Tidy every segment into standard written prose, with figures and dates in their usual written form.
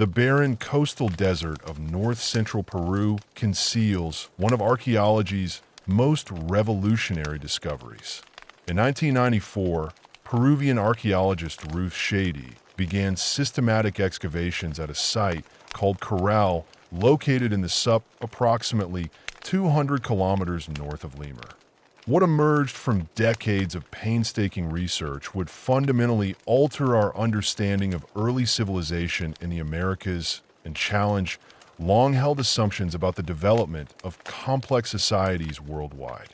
The barren coastal desert of north-central Peru conceals one of archaeology's most revolutionary discoveries. In 1994, Peruvian archaeologist Ruth Shady began systematic excavations at a site called Corral, located in the sup approximately 200 kilometers north of Lima. What emerged from decades of painstaking research would fundamentally alter our understanding of early civilization in the Americas and challenge long-held assumptions about the development of complex societies worldwide.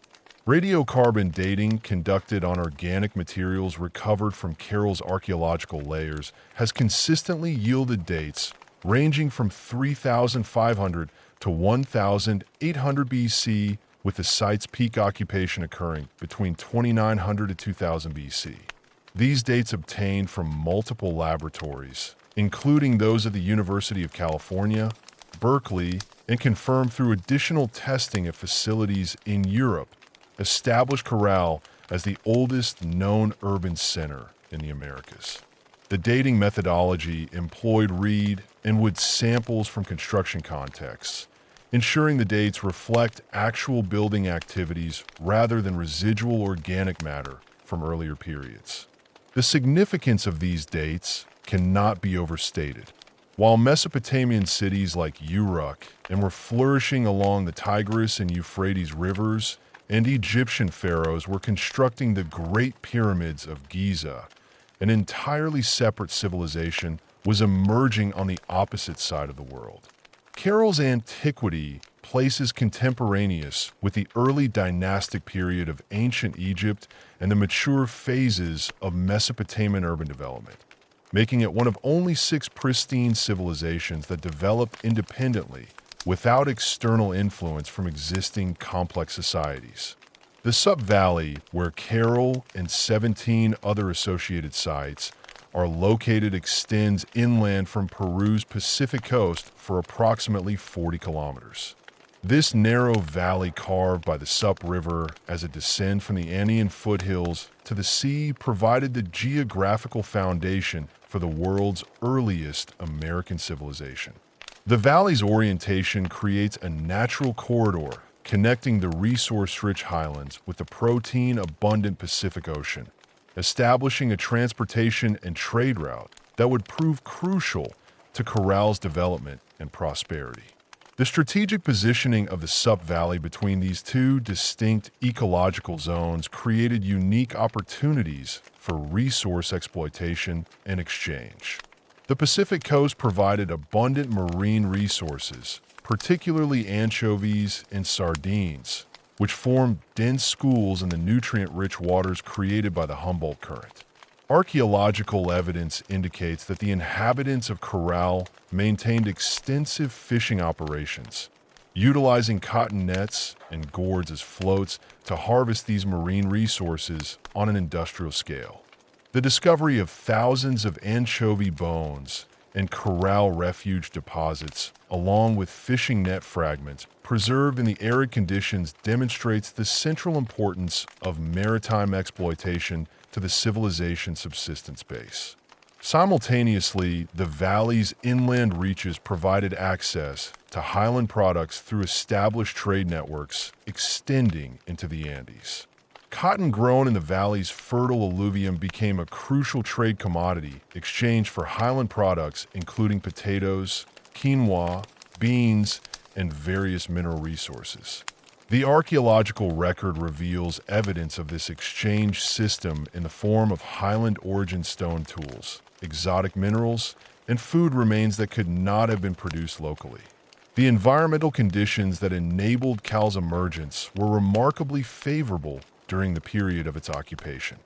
Radiocarbon dating conducted on organic materials recovered from Carroll's archaeological layers has consistently yielded dates ranging from 3,500 to 1,800 BC, with the site's peak occupation occurring between 2,900 to 2,000 BC. These dates obtained from multiple laboratories, including those of the University of California, Berkeley, and confirmed through additional testing at facilities in Europe, established Corral as the oldest known urban center in the Americas. The dating methodology employed reed and wood samples from construction contexts, ensuring the dates reflect actual building activities rather than residual organic matter from earlier periods. The significance of these dates cannot be overstated. While Mesopotamian cities like Uruk and were flourishing along the Tigris and Euphrates rivers, and Egyptian pharaohs were constructing the Great Pyramids of Giza, an entirely separate civilization was emerging on the opposite side of the world. Carroll's antiquity places contemporaneous with the early dynastic period of ancient Egypt and the mature phases of Mesopotamian urban development, making it one of only 6 pristine civilizations that developed independently without external influence from existing complex societies. The sub-valley, where Carroll and 17 other associated sites are located, extends inland from Peru's Pacific coast for approximately 40 kilometers. This narrow valley, carved by the Sup River as it descends from the Andean foothills to the sea, provided the geographical foundation for the world's earliest American civilization. The valley's orientation creates a natural corridor connecting the resource-rich highlands with the protein-abundant Pacific Ocean, establishing a transportation and trade route that would prove crucial to Corral's development and prosperity. The strategic positioning of the Sup Valley between these two distinct ecological zones created unique opportunities for resource exploitation and exchange. The Pacific coast provided abundant marine resources, particularly anchovies and sardines, which formed dense schools in the nutrient-rich waters created by the Humboldt Current. Archaeological evidence indicates that the inhabitants of Corral maintained extensive fishing operations, utilizing cotton nets and gourds as floats to harvest these marine resources on an industrial scale. The discovery of thousands of anchovy bones and Corral refuge deposits, along with fishing net fragments preserved in the arid conditions, demonstrates the central importance of maritime exploitation to the civilization's subsistence base. Simultaneously, the valley's inland reaches provided access to highland products through established trade networks extending into the Andes. Cotton grown in the valley's fertile alluvium became a crucial trade commodity exchanged for highland products including potatoes, quinoa, beans, and various mineral resources. The archaeological record reveals evidence of this exchange system in the form of highland origin stone tools, exotic minerals, and food remains that could not have been produced locally. The environmental conditions that enabled Cal's emergence were remarkably favorable during the period of its occupation.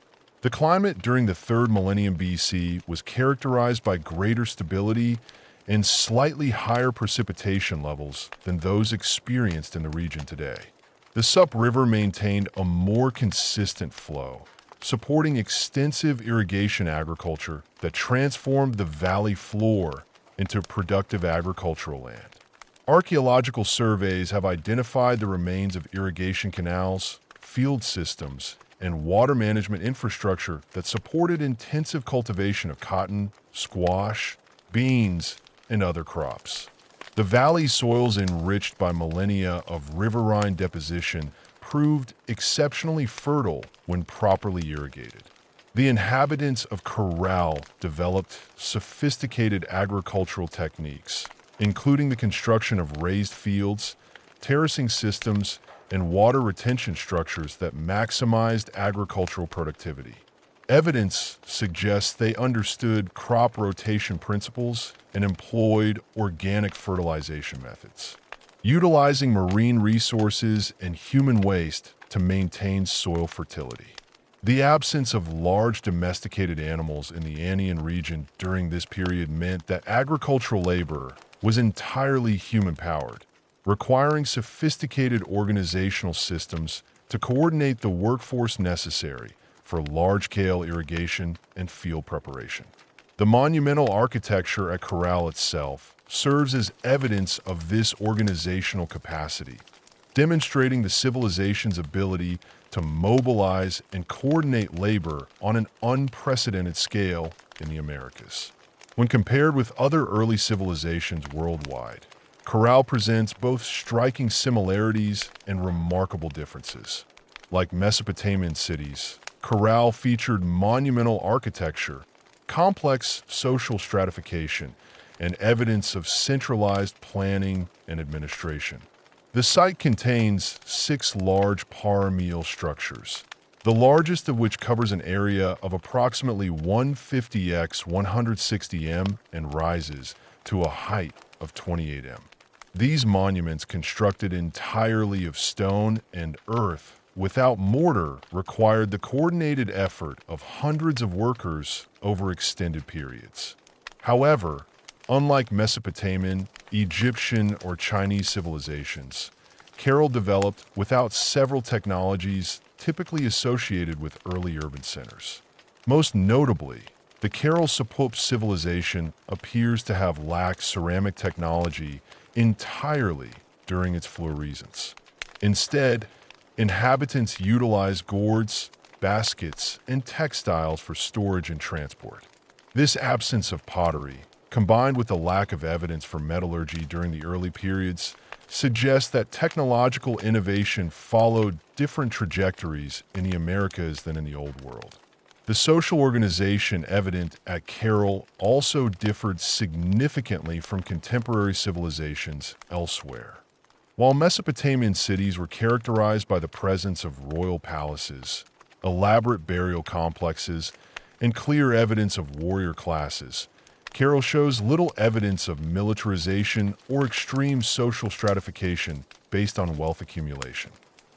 The climate during the 3rd millennium BC was characterized by greater stability and slightly higher precipitation levels than those experienced in the region today. The Sup River maintained a more consistent flow, supporting extensive irrigation agriculture that transformed the valley floor into productive agricultural land. Archaeological surveys have identified the remains of irrigation canals, field systems, and water management infrastructure that supported intensive cultivation of cotton, squash, beans, and other crops. The valley's soils, enriched by millennia of riverine deposition, proved exceptionally fertile when properly irrigated. The inhabitants of Corral developed sophisticated agricultural techniques, including the construction of raised fields, terracing systems, and water retention structures that maximized agricultural productivity. Evidence suggests they understood crop rotation principles and employed organic fertilization methods, utilizing marine resources and human waste to maintain soil fertility. The absence of large domesticated animals in the Andean region during this period meant that agricultural labor was entirely human-powered, requiring sophisticated organizational systems to coordinate the workforce necessary for large-scale irrigation and field preparation. The monumental architecture at Corral itself serves as evidence of this organizational capacity, demonstrating the civilization's ability to mobilize and coordinate labor on an unprecedented scale in the Americas. When compared with other early civilizations worldwide, Corral presents both striking similarities and remarkable differences. Like Mesopotamian cities, Corral featured monumental architecture, complex social stratification, and evidence of centralized planning and administration. The site contains 6 large paramil structures, the largest of which covers an area of approximately 150 x 160 m and rises to a height of 28 m. These monuments, constructed entirely of stone and earth without mortar, required the coordinated effort of hundreds of workers over extended periods. However, unlike Mesopotamian, Egyptian, or Chinese civilizations, Corral developed without several technologies typically associated with early urban centers. Most notably, the Corral Sapop civilization appears to have lacked ceramic technology entirely during its florisance. Instead, inhabitants utilized gourds, baskets, and textiles for storage and transport. This absence of pottery, combined with the lack of evidence for metallurgy during the early periods, suggests that technological innovation followed different trajectories in the Americas than in the Old World. The social organization evident at Corral also differed significantly from contemporary civilizations elsewhere. While Mesopotamian cities were characterized by the presence of royal palaces, elaborate burial complexes, and clear evidence of warrior classes, Corral shows little evidence of militarization or extreme social stratification based on wealth accumulation.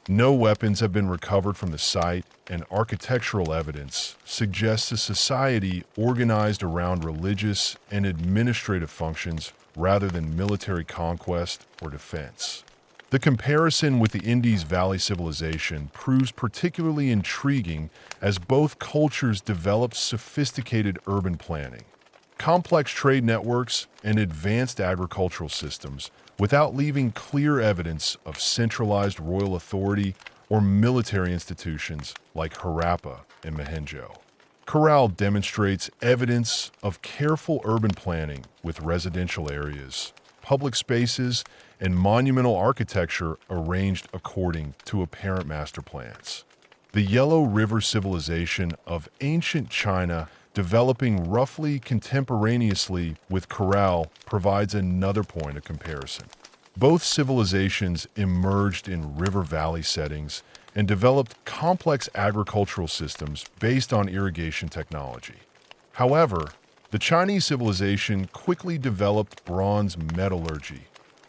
No weapons have been recovered from the site, and architectural evidence suggests a society organized around religious and administrative functions rather than military conquest or defense. The comparison with the Indus Valley civilization proves particularly intriguing as both cultures developed sophisticated urban planning, complex trade networks, and advanced agricultural systems without leaving clear evidence of centralized royal authority or military institutions like Harappa and Mohenjo. Corral demonstrates evidence of careful urban planning with residential areas, public spaces, and monumental architecture arranged according to apparent master plans. The Yellow River civilization of ancient China, developing roughly contemporaneously with Corral, provides another point of comparison. Both civilizations emerged in river valley settings and developed complex agricultural systems based on irrigation technology. However, the Chinese civilization quickly developed bronze metallurgy,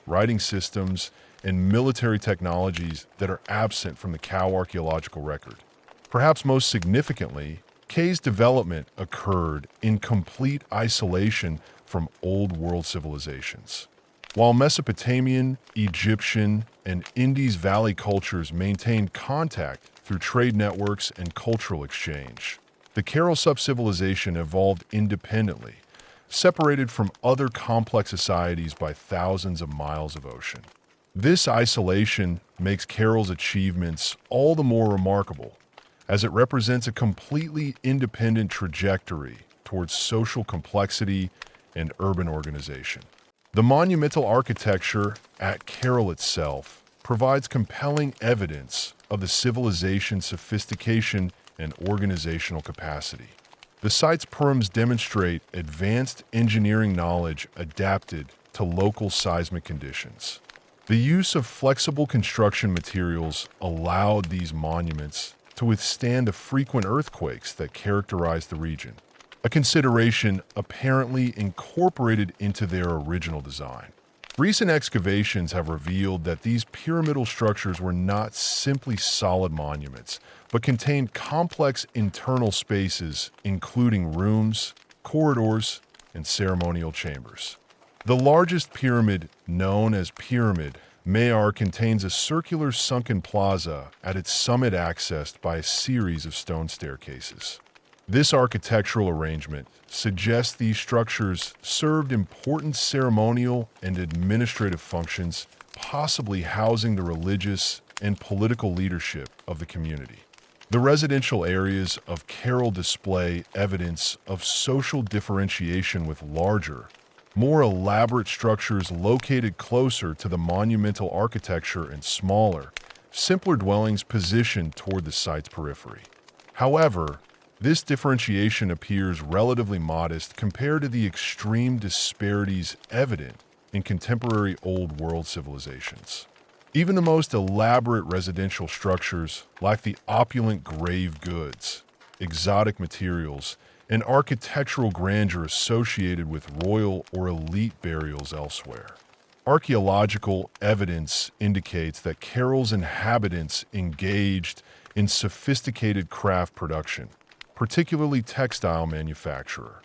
writing systems, and military technologies that are absent from the Cow archaeological record. Perhaps most significantly, K's development occurred in complete isolation from Old World civilizations. While Mesopotamian, Egyptian, and Indus Valley cultures maintained contact through trade networks and cultural exchange, the Corral sub-civilization evolved independently, separated from other complex societies by thousands of miles of ocean. This isolation makes Corral's achievements all the more remarkable, as it represents a completely independent trajectory towards social complexity and urban organization. The monumental architecture at Caral itself provides compelling evidence of the civilization's sophistication and organizational capacity. The site's perms demonstrate advanced engineering knowledge adapted to local seismic conditions. The use of flexible construction materials allowed these monuments to withstand the frequent earthquakes that characterize the region, a consideration apparently incorporated into their original design. Recent excavations have revealed that these pyramidal structures were not simply solid monuments, but contained complex internal spaces, including rooms, corridors, and ceremonial chambers. The largest pyramid, known as Pyramid Mayar, contains a circular sunken plaza at its summit accessed by a series of stone staircases. This architectural arrangement suggests these structures served important ceremonial and administrative functions, possibly housing the religious and political leadership of the community. The residential areas of Caral display evidence of social differentiation, with larger, more elaborate structures located closer to the monumental architecture and smaller, simpler dwellings positioned toward the site's periphery. However, this differentiation appears relatively modest compared to the extreme disparities evident in contemporary Old World civilizations. Even the most elaborate residential structures lack the opulent grave goods, exotic materials, and architectural grandeur associated with royal or elite burials elsewhere. Archaeological evidence indicates that Caral's inhabitants engaged in sophisticated craft production, particularly textile manufacture.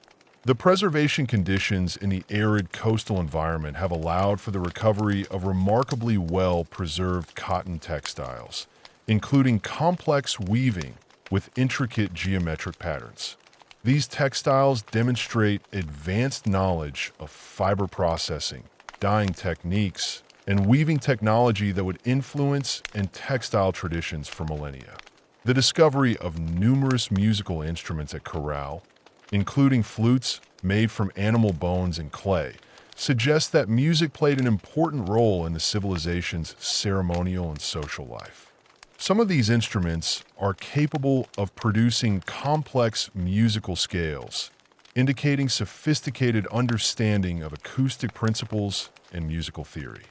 The preservation conditions in the arid coastal environment have allowed for the recovery of remarkably well-preserved cotton textiles, including complex weaving with intricate geometric patterns. These textiles demonstrate advanced knowledge of fiber processing, dyeing techniques, and weaving technology that would influence and textile traditions for millennia. The discovery of numerous musical instruments at Caral, including flutes made from animal bones and clay, suggests that music played an important role in the civilization's ceremonial and social life. Some of these instruments are capable of producing complex musical scales, indicating sophisticated understanding of acoustic principles and musical theory.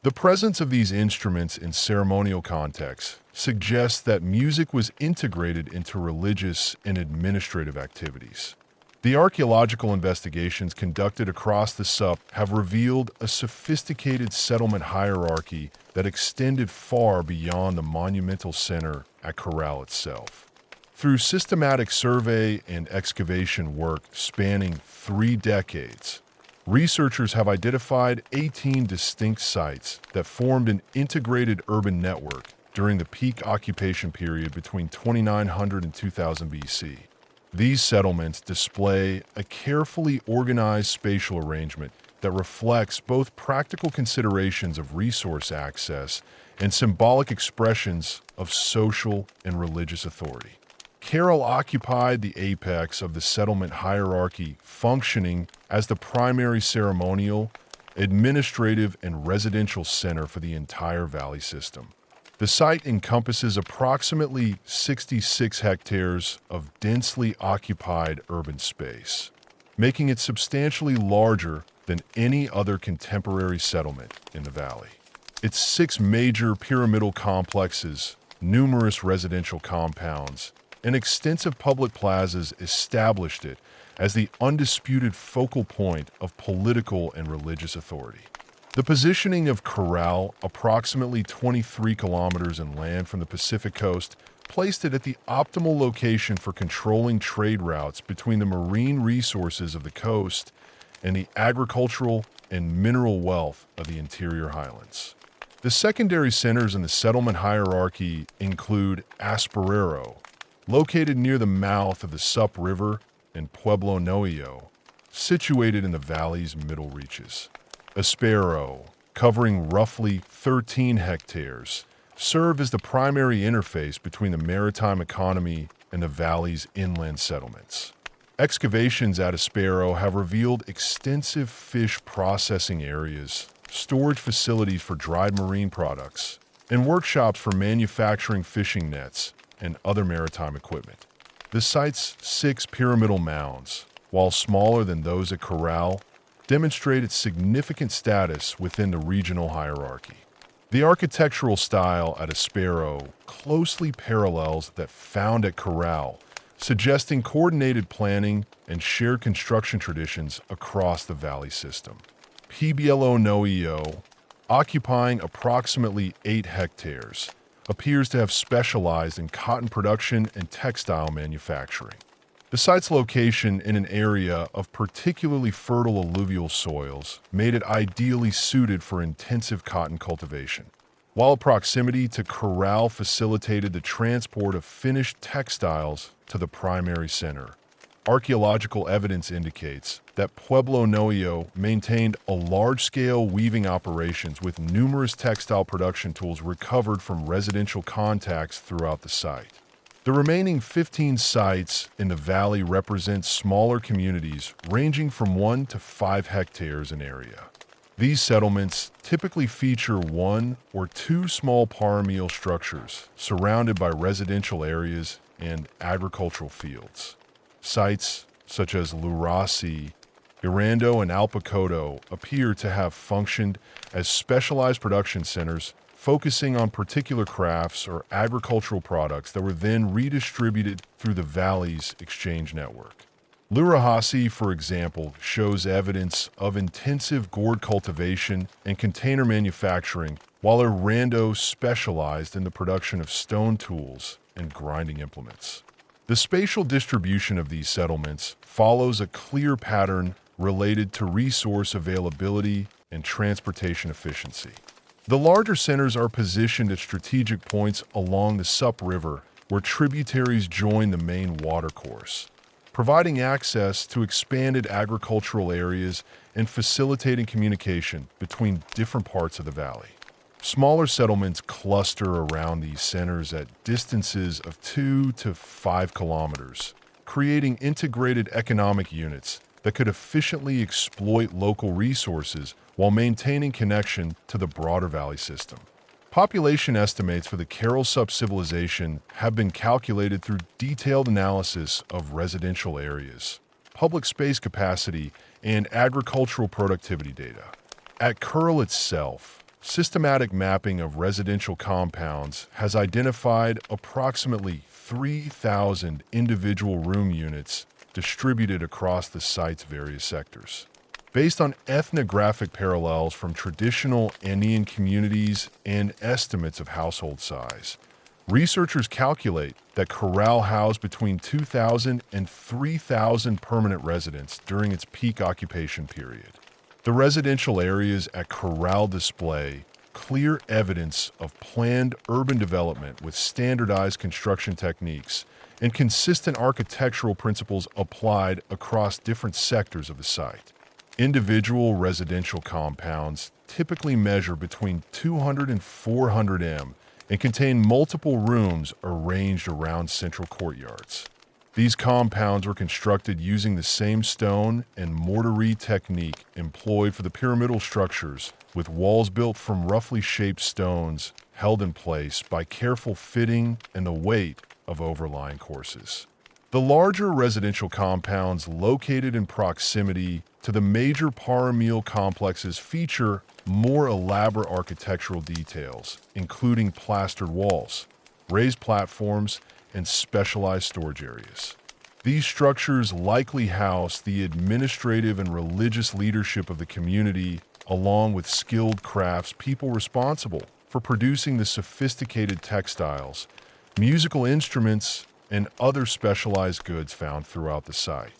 The presence of these instruments in ceremonial contexts suggests that music was integrated into religious and administrative activities. The archaeological investigations conducted across the SUP have revealed a sophisticated settlement hierarchy that extended far beyond the monumental center at Caral itself. Through systematic survey and excavation work spanning 3 decades, researchers have identified 18 distinct sites that formed an integrated urban network during the peak occupation period between 2900 and 2000 BC. These settlements display a carefully organized spatial arrangement that reflects both practical considerations of resource access and symbolic expressions of social and religious authority. Caral occupied the apex of the settlement hierarchy, functioning as the primary ceremonial, administrative, and residential center for the entire valley system. The site encompasses approximately 66 hectares of densely occupied urban space, making it substantially larger than any other contemporary settlement in the valley. Its 6 major pyramidal complexes, numerous residential compounds, and extensive public plazas established it as the undisputed focal point of political and religious authority. The positioning of Caral, approximately 23 kilometers inland from the Pacific coast, placed it at the optimal location for controlling trade routes between the marine resources of the coast and the agricultural and mineral wealth of the interior highlands. The secondary centers in the settlement hierarchy include Asperero, located near the mouth of the Sup River, and Pueblo Noillo, situated in the valley's middle reaches. Espero, covering roughly 13 hectares, serve as the primary interface between the maritime economy and the valley's inland settlements. Excavations at Espero have revealed extensive fish processing areas, storage facilities for dried marine products, and workshops for manufacturing fishing nets and other maritime equipment. The site's 6 pyramidal mounds, while smaller than those at Corral, demonstrate its significant status within the regional hierarchy. The architectural style at Espero closely parallels that found at Corral, suggesting coordinated planning and shared construction traditions across the valley system. Pueblo Noillo, occupying approximately 8 hectares, appears to have specialized in cotton production and textile manufacturing. The site's location in an area of particularly fertile alluvial soils made it ideally suited for intensive cotton cultivation, while proximity to Corral facilitated the transport of finished textiles to the primary center. Archaeological evidence indicates that Pueblo Noillo maintained a large-scale weaving operations with numerous textile production tools recovered from residential contacts throughout the site. The remaining 15 sites in the valley represent smaller communities ranging from 1 to 5 hectares in area. These settlements typically feature 1 or 2 small paramil structures surrounded by residential areas and agricultural fields. Sites such as Lurasi, Irando, and Alpacoto appear to have functioned as specialized production centers focusing on particular crafts or agricultural products that were then redistributed through the valley's exchange network. Lurahasi, for example, shows evidence of intensive gourd cultivation and container manufacturing, while Irando specialized in the production of stone tools and grinding implements. The spatial distribution of these settlements follows a clear pattern related to resource availability and transportation efficiency. The larger centers are positioned at strategic points along the Sup River, where tributaries join the main watercourse, providing access to expanded agricultural areas and facilitating communication between different parts of the valley. Smaller settlements cluster around these centers at distances of 2 to 5 kilometers, creating integrated economic units that could efficiently exploit local resources while maintaining connection to the broader valley system. Population estimates for the Carol sub-civilization have been calculated through detailed analysis of residential areas, public space capacity, and agricultural productivity data. At Curl itself, systematic mapping of residential compounds has identified approximately 3,000 individual room units distributed across the site's various sectors. Based on ethnographic parallels from traditional Andean communities and estimates of household size, researchers calculate that Corral housed between 2,000 and 3,000 permanent residents during its peak occupation period. The residential areas at Corral display clear evidence of planned urban development with standardized construction techniques and consistent architectural principles applied across different sectors of the site. Individual residential compounds typically measure between 200 and 400 m and contain multiple rooms arranged around central courtyards. These compounds were constructed using the same stone and mortar technique employed for the pyramidal structures, with walls built from roughly shaped stones held in place by careful fitting and the weight of overlying courses. The larger residential compounds located in proximity to the major paramil complexes feature more elaborate architectural details, including plastered walls, raised platforms, and specialized storage areas. These structures likely house the administrative and religious leadership of the community, along with skilled craftspeople responsible for producing the sophisticated textiles, musical instruments, and other specialized goods found throughout the site.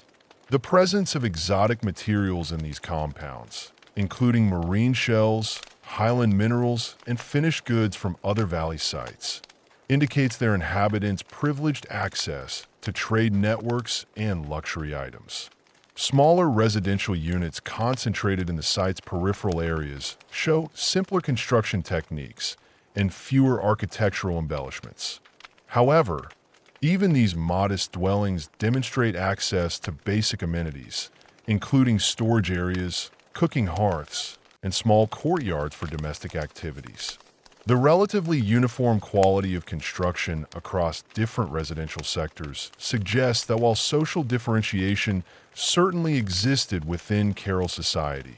The presence of exotic materials in these compounds, including marine shells, highland minerals, and finished goods from other valley sites, indicates their inhabitants' privileged access to trade networks and luxury items. Smaller residential units concentrated in the site's peripheral areas show simpler construction techniques and fewer architectural embellishments. However, Even these modest dwellings demonstrate access to basic amenities, including storage areas, cooking hearths, and small courtyards for domestic activities. The relatively uniform quality of construction across different residential sectors suggests that while social differentiation certainly existed within Carroll society,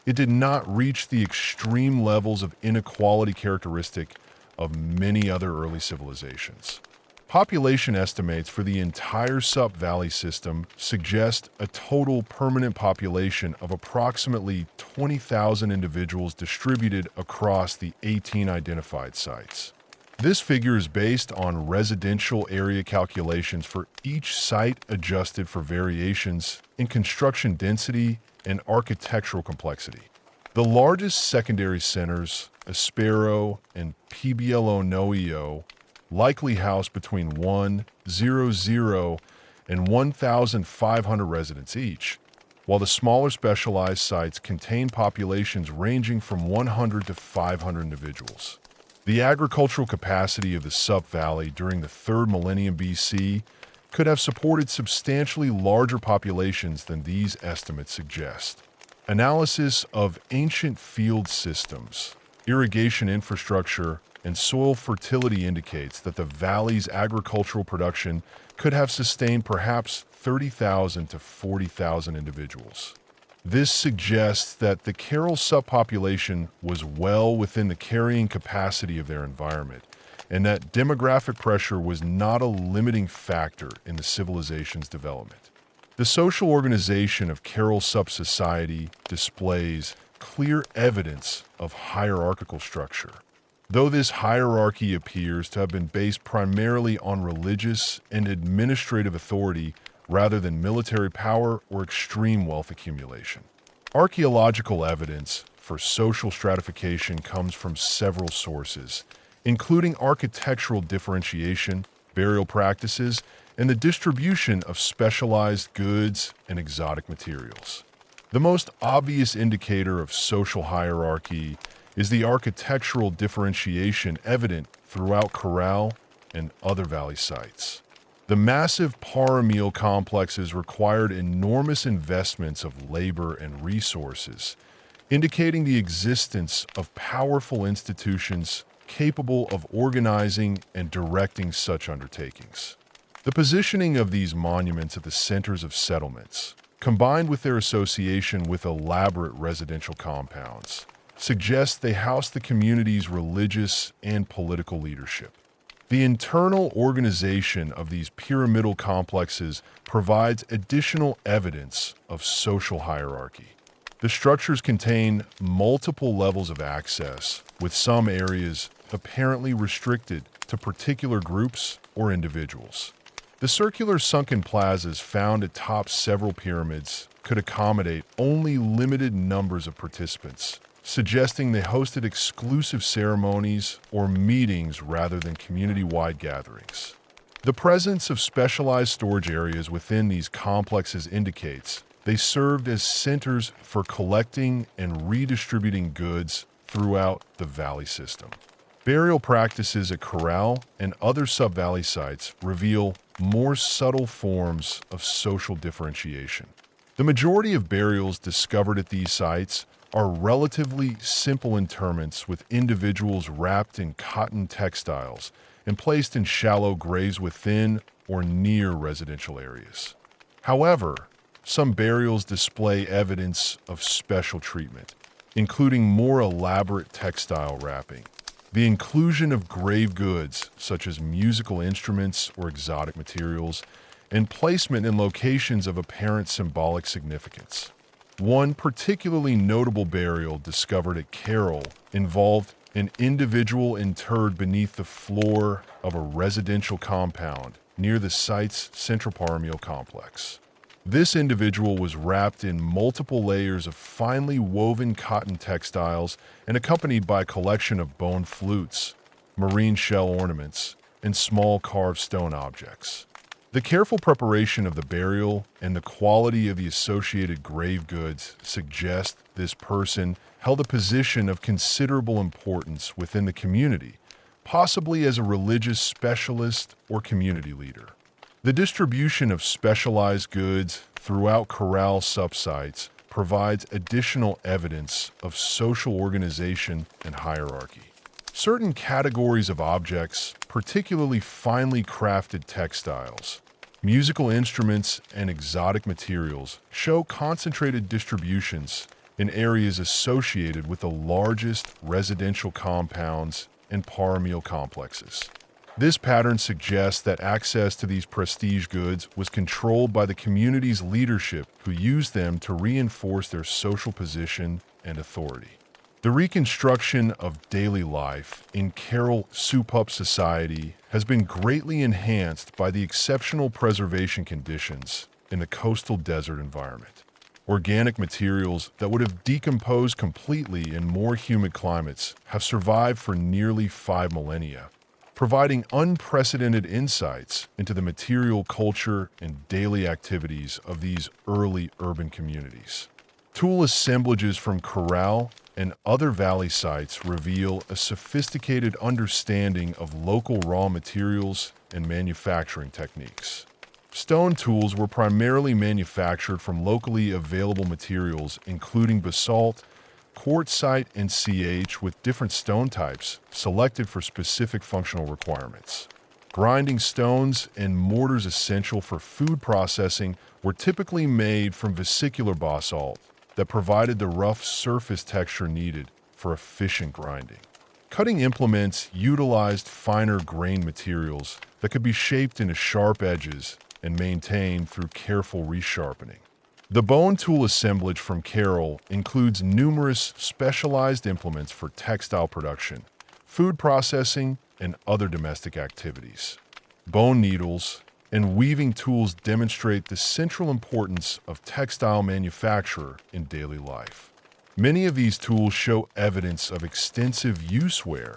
it did not reach the extreme levels of inequality characteristic of many other early civilizations. Population estimates for the entire Sup Valley system suggest a total permanent population of approximately 20,000 individuals distributed across the 18 identified sites. This figure is based on residential area calculations for each site adjusted for variations in construction density and architectural complexity. The largest secondary centers, Espero and Pblo Noio, likely house between 1,000 and 1,500 residents each, while the smaller specialized sites contain populations ranging from 100 to 500 individuals. The agricultural capacity of the Sup Valley during the 3rd millennium BC could have supported substantially larger populations than these estimates suggest. Analysis of ancient field systems, irrigation infrastructure, and soil fertility indicates that the valley's agricultural production could have sustained perhaps 30,000 to 40,000 individuals. This suggests that the Carroll subpopulation was well within the carrying capacity of their environment, and that demographic pressure was not a limiting factor in the civilization's development. The social organization of Carroll sub-society displays clear evidence of hierarchical structure. Though this hierarchy appears to have been based primarily on religious and administrative authority rather than military power or extreme wealth accumulation. Archaeological evidence for social stratification comes from several sources, including architectural differentiation, burial practices, and the distribution of specialized goods and exotic materials. The most obvious indicator of social hierarchy is the architectural differentiation evident throughout Corral and other valley sites. The massive para-meal complexes required enormous investments of labor and resources, indicating the existence of powerful institutions capable of organizing and directing such undertakings. The positioning of these monuments at the centers of settlements, combined with their association with elaborate residential compounds, suggests they house the community's religious and political leadership. The internal organization of these pyramidal complexes provides additional evidence of social hierarchy. The structures contain multiple levels of access, with some areas apparently restricted to particular groups or individuals. The circular sunken plazas found atop several pyramids could accommodate only limited numbers of participants, suggesting they hosted exclusive ceremonies or meetings rather than community-wide gatherings. The presence of specialized storage areas within these complexes indicates they served as centers for collecting and redistributing goods throughout the valley system. Burial practices at Corral and other sub-valley sites reveal more subtle forms of social differentiation. The majority of burials discovered at these sites are relatively simple interments with individuals wrapped in cotton textiles and placed in shallow graves within or near residential areas. However, some burials display evidence of special treatment, including more elaborate textile wrapping, the inclusion of grave goods such as musical instruments or exotic materials, and placement in locations of apparent symbolic significance. One particularly notable burial discovered at Carroll involved an individual interred beneath the floor of a residential compound near the site's central para-meal complex. This individual was wrapped in multiple layers of finely woven cotton textiles and accompanied by a collection of bone flutes, marine shell ornaments, and small carved stone objects. The careful preparation of the burial and the quality of the associated grave goods suggest this person held a position of considerable importance within the community, possibly as a religious specialist or community leader. The distribution of specialized goods throughout corral subsites provides additional evidence of social organization and hierarchy. Certain categories of objects, particularly finely crafted textiles, musical instruments, and exotic materials, show concentrated distributions in areas associated with the largest residential compounds and paramil complexes. This pattern suggests that access to these prestige goods was controlled by the community's leadership, who used them to reinforce their social position and authority. The reconstruction of daily life in Carol Supup society has been greatly enhanced by the exceptional preservation conditions in the coastal desert environment. Organic materials that would have decomposed completely in more humid climates have survived for nearly 5 millennia, providing unprecedented insights into the material culture and daily activities of these early urban communities. Tool assemblages from corral and other valley sites reveal a sophisticated understanding of local raw materials and manufacturing techniques. Stone tools were primarily manufactured from locally available materials, including basalt, quartzite, and CH, with different stone types selected for specific functional requirements. Grinding stones and mortars essential for food processing were typically made from vesicular basalt that provided the rough surface texture needed for efficient grinding. Cutting implements utilized finer grained materials that could be shaped into sharp edges and maintained through careful resharpening. The bone tool assemblage from Carroll includes numerous specialized implements for textile production, food processing, and other domestic activities. Bone needles and weaving tools demonstrate the central importance of textile manufacture in daily life. Many of these tools show evidence of extensive use wear,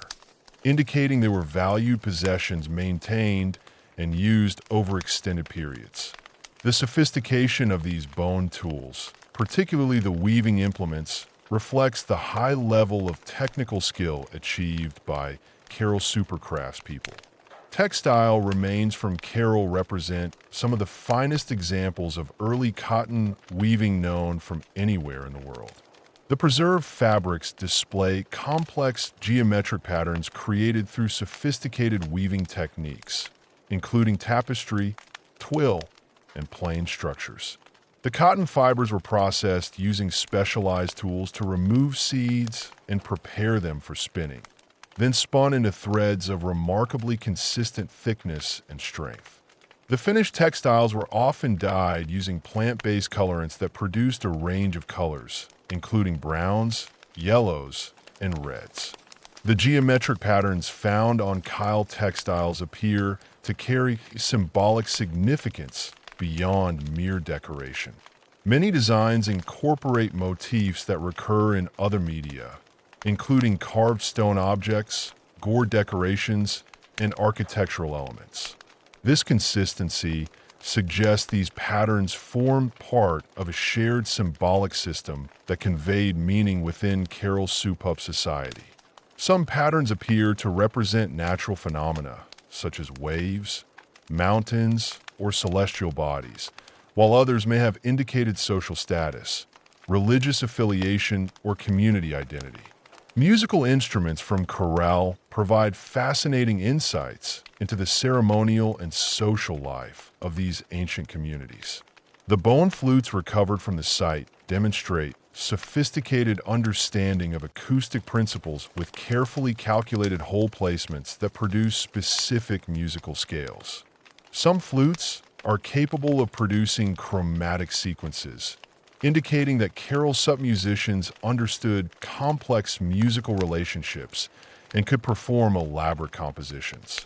indicating they were valued possessions maintained and used over extended periods. The sophistication of these bone tools, particularly the weaving implements, reflects the high level of technical skill achieved by Carroll supercrafts people. Textile remains from Carroll represent some of the finest examples of early cotton weaving known from anywhere in the world. The preserved fabrics display complex geometric patterns created through sophisticated weaving techniques, including tapestry, twill, and plain structures. The cotton fibers were processed using specialized tools to remove seeds and prepare them for spinning, then spun into threads of remarkably consistent thickness and strength. The finished textiles were often dyed using plant-based colorants that produced a range of colors, including browns, yellows, and reds. The geometric patterns found on Kyle textiles appear to carry symbolic significance beyond mere decoration. Many designs incorporate motifs that recur in other media, including carved stone objects, gourd decorations, and architectural elements. This consistency suggests these patterns formed part of a shared symbolic system that conveyed meaning within Carroll Supup society. Some patterns appear to represent natural phenomena, such as waves, mountains, or celestial bodies, while others may have indicated social status, religious affiliation, or community identity. Musical instruments from corral provide fascinating insights into the ceremonial and social life of these ancient communities. The bone flutes recovered from the site demonstrate sophisticated understanding of acoustic principles with carefully calculated hole placements that produce specific musical scales. Some flutes are capable of producing chromatic sequences, indicating that Carroll Sup musicians understood complex musical relationships and could perform elaborate compositions.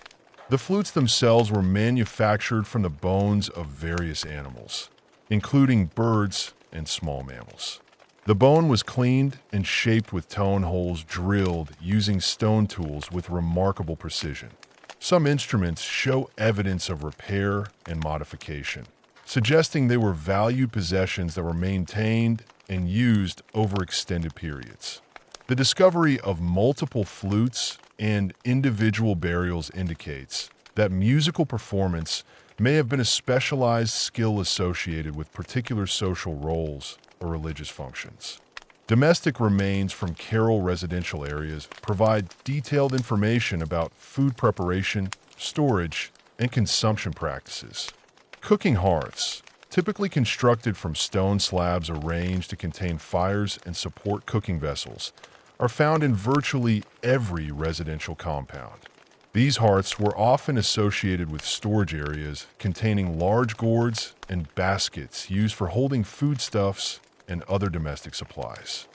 The flutes themselves were manufactured from the bones of various animals, including birds and small mammals. The bone was cleaned and shaped with tone holes drilled using stone tools with remarkable precision. Some instruments show evidence of repair and modification, suggesting they were valued possessions that were maintained and used over extended periods. The discovery of multiple flutes and individual burials indicates that musical performance may have been a specialized skill associated with particular social roles or religious functions. Domestic remains from Carroll residential areas provide detailed information about food preparation, storage, and consumption practices. Cooking hearths, typically constructed from stone slabs arranged to contain fires and support cooking vessels, are found in virtually every residential compound. These hearths were often associated with storage areas containing large gourds and baskets used for holding foodstuffs and other domestic supplies.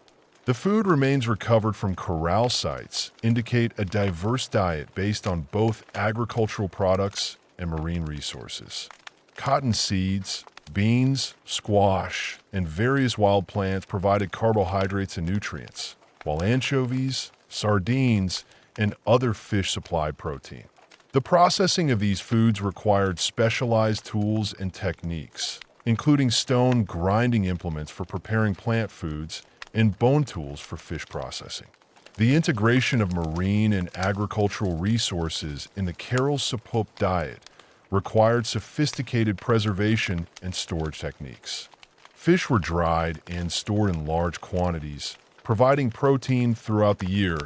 The food remains recovered from corral sites indicate a diverse diet based on both agricultural products and marine resources. Cotton seeds, beans, squash, and various wild plants provided carbohydrates and nutrients, while anchovies, sardines, and other fish supplied protein. The processing of these foods required specialized tools and techniques, including stone grinding implements for preparing plant foods and bone tools for fish processing. The integration of marine and agricultural resources in the Carroll Supop diet required sophisticated preservation and storage techniques. Fish were dried and stored in large quantities, providing protein throughout the year,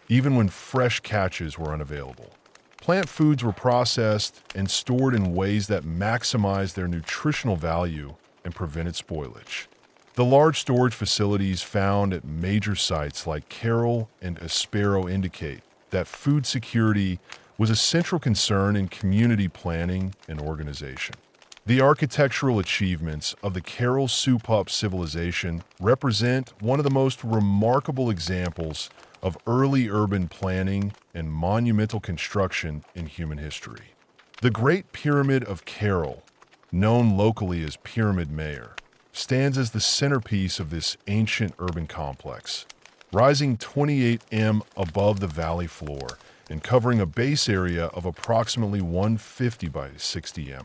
even when fresh catches were unavailable. Plant foods were processed and stored in ways that maximized their nutritional value and prevented spoilage. The large storage facilities found at major sites like Carroll and Espero indicate that food security was a central concern in community planning and organization. The architectural achievements of the Carroll Supop civilization represent one of the most remarkable examples of early urban planning and monumental construction in human history. The Great Pyramid of Carroll, known locally as Pyramid Mayor, stands as the centerpiece of this ancient urban complex, rising 28 m above the valley floor and covering a base area of approximately 150 by 60 m.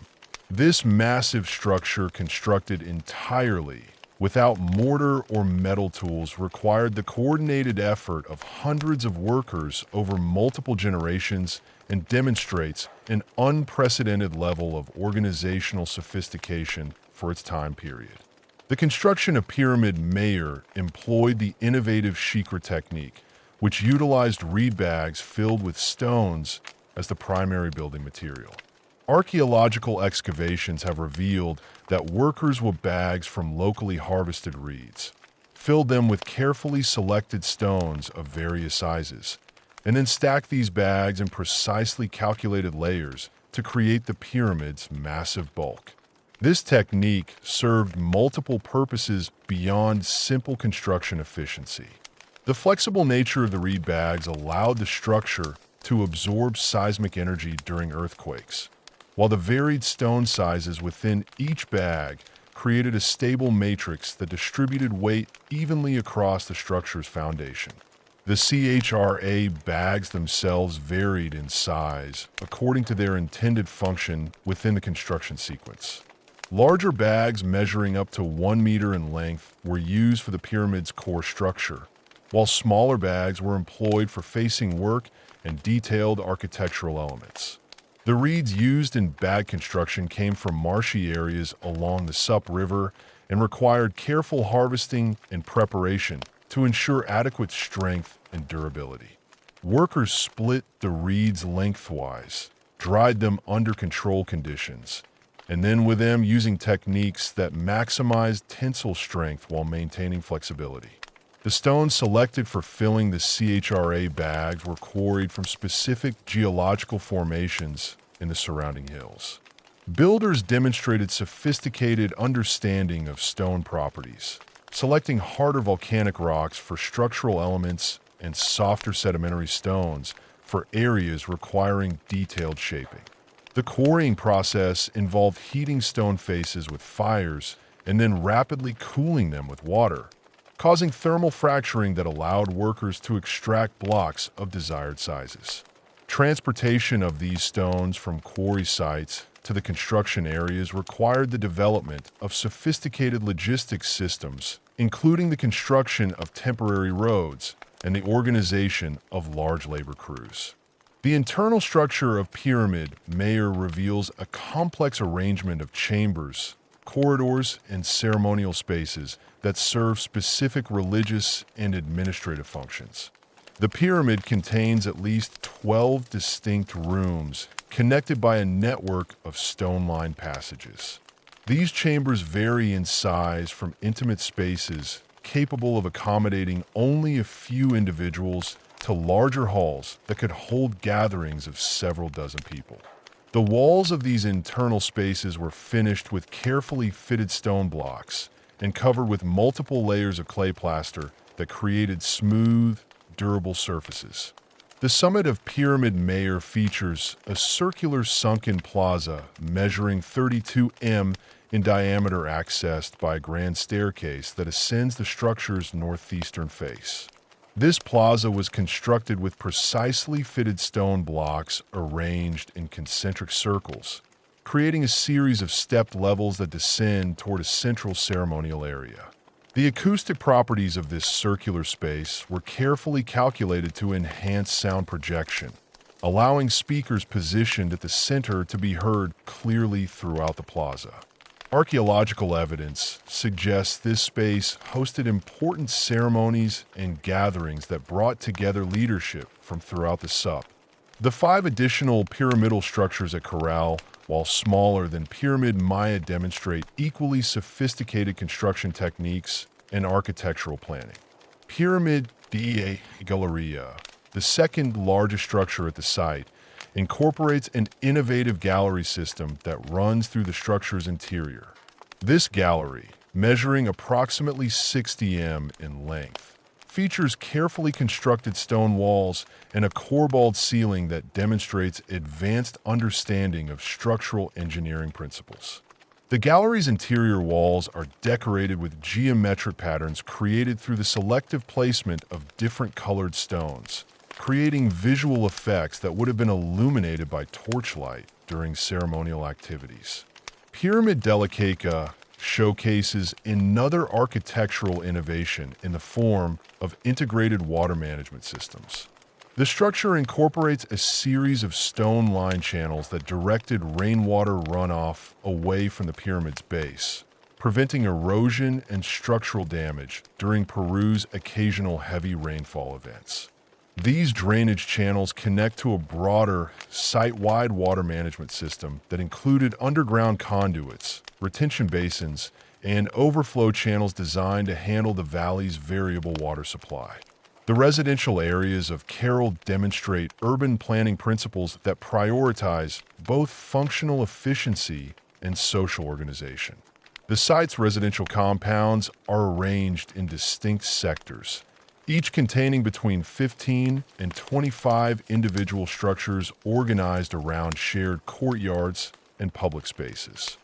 This massive structure, constructed entirely without mortar or metal tools, required the coordinated effort of hundreds of workers over multiple generations and demonstrates an unprecedented level of organizational sophistication for its time period. The construction of Pyramid Mayor employed the innovative shikra technique, which utilized reed bags filled with stones as the primary building material. Archaeological excavations have revealed that workers with bags from locally harvested reeds filled them with carefully selected stones of various sizes, and then stacked these bags in precisely calculated layers to create the pyramid's massive bulk. This technique served multiple purposes beyond simple construction efficiency. The flexible nature of the reed bags allowed the structure to absorb seismic energy during earthquakes, while the varied stone sizes within each bag created a stable matrix that distributed weight evenly across the structure's foundation. The CHRA bags themselves varied in size according to their intended function within the construction sequence. Larger bags measuring up to 1 meter in length were used for the pyramid's core structure, while smaller bags were employed for facing work and detailed architectural elements. The reeds used in bag construction came from marshy areas along the Sup River and required careful harvesting and preparation to ensure adequate strength and durability. Workers split the reeds lengthwise, dried them under controlled conditions, and then with them using techniques that maximized tensile strength while maintaining flexibility. The stones selected for filling the CHRA bags were quarried from specific geological formations in the surrounding hills. Builders demonstrated sophisticated understanding of stone properties, selecting harder volcanic rocks for structural elements and softer sedimentary stones for areas requiring detailed shaping. The quarrying process involved heating stone faces with fires and then rapidly cooling them with water, causing thermal fracturing that allowed workers to extract blocks of desired sizes. Transportation of these stones from quarry sites to the construction areas required the development of sophisticated logistics systems, including the construction of temporary roads and the organization of large labor crews. The internal structure of Pyramid Mayer reveals a complex arrangement of chambers, corridors, and ceremonial spaces that serve specific religious and administrative functions. The pyramid contains at least 12 distinct rooms connected by a network of stone-lined passages. These chambers vary in size from intimate spaces capable of accommodating only a few individuals to larger halls that could hold gatherings of several dozen people. The walls of these internal spaces were finished with carefully fitted stone blocks and covered with multiple layers of clay plaster that created smooth, durable surfaces. The summit of Pyramid Mayer features a circular sunken plaza measuring 32 m in diameter, accessed by a grand staircase that ascends the structure's northeastern face. This plaza was constructed with precisely fitted stone blocks arranged in concentric circles, creating a series of stepped levels that descend toward a central ceremonial area. The acoustic properties of this circular space were carefully calculated to enhance sound projection, allowing speakers positioned at the center to be heard clearly throughout the plaza. Archaeological evidence suggests this space hosted important ceremonies and gatherings that brought together leadership from throughout the SUP. The 5 additional pyramidal structures at Corral, while smaller than Pyramid Maya, demonstrate equally sophisticated construction techniques and architectural planning. Pyramid de Galeria, the second largest structure at the site, incorporates an innovative gallery system that runs through the structure's interior. This gallery, measuring approximately 60 m in length, features carefully constructed stone walls and a corbelled ceiling that demonstrates advanced understanding of structural engineering principles. The gallery's interior walls are decorated with geometric patterns created through the selective placement of different colored stones, creating visual effects that would have been illuminated by torchlight during ceremonial activities. Pyramid Delicaca showcases another architectural innovation in the form of integrated water management systems. The structure incorporates a series of stone-lined channels that directed rainwater runoff away from the pyramid's base, preventing erosion and structural damage during Peru's occasional heavy rainfall events. These drainage channels connect to a broader, site-wide water management system that included underground conduits, retention basins, and overflow channels designed to handle the valley's variable water supply. The residential areas of Carroll demonstrate urban planning principles that prioritize both functional efficiency and social organization. The site's residential compounds are arranged in distinct sectors, each containing between 15 and 25 individual structures organized around shared courtyards and public spaces.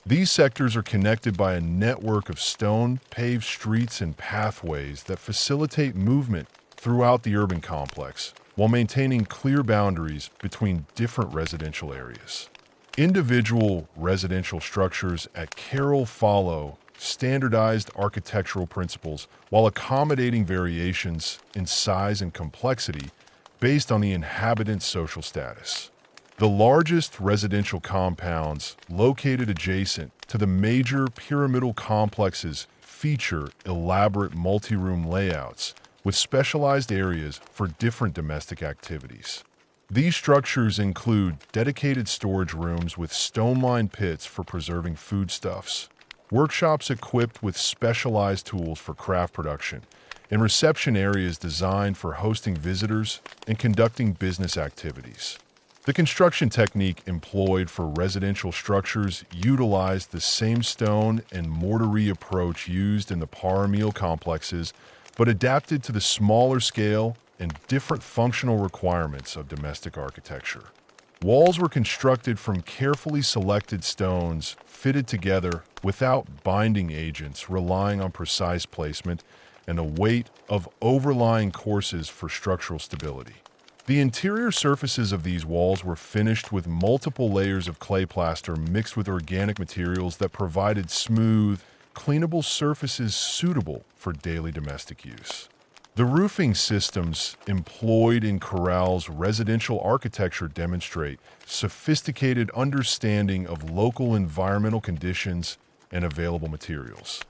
These sectors are connected by a network of stone-paved streets and pathways that facilitate movement throughout the urban complex, while maintaining clear boundaries between different residential areas. Individual residential structures at Carroll follow standardized architectural principles while accommodating variations in size and complexity based on the inhabitants' social status. The largest residential compounds located adjacent to the major pyramidal complexes feature elaborate multi-room layouts with specialized areas for different domestic activities. These structures include dedicated storage rooms with stone-lined pits for preserving foodstuffs, workshops equipped with specialized tools for craft production, and reception areas designed for hosting visitors and conducting business activities. The construction technique employed for residential structures utilized the same stone and mortar approach used in the Paramil complexes, but adapted to the smaller scale and different functional requirements of domestic architecture. Walls were constructed from carefully selected stones fitted together without binding agents, relying on precise placement and the weight of overlying courses for structural stability. The interior surfaces of these walls were finished with multiple layers of clay plaster mixed with organic materials that provided smooth, cleanable surfaces suitable for daily domestic use. The roofing systems employed in Corral's residential architecture demonstrate sophisticated understanding of local environmental conditions and available materials.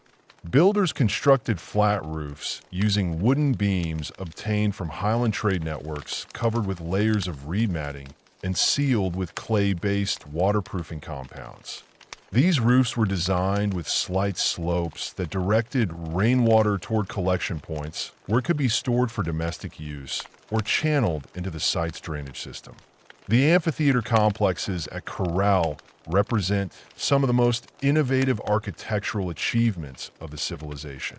Builders constructed flat roofs using wooden beams obtained from highland trade networks covered with layers of reed matting and sealed with clay-based waterproofing compounds. These roofs were designed with slight slopes that directed rainwater toward collection points where it could be stored for domestic use or channeled into the site's drainage system. The amphitheater complexes at Corral represent some of the most innovative architectural achievements of the civilization.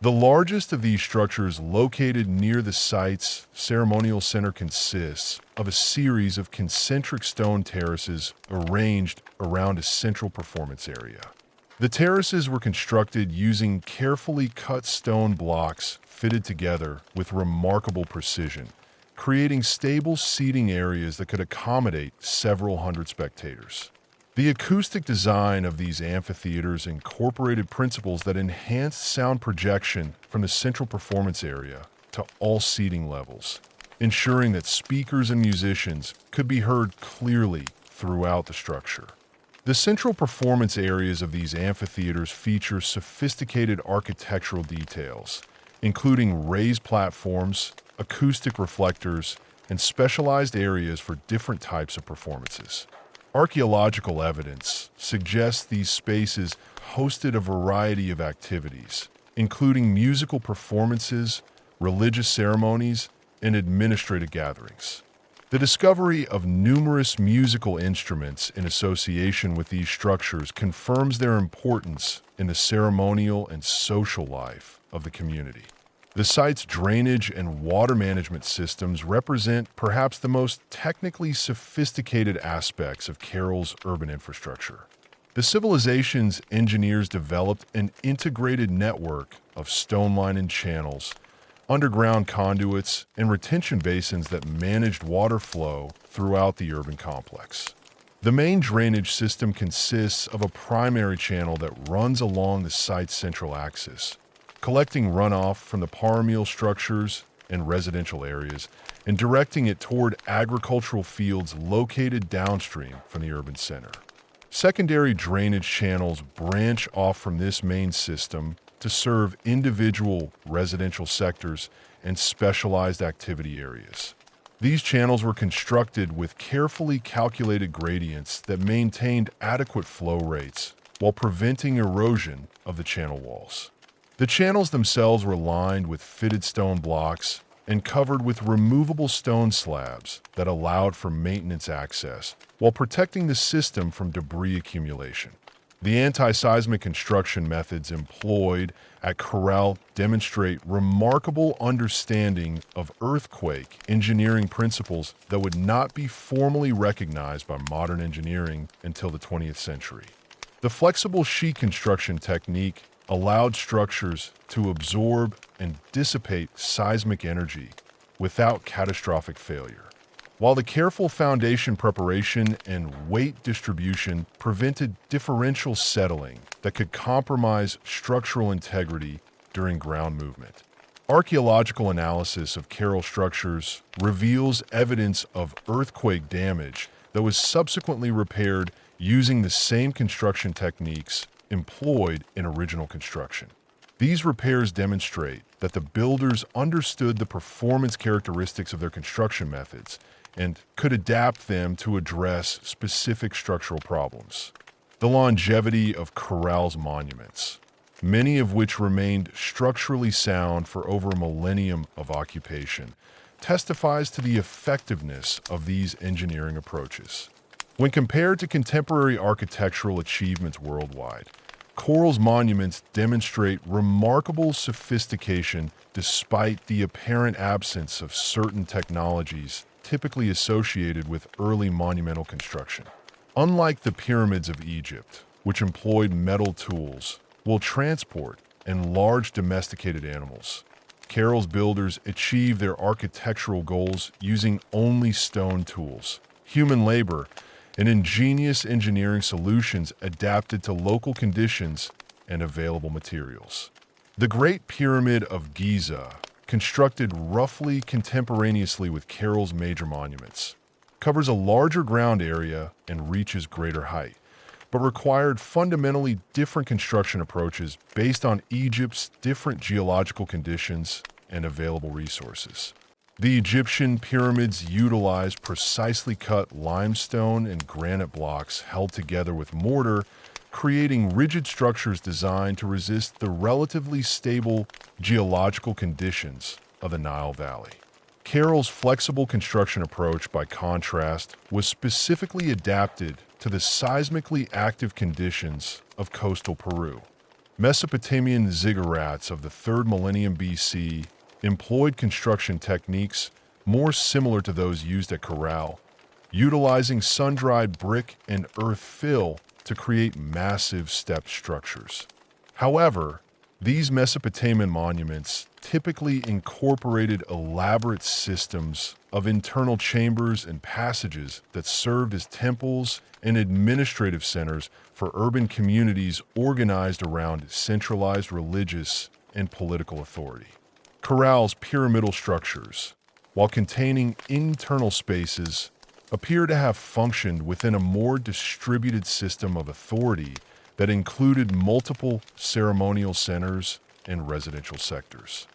The largest of these structures, located near the site's ceremonial center, consists of a series of concentric stone terraces arranged around a central performance area. The terraces were constructed using carefully cut stone blocks fitted together with remarkable precision, creating stable seating areas that could accommodate several hundred spectators. The acoustic design of these amphitheaters incorporated principles that enhanced sound projection from the central performance area to all seating levels, ensuring that speakers and musicians could be heard clearly throughout the structure. The central performance areas of these amphitheaters feature sophisticated architectural details, including raised platforms, acoustic reflectors, and specialized areas for different types of performances. Archaeological evidence suggests these spaces hosted a variety of activities, including musical performances, religious ceremonies, and administrative gatherings. The discovery of numerous musical instruments in association with these structures confirms their importance in the ceremonial and social life of the community. The site's drainage and water management systems represent perhaps the most technically sophisticated aspects of Carroll's urban infrastructure. The civilization's engineers developed an integrated network of stone-lined channels, underground conduits, and retention basins that managed water flow throughout the urban complex. The main drainage system consists of a primary channel that runs along the site's central axis, collecting runoff from the paramil structures and residential areas and directing it toward agricultural fields located downstream from the urban center. Secondary drainage channels branch off from this main system to serve individual residential sectors and specialized activity areas. These channels were constructed with carefully calculated gradients that maintained adequate flow rates while preventing erosion of the channel walls. The channels themselves were lined with fitted stone blocks and covered with removable stone slabs that allowed for maintenance access while protecting the system from debris accumulation. The anti-seismic construction methods employed at Corral demonstrate remarkable understanding of earthquake engineering principles that would not be formally recognized by modern engineering until the 20th century. The flexible sheet construction technique allowed structures to absorb and dissipate seismic energy without catastrophic failure, while the careful foundation preparation and weight distribution prevented differential settling that could compromise structural integrity during ground movement. Archaeological analysis of Carroll structures reveals evidence of earthquake damage that was subsequently repaired using the same construction techniques employed in original construction. These repairs demonstrate that the builders understood the performance characteristics of their construction methods and could adapt them to address specific structural problems. The longevity of Corral's monuments, many of which remained structurally sound for over a millennium of occupation, testifies to the effectiveness of these engineering approaches. When compared to contemporary architectural achievements worldwide, Corral's monuments demonstrate remarkable sophistication despite the apparent absence of certain technologies typically associated with early monumental construction. Unlike the pyramids of Egypt, which employed metal tools, will transport, and large domesticated animals, Carroll's builders achieved their architectural goals using only stone tools, human labor, and ingenious engineering solutions adapted to local conditions and available materials. The Great Pyramid of Giza, constructed roughly contemporaneously with Carroll's major monuments, covers a larger ground area and reaches greater height, but required fundamentally different construction approaches based on Egypt's different geological conditions and available resources. The Egyptian pyramids utilized precisely cut limestone and granite blocks held together with mortar, creating rigid structures designed to resist the relatively stable geological conditions of the Nile Valley. Carroll's flexible construction approach, by contrast, was specifically adapted to the seismically active conditions of coastal Peru. Mesopotamian ziggurats of the 3rd millennium BC employed construction techniques more similar to those used at Corral, utilizing sun-dried brick and earth fill to create massive stepped structures. However, these Mesopotamian monuments typically incorporated elaborate systems of internal chambers and passages that served as temples and administrative centers for urban communities organized around centralized religious and political authority. Corral's pyramidal structures, while containing internal spaces, appear to have functioned within a more distributed system of authority that included multiple ceremonial centers and residential sectors.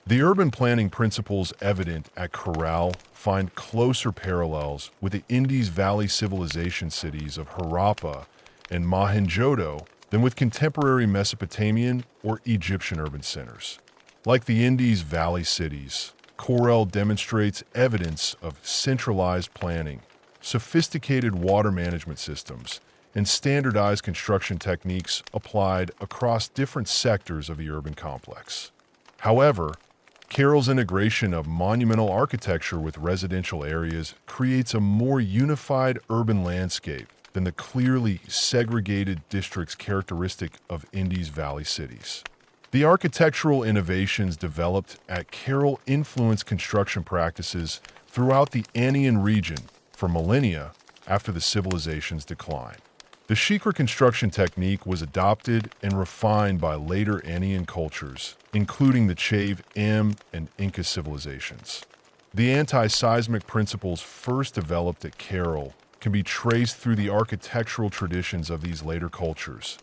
The urban planning principles evident at Corral find closer parallels with the Indus Valley civilization cities of Harappa and Mohenjo-daro than with contemporary Mesopotamian or Egyptian urban centers. Like the Indus Valley cities, Corral demonstrates evidence of centralized planning, sophisticated water management systems, and standardized construction techniques applied across different sectors of the urban complex. However, Carroll's integration of monumental architecture with residential areas creates a more unified urban landscape than the clearly segregated districts characteristic of Indus Valley cities. The architectural innovations developed at Carroll influenced construction practices throughout the Andean region for millennia after the civilization's decline. The Shikra construction technique was adopted and refined by later Andean cultures, including the Chave M and Inca civilizations. The anti-seismic principles first developed at Carroll can be traced through the architectural traditions of these later cultures,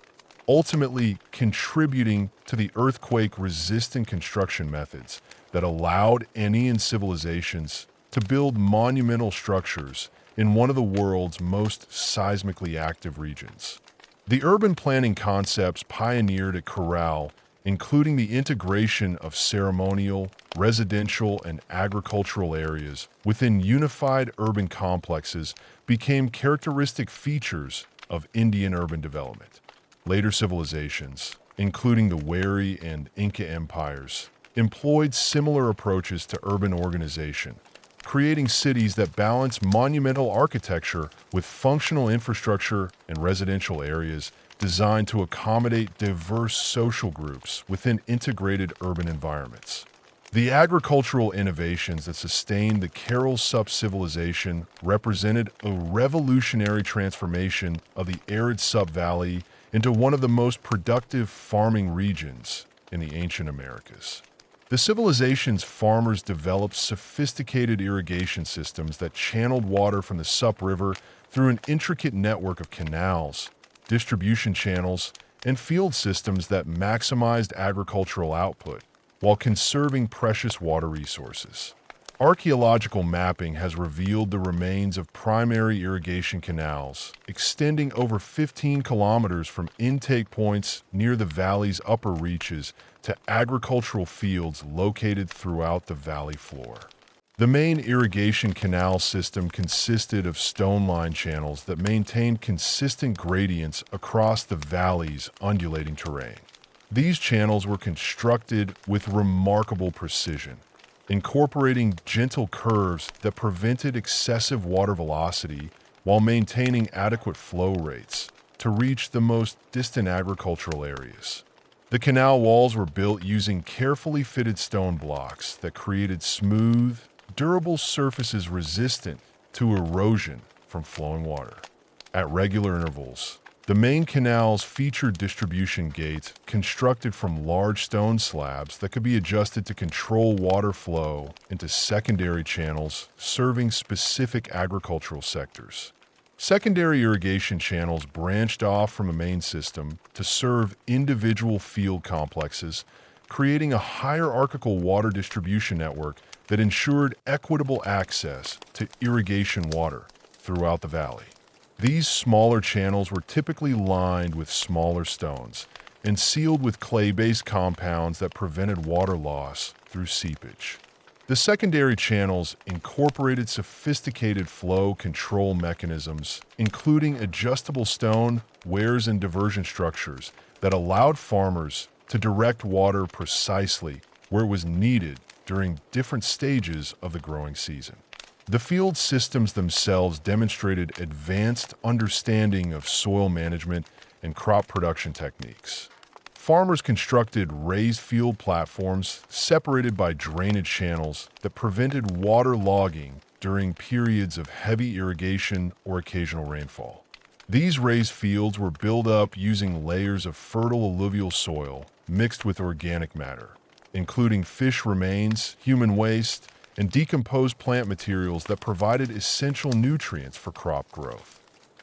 ultimately contributing to the earthquake-resistant construction methods that allowed Andean civilizations to build monumental structures in one of the world's most seismically active regions. The urban planning concepts pioneered at Corral, including the integration of ceremonial, residential, and agricultural areas within unified urban complexes, became characteristic features of Indian urban development. Later civilizations, including the Wari and Inca empires, employed similar approaches to urban organization, creating cities that balance monumental architecture with functional infrastructure and residential areas designed to accommodate diverse social groups within integrated urban environments. The agricultural innovations that sustained the Carroll sub-civilization represented a revolutionary transformation of the arid sub-valley into one of the most productive farming regions in the ancient Americas. The civilization's farmers developed sophisticated irrigation systems that channeled water from the Sup River through an intricate network of canals, distribution channels, and field systems that maximized agricultural output while conserving precious water resources. Archaeological mapping has revealed the remains of primary irrigation canals, extending over 15 kilometers from intake points near the valley's upper reaches to agricultural fields located throughout the valley floor. The main irrigation canal system consisted of stone-lined channels that maintained consistent gradients across the valley's undulating terrain. These channels were constructed with remarkable precision, incorporating gentle curves that prevented excessive water velocity while maintaining adequate flow rates to reach the most distant agricultural areas. The canal walls were built using carefully fitted stone blocks that created smooth, durable surfaces resistant to erosion from flowing water. At regular intervals, The main canals featured distribution gates constructed from large stone slabs that could be adjusted to control water flow into secondary channels serving specific agricultural sectors. Secondary irrigation channels branched off from a main system to serve individual field complexes, creating a hierarchical water distribution network that ensured equitable access to irrigation water throughout the valley. These smaller channels were typically lined with smaller stones and sealed with clay-based compounds that prevented water loss through seepage. The secondary channels incorporated sophisticated flow control mechanisms, including adjustable stone, weirs, and diversion structures that allowed farmers to direct water precisely where it was needed during different stages of the growing season. The field systems themselves demonstrated advanced understanding of soil management and crop production techniques. Farmers constructed raised field platforms separated by drainage channels that prevented water logging during periods of heavy irrigation or occasional rainfall. These raised fields were built up using layers of fertile alluvial soil mixed with organic matter, including fish remains, human waste, and decomposed plant materials that provided essential nutrients for crop growth.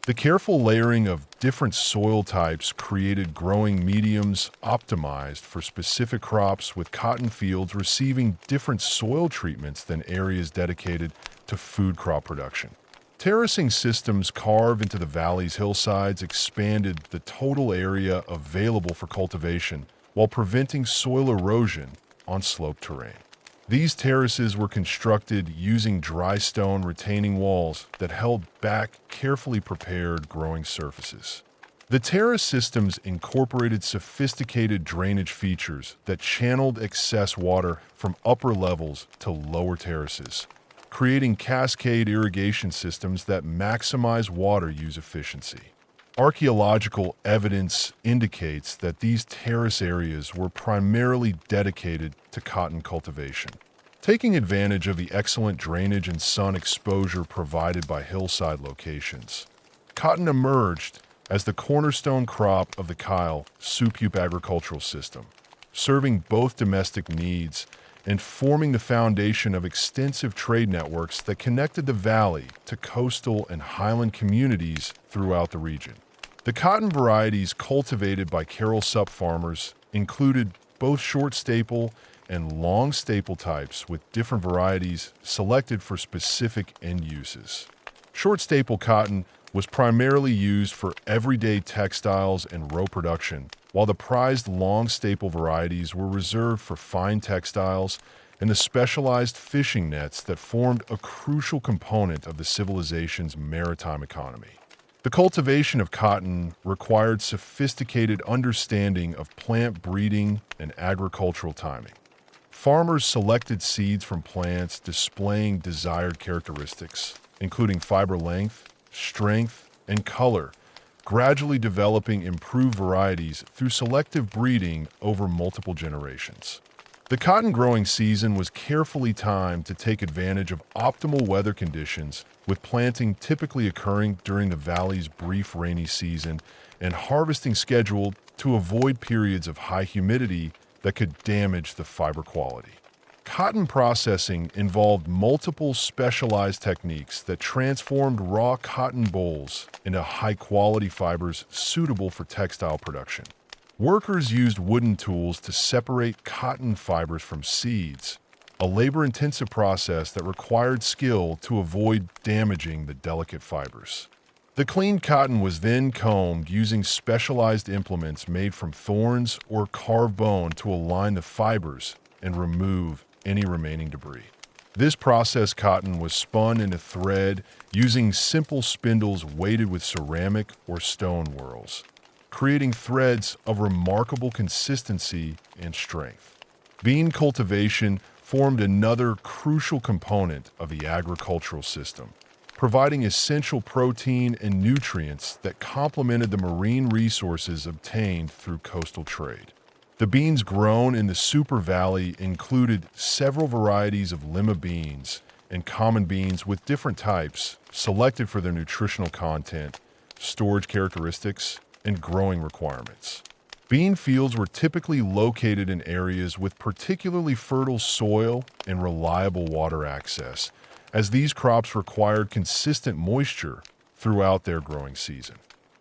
The careful layering of different soil types created growing mediums optimized for specific crops, with cotton fields receiving different soil treatments than areas dedicated to food crop production. Terracing systems carved into the valley's hillsides expanded the total area available for cultivation while preventing soil erosion on sloped terrain. These terraces were constructed using dry stone retaining walls that held back carefully prepared growing surfaces. The terrace systems incorporated sophisticated drainage features that channeled excess water from upper levels to lower terraces, creating cascade irrigation systems that maximize water use efficiency. Archaeological evidence indicates that these terrace areas were primarily dedicated to cotton cultivation. Taking advantage of the excellent drainage and sun exposure provided by hillside locations, cotton emerged as the cornerstone crop of the Kyle Soup agricultural system, serving both domestic needs and forming the foundation of extensive trade networks that connected the valley to coastal and highland communities throughout the region. The cotton varieties cultivated by Carroll Sup farmers included both short staple and long staple types, with different varieties selected for specific end uses. Short staple cotton was primarily used for everyday textiles and rope production, while the prized long staple varieties were reserved for fine textiles and the specialized fishing nets that formed a crucial component of the civilization's maritime economy. The cultivation of cotton required sophisticated understanding of plant breeding and agricultural timing. Farmers selected seeds from plants displaying desired characteristics, including fiber length, strength, and color, gradually developing improved varieties through selective breeding over multiple generations. The cotton growing season was carefully timed to take advantage of optimal weather conditions, with planting typically occurring during the valley's brief rainy season and harvesting scheduled to avoid periods of high humidity that could damage the fiber quality. Cotton processing involved multiple specialized techniques that transformed raw cotton bolls into high-quality fibers suitable for textile production. Workers used wooden tools to separate cotton fibers from seeds, a labor-intensive process that required skill to avoid damaging the delicate fibers. The cleaned cotton was then combed using specialized implements made from thorns or carved bone to align the fibers and remove any remaining debris. This processed cotton was spun into thread using simple spindles weighted with ceramic or stone whorls, creating threads of remarkable consistency and strength. Bean cultivation formed another crucial component of the agricultural system, providing essential protein and nutrients that complemented the marine resources obtained through coastal trade. The beans grown in the Super Valley included several varieties of lima beans and common beans with different types, selected for their nutritional content, storage characteristics, and growing requirements. Bean fields were typically located in areas with particularly fertile soil and reliable water access, as these crops required consistent moisture throughout their growing season.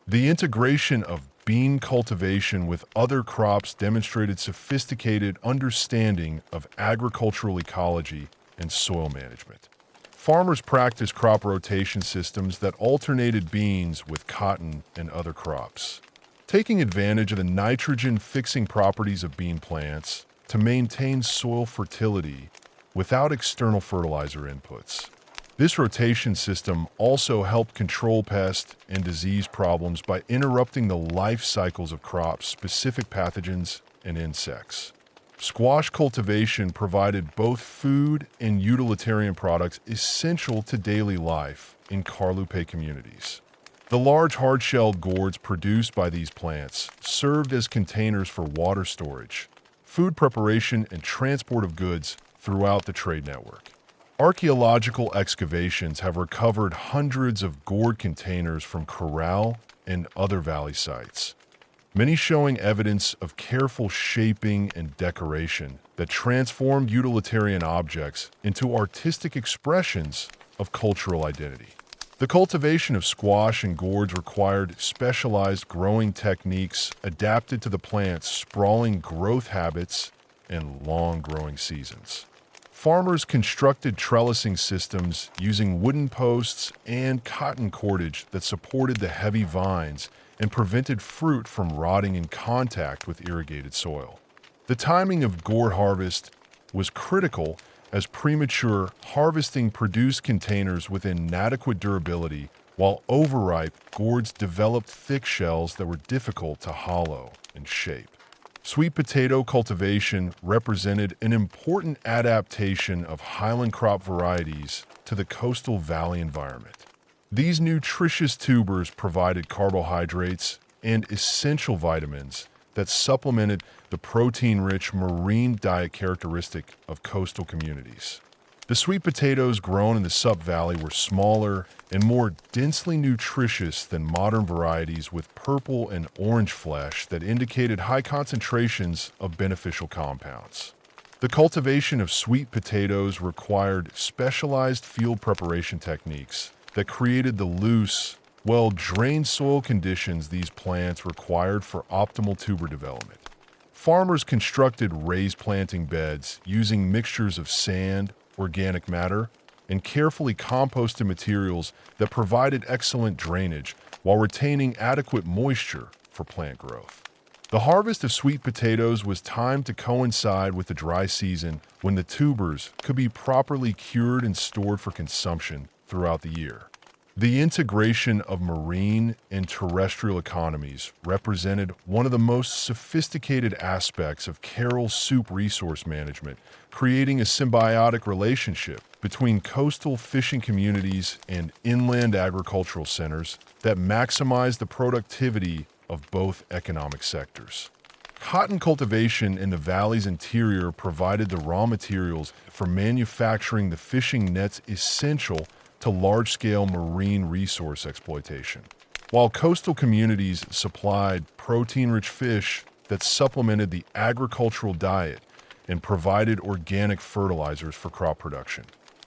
The integration of bean cultivation with other crops demonstrated sophisticated understanding of agricultural ecology and soil management. Farmers practiced crop rotation systems that alternated beans with cotton and other crops, taking advantage of the nitrogen-fixing properties of bean plants to maintain soil fertility without external fertilizer inputs. This rotation system also helped control pest and disease problems by interrupting the life cycles of crop-specific pathogens and insects. Squash cultivation provided both food and utilitarian products essential to daily life in Carlupe communities. The large hard-shelled gourds produced by these plants served as containers for water storage, food preparation, and transport of goods throughout the trade network. Archaeological excavations have recovered hundreds of gourd containers from corral and other valley sites, many showing evidence of careful shaping and decoration that transformed utilitarian objects into artistic expressions of cultural identity. The cultivation of squash and gourds required specialized growing techniques adapted to the plant's sprawling growth habits and long growing seasons. Farmers constructed trellising systems using wooden posts and cotton cordage that supported the heavy vines and prevented fruit from rotting in contact with irrigated soil. The timing of gourd harvest was critical, as premature harvesting produced containers with inadequate durability, while overripe gourds developed thick shells that were difficult to hollow and shape. Sweet potato cultivation represented an important adaptation of highland crop varieties to the coastal valley environment. These nutritious tubers provided carbohydrates and essential vitamins that supplemented the protein-rich marine diet characteristic of coastal communities. The sweet potatoes grown in the Sup Valley were smaller and more densely nutritious than modern varieties with purple and orange flesh that indicated high concentrations of beneficial compounds. The cultivation of sweet potatoes required specialized field preparation techniques that created the loose, well-drained soil conditions these plants required for optimal tuber development. Farmers constructed raised planting beds using mixtures of sand, organic matter, and carefully composted materials that provided excellent drainage while retaining adequate moisture for plant growth. The harvest of sweet potatoes was timed to coincide with the dry season, when the tubers could be properly cured and stored for consumption throughout the year. The integration of marine and terrestrial economies represented one of the most sophisticated aspects of Carroll's soup resource management, creating a symbiotic relationship between coastal fishing communities and inland agricultural centers that maximized the productivity of both economic sectors. Cotton cultivation in the valley's interior provided the raw materials for manufacturing the fishing nets essential to large-scale marine resource exploitation, while coastal communities supplied protein-rich fish that supplemented the agricultural diet and provided organic fertilizers for crop production.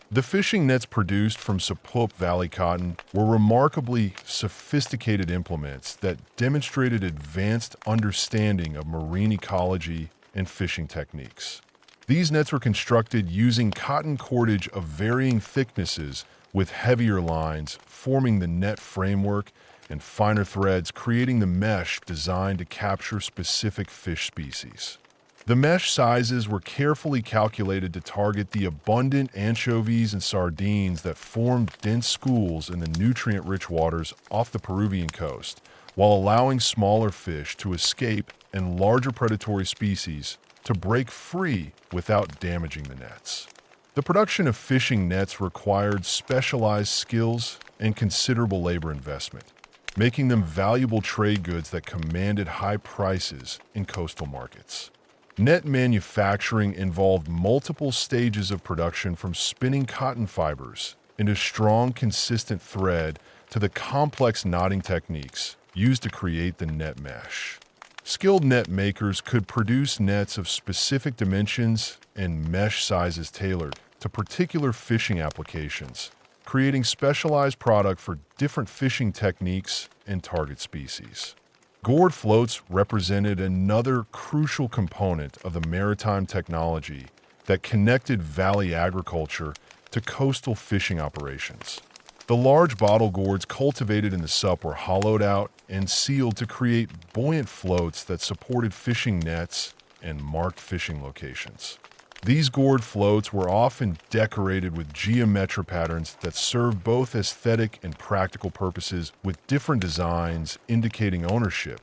The fishing nets produced from Sup Valley cotton were remarkably sophisticated implements that demonstrated advanced understanding of marine ecology and fishing techniques. These nets were constructed using cotton cordage of varying thicknesses, with heavier lines forming the net framework and finer threads creating the mesh designed to capture specific fish species. The mesh sizes were carefully calculated to target the abundant anchovies and sardines that formed dense schools in the nutrient-rich waters off the Peruvian coast, while allowing smaller fish to escape and larger predatory species to break free without damaging the nets. The production of fishing nets required specialized skills and considerable labor investment, making them valuable trade goods that commanded high prices in coastal markets. Net manufacturing involved multiple stages of production, from spinning cotton fibers into strong, consistent thread to the complex knotting techniques used to create the net mesh. Skilled net makers could produce nets of specific dimensions and mesh sizes tailored to particular fishing applications, creating specialized product for different fishing techniques and target species. Gourd floats represented another crucial component of the maritime technology that connected valley agriculture to coastal fishing operations. The large bottle gourds cultivated in the sup were hollowed out and sealed to create buoyant floats that supported fishing nets and marked fishing locations. These gourd floats were often decorated with geometric patterns that served both aesthetic and practical purposes, with different designs indicating ownership,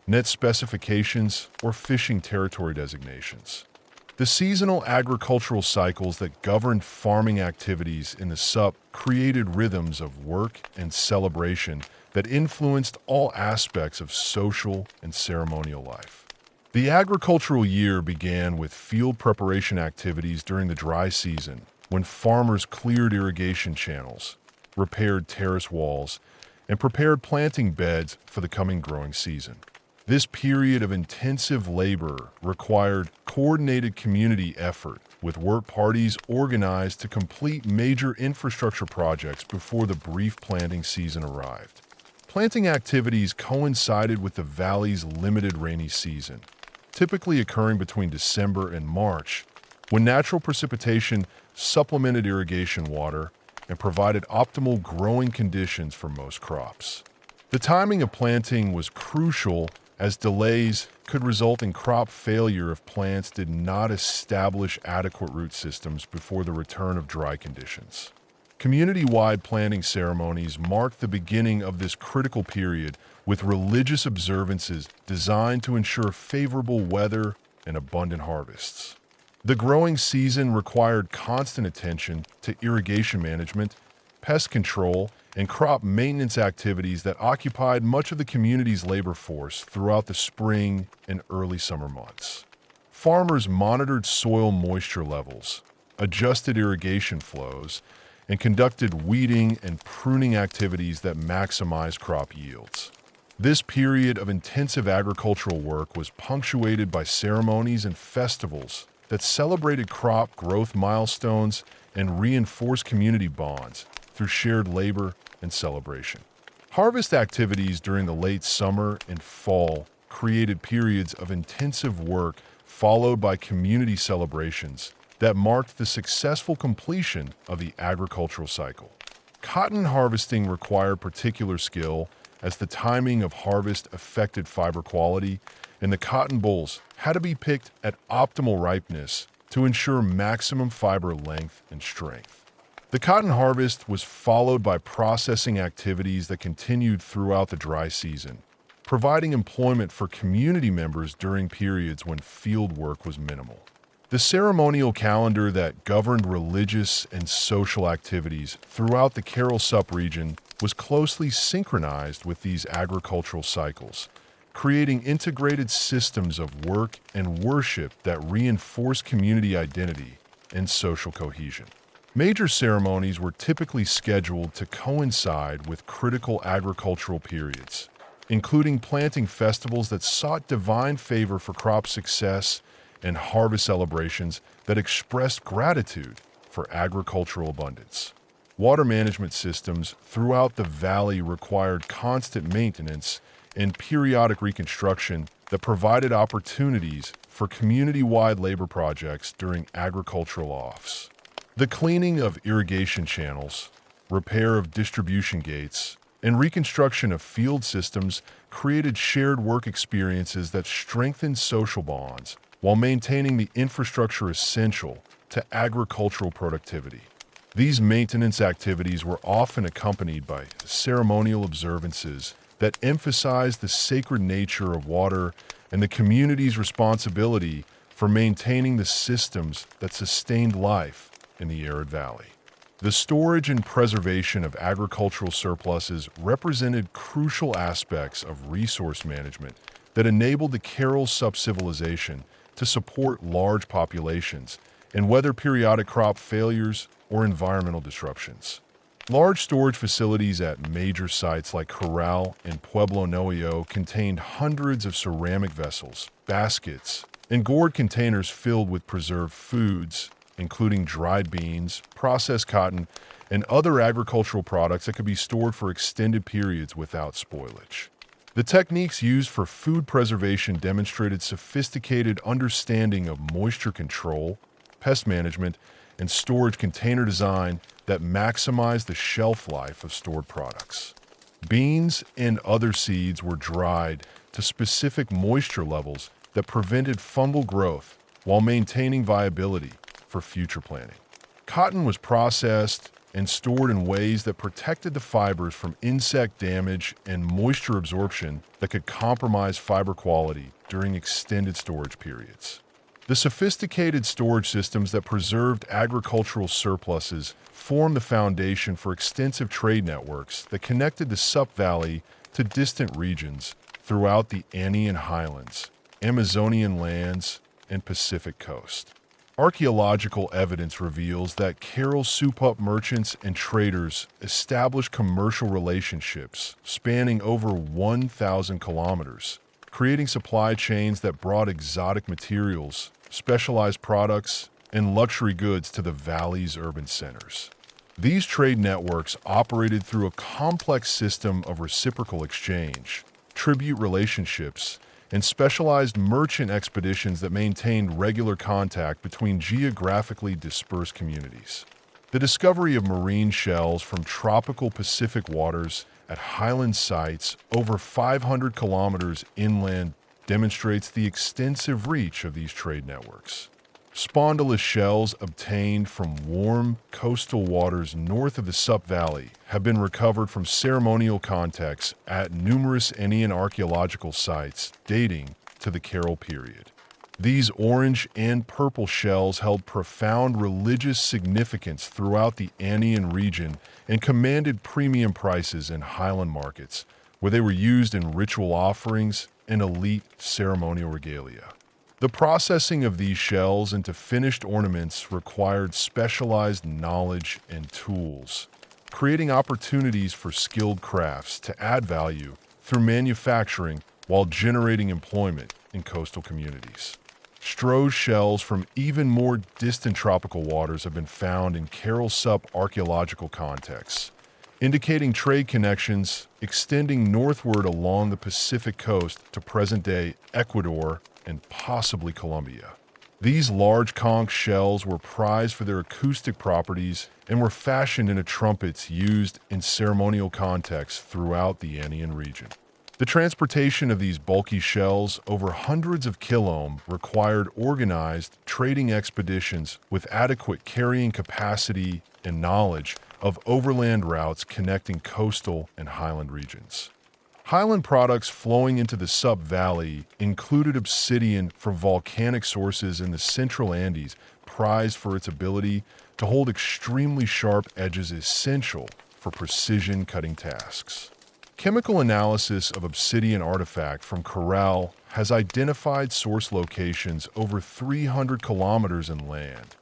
net specifications, or fishing territory designations. The seasonal agricultural cycles that governed farming activities in the sup created rhythms of work and celebration that influenced all aspects of social and ceremonial life. The agricultural year began with field preparation activities during the dry season, when farmers cleared irrigation channels, repaired terrace walls, and prepared planting beds for the coming growing season. This period of intensive labor required coordinated community effort, with work parties organized to complete major infrastructure projects before the brief planting season arrived. Planting activities coincided with the valley's limited rainy season, typically occurring between December and March, when natural precipitation supplemented irrigation water and provided optimal growing conditions for most crops. The timing of planting was crucial, as delays could result in crop failure if plants did not establish adequate root systems before the return of dry conditions. Community-wide planting ceremonies marked the beginning of this critical period, with religious observances designed to ensure favorable weather and abundant harvests. The growing season required constant attention to irrigation management, pest control, and crop maintenance activities that occupied much of the community's labor force throughout the spring and early summer months. Farmers monitored soil moisture levels, adjusted irrigation flows, and conducted weeding and pruning activities that maximized crop yields. This period of intensive agricultural work was punctuated by ceremonies and festivals that celebrated crop growth milestones and reinforced community bonds through shared labor and celebration. Harvest activities during the late summer and fall created periods of intensive work, followed by community celebrations that marked the successful completion of the agricultural cycle. Cotton harvesting required particular skill, as the timing of harvest affected fiber quality, and the cotton bolls had to be picked at optimal ripeness to ensure maximum fiber length and strength. The cotton harvest was followed by processing activities that continued throughout the dry season, providing employment for community members during periods when field work was minimal. The ceremonial calendar that governed religious and social activities throughout the Carroll sub-region was closely synchronized with these agricultural cycles, creating integrated systems of work and worship that reinforced community identity and social cohesion. Major ceremonies were typically scheduled to coincide with critical agricultural periods, including planting festivals that sought divine favor for crop success and harvest celebrations that expressed gratitude for agricultural abundance. Water management systems throughout the valley required constant maintenance and periodic reconstruction that provided opportunities for community-wide labor projects during agricultural offs. The cleaning of irrigation channels, repair of distribution gates, and reconstruction of field systems created shared work experiences that strengthened social bonds while maintaining the infrastructure essential to agricultural productivity. These maintenance activities were often accompanied by ceremonial observances that emphasized the sacred nature of water and the community's responsibility for maintaining the systems that sustained life in the arid valley. The storage and preservation of agricultural surpluses represented crucial aspects of resource management that enabled the Carroll sub-civilization to support large populations and weather periodic crop failures or environmental disruptions. Large storage facilities at major sites like Corral and Pueblo Nuevo contained hundreds of ceramic vessels, baskets, and gourd containers filled with preserved foods, including dried beans, processed cotton, and other agricultural products that could be stored for extended periods without spoilage. The techniques used for food preservation demonstrated sophisticated understanding of moisture control, pest management, and storage container design that maximized the shelf life of stored products. Beans and other seeds were dried to specific moisture levels that prevented fungal growth while maintaining viability for future planting. Cotton was processed and stored in ways that protected the fibers from insect damage and moisture absorption that could compromise fiber quality during extended storage periods. The sophisticated storage systems that preserved agricultural surpluses formed the foundation for extensive trade networks that connected the Sup Valley to distant regions throughout the Andean highlands, Amazonian lands, and Pacific coast. Archaeological evidence reveals that Carol Soup merchants and traders established commercial relationships spanning over 1,000 kilometers, creating supply chains that brought exotic materials, specialized products, and luxury goods to the valley's urban centers. These trade networks operated through a complex system of reciprocal exchange, tribute relationships, and specialized merchant expeditions that maintained regular contact between geographically dispersed communities. The discovery of marine shells from tropical Pacific waters at highland sites over 500 kilometers inland demonstrates the extensive reach of these trade networks. Spondylus shells obtained from warm coastal waters north of the Sup Valley have been recovered from ceremonial contexts at numerous Andean archaeological sites dating to the Carol period. These orange and purple shells held profound religious significance throughout the Andean region and commanded premium prices in highland markets, where they were used in ritual offerings and elite ceremonial regalia. The processing of these shells into finished ornaments required specialized knowledge and tools, creating opportunities for skilled crafts to add value through manufacturing while generating employment in coastal communities. Stroh shells from even more distant tropical waters have been found in Carol Sup archaeological contexts, indicating trade connections extending northward along the Pacific coast to present-day Ecuador and possibly Colombia. These large conch shells were prized for their acoustic properties and were fashioned into trumpets used in ceremonial contexts throughout the Andean region. The transportation of these bulky shells over hundreds of kilometers required organized trading expeditions with adequate carrying capacity and knowledge of overland routes connecting coastal and highland regions. Highland products flowing into the Sup Valley included obsidian from volcanic sources in the central Andes, prized for its ability to hold extremely sharp edges essential for precision cutting tasks. Chemical analysis of obsidian artifact from Corral has identified source locations over 300 kilometers inland,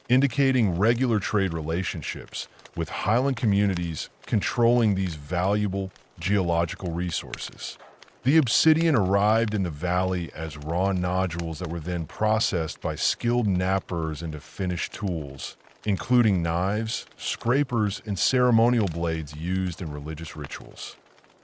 indicating regular trade relationships with highland communities controlling these valuable geological resources. The obsidian arrived in the valley as raw nodules that were then processed by skilled knappers into finished tools, including knives, scrapers, and ceremonial blades used in religious rituals.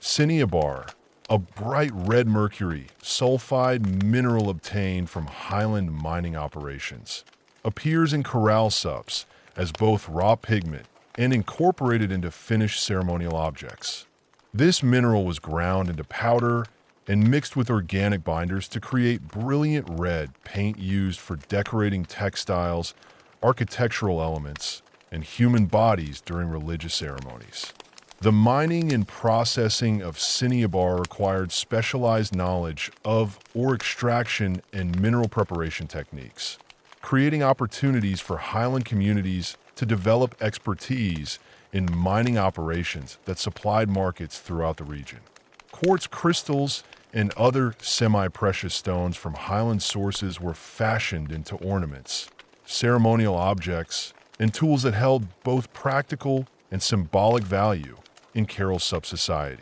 Cinnabar, a bright red mercury, sulfide mineral obtained from highland mining operations, appears in Corral Sups as both raw pigment and incorporated into finished ceremonial objects. This mineral was ground into powder and mixed with organic binders to create brilliant red paint used for decorating textiles, architectural elements, and human bodies during religious ceremonies. The mining and processing of cinnabar required specialized knowledge of ore extraction and mineral preparation techniques, creating opportunities for highland communities to develop expertise in mining operations that supplied markets throughout the region. Quartz crystals and other semi-precious stones from highland sources were fashioned into ornaments, ceremonial objects, and tools that held both practical and symbolic value in Carol's subsociety.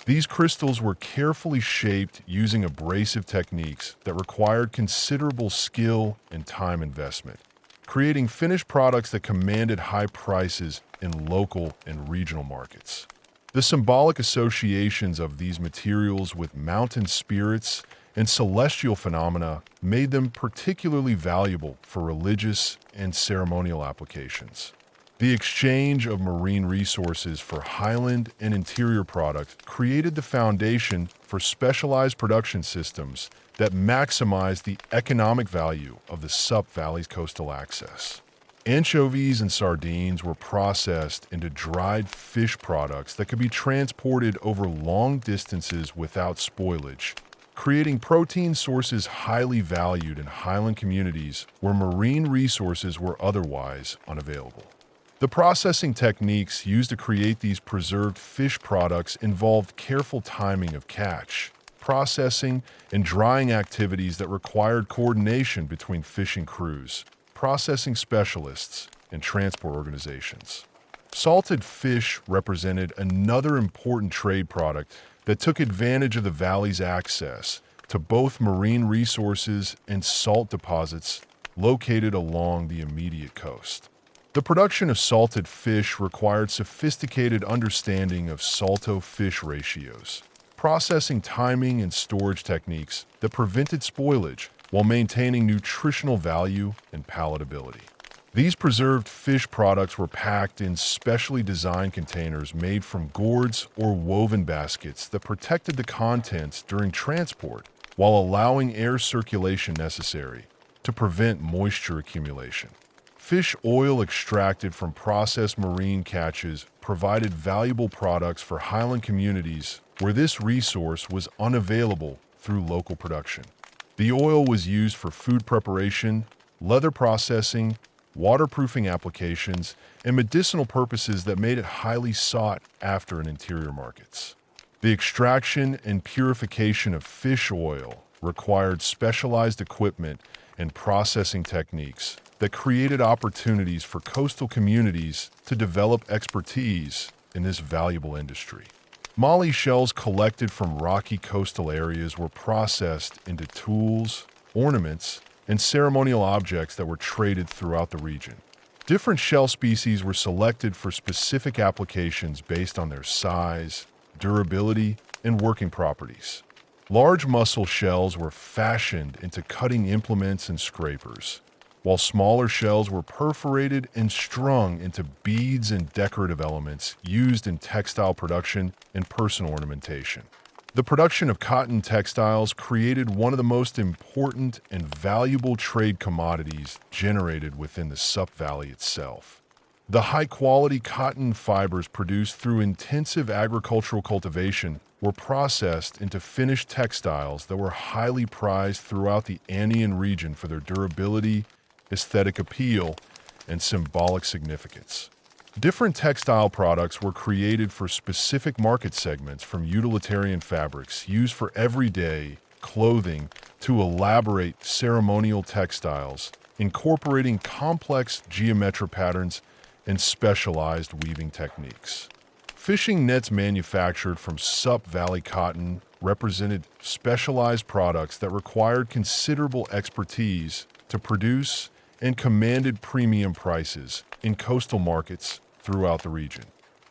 These crystals were carefully shaped using abrasive techniques that required considerable skill and time investment, creating finished products that commanded high prices in local and regional markets. The symbolic associations of these materials with mountain spirits and celestial phenomena made them particularly valuable for religious and ceremonial applications. The exchange of marine resources for highland and interior products created the foundation for specialized production systems that maximized the economic value of the Sup Valley's coastal access. Anchovies and sardines were processed into dried fish products that could be transported over long distances without spoilage, creating protein sources highly valued in highland communities where marine resources were otherwise unavailable. The processing techniques used to create these preserved fish products involved careful timing of catch, processing, and drying activities that required coordination between fishing crews, processing specialists, and transport organizations. Salted fish represented another important trade product that took advantage of the valley's access to both marine resources and salt deposits located along the immediate coast. The production of salted fish required sophisticated understanding of salto-fish ratios, processing timing and storage techniques that prevented spoilage while maintaining nutritional value and palatability. These preserved fish products were packed in specially designed containers made from gourds or woven baskets that protected the contents during transport while allowing air circulation necessary to prevent moisture accumulation. Fish oil extracted from processed marine catches provided valuable products for highland communities where this resource was unavailable through local production. The oil was used for food preparation, leather processing, waterproofing applications, and medicinal purposes that made it highly sought after in interior markets. The extraction and purification of fish oil required specialized equipment and processing techniques that created opportunities for coastal communities to develop expertise in this valuable industry. Molly shells collected from rocky coastal areas were processed into tools, ornaments, and ceremonial objects that were traded throughout the region. Different shell species were selected for specific applications based on their size, durability, and working properties. Large mussel shells were fashioned into cutting implements and scrapers, while smaller shells were perforated and strung into beads and decorative elements used in textile production and personal ornamentation. The production of cotton textiles created one of the most important and valuable trade commodities generated within the Sup Valley itself. The high-quality cotton fibers produced through intensive agricultural cultivation were processed into finished textiles that were highly prized throughout the Andean region for their durability, aesthetic appeal, and symbolic significance. Different textile products were created for specific market segments, from utilitarian fabrics used for everyday clothing to elaborate ceremonial textiles, incorporating complex geometric patterns and specialized weaving techniques. Fishing nets manufactured from Sup Valley cotton represented specialized products that required considerable expertise to produce and commanded premium prices in coastal markets throughout the region.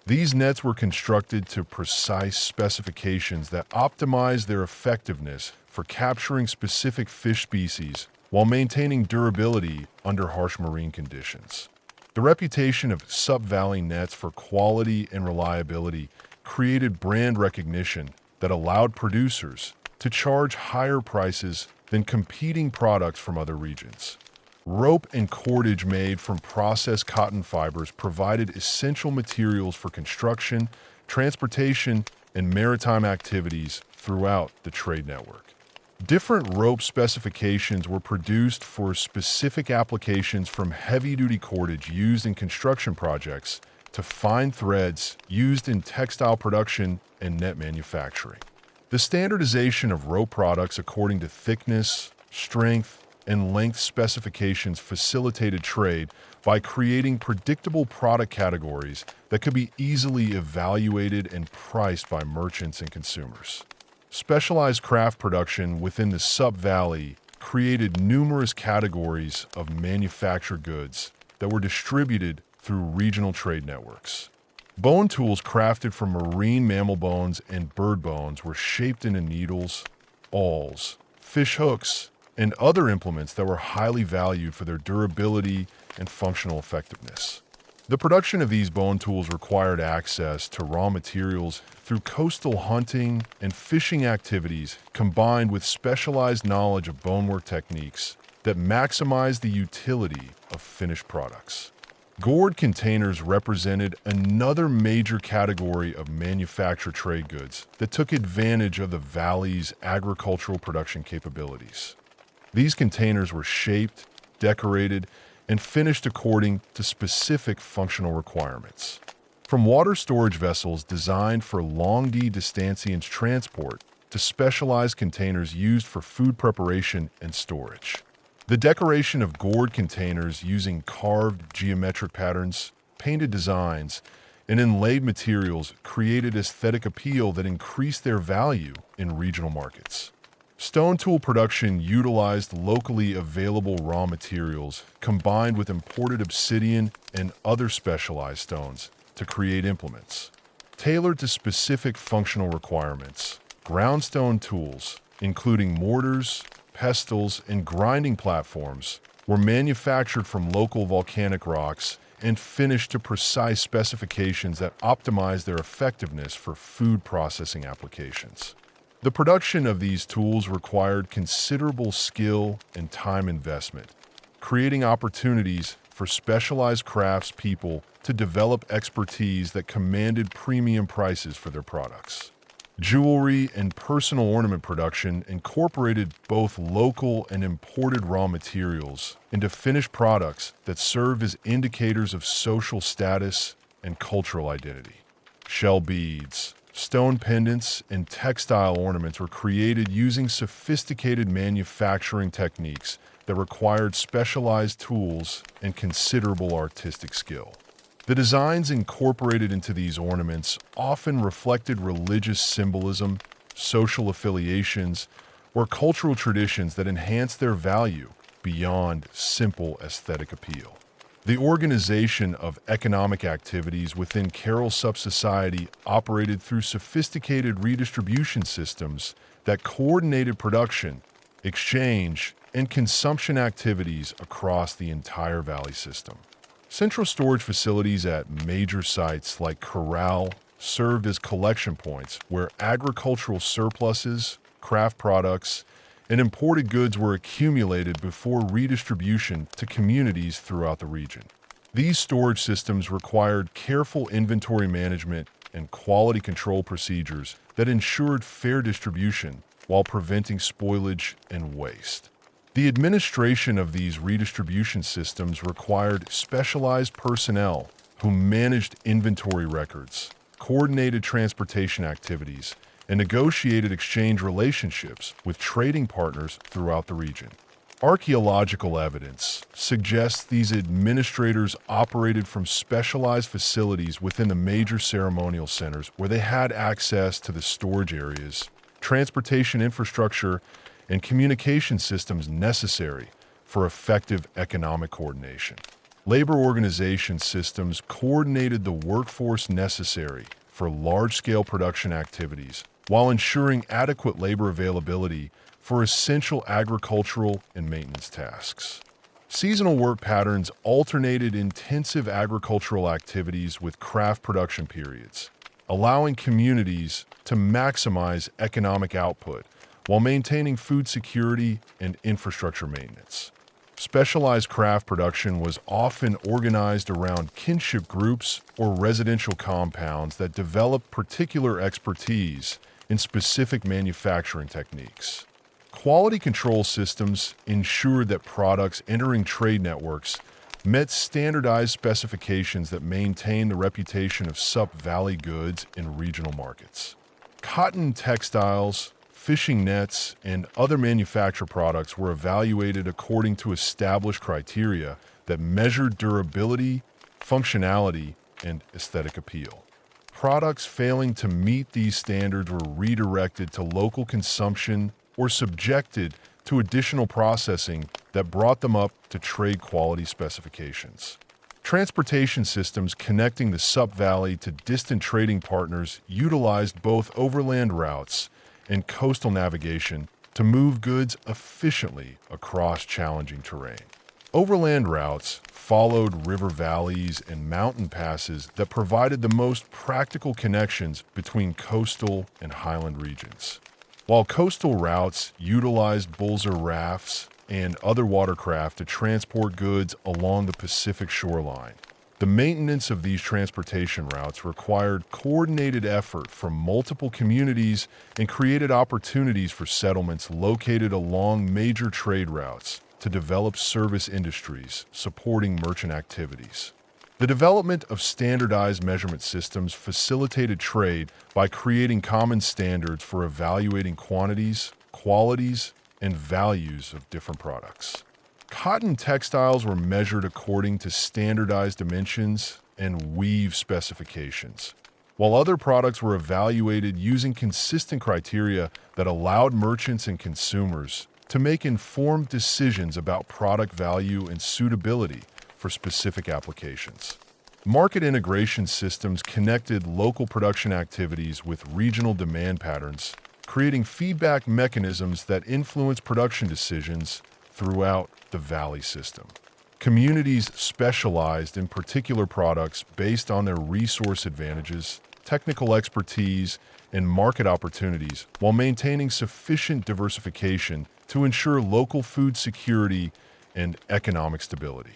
These nets were constructed to precise specifications that optimized their effectiveness for capturing specific fish species while maintaining durability under harsh marine conditions. The reputation of Sup Valley nets for quality and reliability created brand recognition that allowed producers to charge higher prices than competing products from other regions. Rope and cordage made from processed cotton fibers provided essential materials for construction, transportation, and maritime activities throughout the trade network. Different rope specifications were produced for specific applications, from heavy-duty cordage used in construction projects to fine threads used in textile production and net manufacturing. The standardization of rope products according to thickness, strength, and length specifications facilitated trade by creating predictable product categories that could be easily evaluated and priced by merchants and consumers. Specialized craft production within the Sup Valley created numerous categories of manufactured goods that were distributed through regional trade networks. Bone tools crafted from marine mammal bones and bird bones were shaped into needles, awls, fish hooks, and other implements that were highly valued for their durability and functional effectiveness. The production of these bone tools required access to raw materials through coastal hunting and fishing activities combined with specialized knowledge of bonework techniques that maximized the utility of finished products. Gourd containers represented another major category of manufactured trade goods that took advantage of the valley's agricultural production capabilities. These containers were shaped, decorated, and finished according to specific functional requirements. From water storage vessels designed for long distancias transport to specialized containers used for food preparation and storage. The decoration of gourd containers using carved geometric patterns, painted designs, and inlaid materials created aesthetic appeal that increased their value in regional markets. Stone tool production utilized locally available raw materials combined with imported obsidian and other specialized stones to create implements. Tailored to specific functional requirements, ground stone tools, including mortars, pestles, and grinding platforms, were manufactured from local volcanic rocks and finished to precise specifications that optimized their effectiveness for food processing applications. The production of these tools required considerable skill and time investment, creating opportunities for specialized craftspeople to develop expertise that commanded premium prices for their products. Jewelry and personal ornament production incorporated both local and imported raw materials into finished products that served as indicators of social status and cultural identity. Shell beads, stone pendants, and textile ornaments were created using sophisticated manufacturing techniques that required specialized tools and considerable artistic skill. The designs incorporated into these ornaments often reflected religious symbolism, social affiliations, or cultural traditions that enhanced their value beyond simple aesthetic appeal. The organization of economic activities within Carroll Sub-Society operated through sophisticated redistribution systems that coordinated production, exchange, and consumption activities across the entire valley system. Central storage facilities at major sites like Corral served as collection points where agricultural surpluses, craft products, and imported goods were accumulated before redistribution to communities throughout the region. These storage systems required careful inventory management and quality control procedures that ensured fair distribution while preventing spoilage and waste. The administration of these redistribution systems required specialized personnel who managed inventory records, coordinated transportation activities, and negotiated exchange relationships with trading partners throughout the region. Archaeological evidence suggests these administrators operated from specialized facilities within the major ceremonial centers where they had access to the storage areas, transportation infrastructure, and communication systems necessary for effective economic coordination. Labor organization systems coordinated the workforce necessary for large-scale production activities while ensuring adequate labor availability for essential agricultural and maintenance tasks. Seasonal work patterns alternated intensive agricultural activities with craft production periods, allowing communities to maximize economic output while maintaining food security and infrastructure maintenance. Specialized craft production was often organized around kinship groups or residential compounds that developed particular expertise in specific manufacturing techniques. Quality control systems ensured that products entering trade networks met standardized specifications that maintained the reputation of Sup Valley goods in regional markets. Cotton textiles, fishing nets, and other manufactured products were evaluated according to established criteria that measured durability, functionality, and aesthetic appeal. Products failing to meet these standards were redirected to local consumption or subjected to additional processing that brought them up to trade quality specifications. Transportation systems connecting the Sup Valley to distant trading partners utilized both overland routes and coastal navigation to move goods efficiently across challenging terrain. Overland routes followed river valleys and mountain passes that provided the most practical connections between coastal and highland regions. While coastal routes utilized bullser rafts and other watercraft to transport goods along the Pacific shoreline. The maintenance of these transportation routes required coordinated effort from multiple communities and created opportunities for settlements located along major trade routes to develop service industries supporting merchant activities. The development of standardized measurement systems facilitated trade by creating common standards for evaluating quantities, qualities, and values of different products. Cotton textiles were measured according to standardized dimensions and weave specifications, while other products were evaluated using consistent criteria that allowed merchants and consumers to make informed decisions about product value and suitability for specific applications. Market integration systems connected local production activities with regional demand patterns, creating feedback mechanisms that influence production decisions throughout the valley system. Communities specialized in particular products based on their resource advantages, technical expertise, and market opportunities while maintaining sufficient diversification to ensure local food security and economic stability.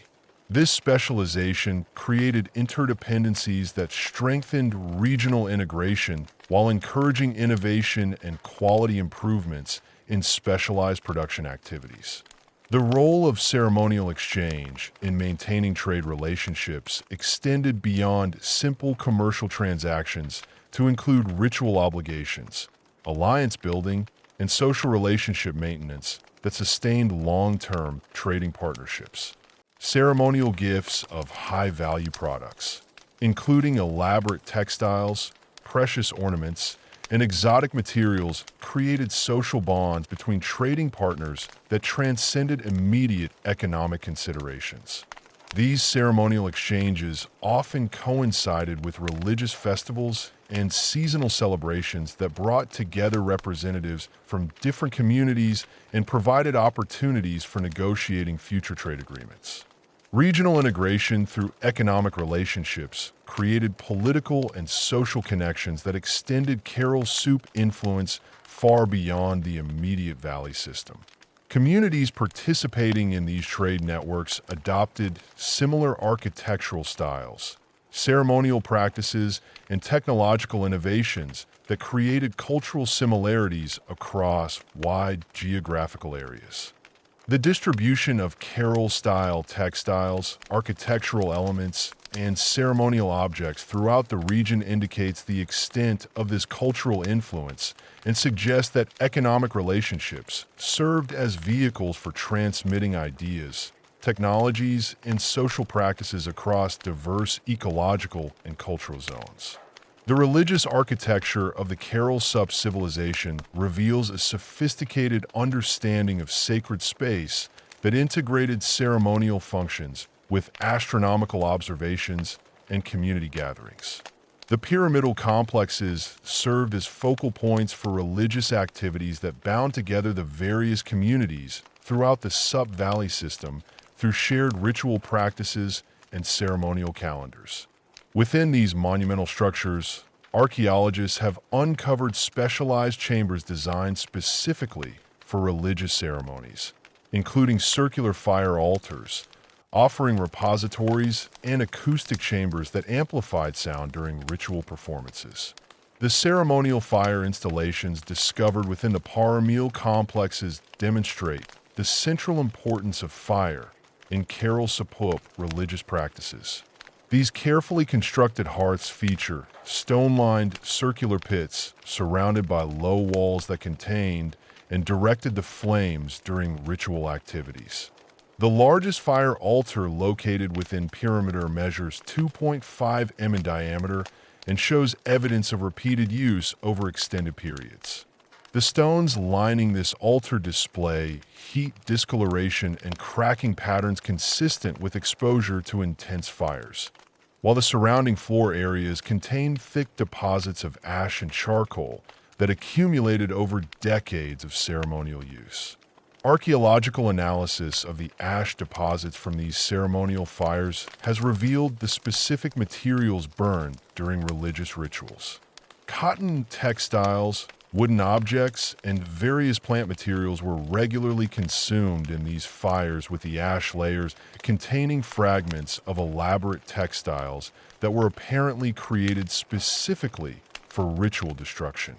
This specialization created interdependencies that strengthened regional integration while encouraging innovation and quality improvements in specialized production activities. The role of ceremonial exchange in maintaining trade relationships extended beyond simple commercial transactions to include ritual obligations, alliance building, and social relationship maintenance that sustained long-term trading partnerships. Ceremonial gifts of high-value products, including elaborate textiles, precious ornaments, and exotic materials, created social bonds between trading partners that transcended immediate economic considerations. These ceremonial exchanges often coincided with religious festivals and seasonal celebrations that brought together representatives from different communities and provided opportunities for negotiating future trade agreements. Regional integration through economic relationships created political and social connections that extended Carol Soup influence far beyond the immediate valley system. Communities participating in these trade networks adopted similar architectural styles, ceremonial practices, and technological innovations that created cultural similarities across wide geographical areas. The distribution of Carol-style textiles, architectural elements, and ceremonial objects throughout the region indicates the extent of this cultural influence and suggests that economic relationships served as vehicles for transmitting ideas, technologies, and social practices across diverse ecological and cultural zones. The religious architecture of the Carol Sup civilization reveals a sophisticated understanding of sacred space that integrated ceremonial functions with astronomical observations and community gatherings. The pyramidal complexes served as focal points for religious activities that bound together the various communities throughout the Sup Valley system through shared ritual practices and ceremonial calendars. Within these monumental structures, archaeologists have uncovered specialized chambers designed specifically for religious ceremonies, including circular fire altars, offering repositories and acoustic chambers that amplified sound during ritual performances. The ceremonial fire installations discovered within the pyramidal complexes demonstrate the central importance of fire in Carol Sup religious practices. These carefully constructed hearths feature stone-lined circular pits surrounded by low walls that contained and directed the flames during ritual activities. The largest fire altar located within perimeter measures 2.5 m in diameter and shows evidence of repeated use over extended periods. The stones lining this altar display heat discoloration and cracking patterns consistent with exposure to intense fires, while the surrounding floor areas contain thick deposits of ash and charcoal that accumulated over decades of ceremonial use. Archaeological analysis of the ash deposits from these ceremonial fires has revealed the specific materials burned during religious rituals. Cotton textiles, wooden objects, and various plant materials were regularly consumed in these fires, with the ash layers containing fragments of elaborate textiles that were apparently created specifically for ritual destruction.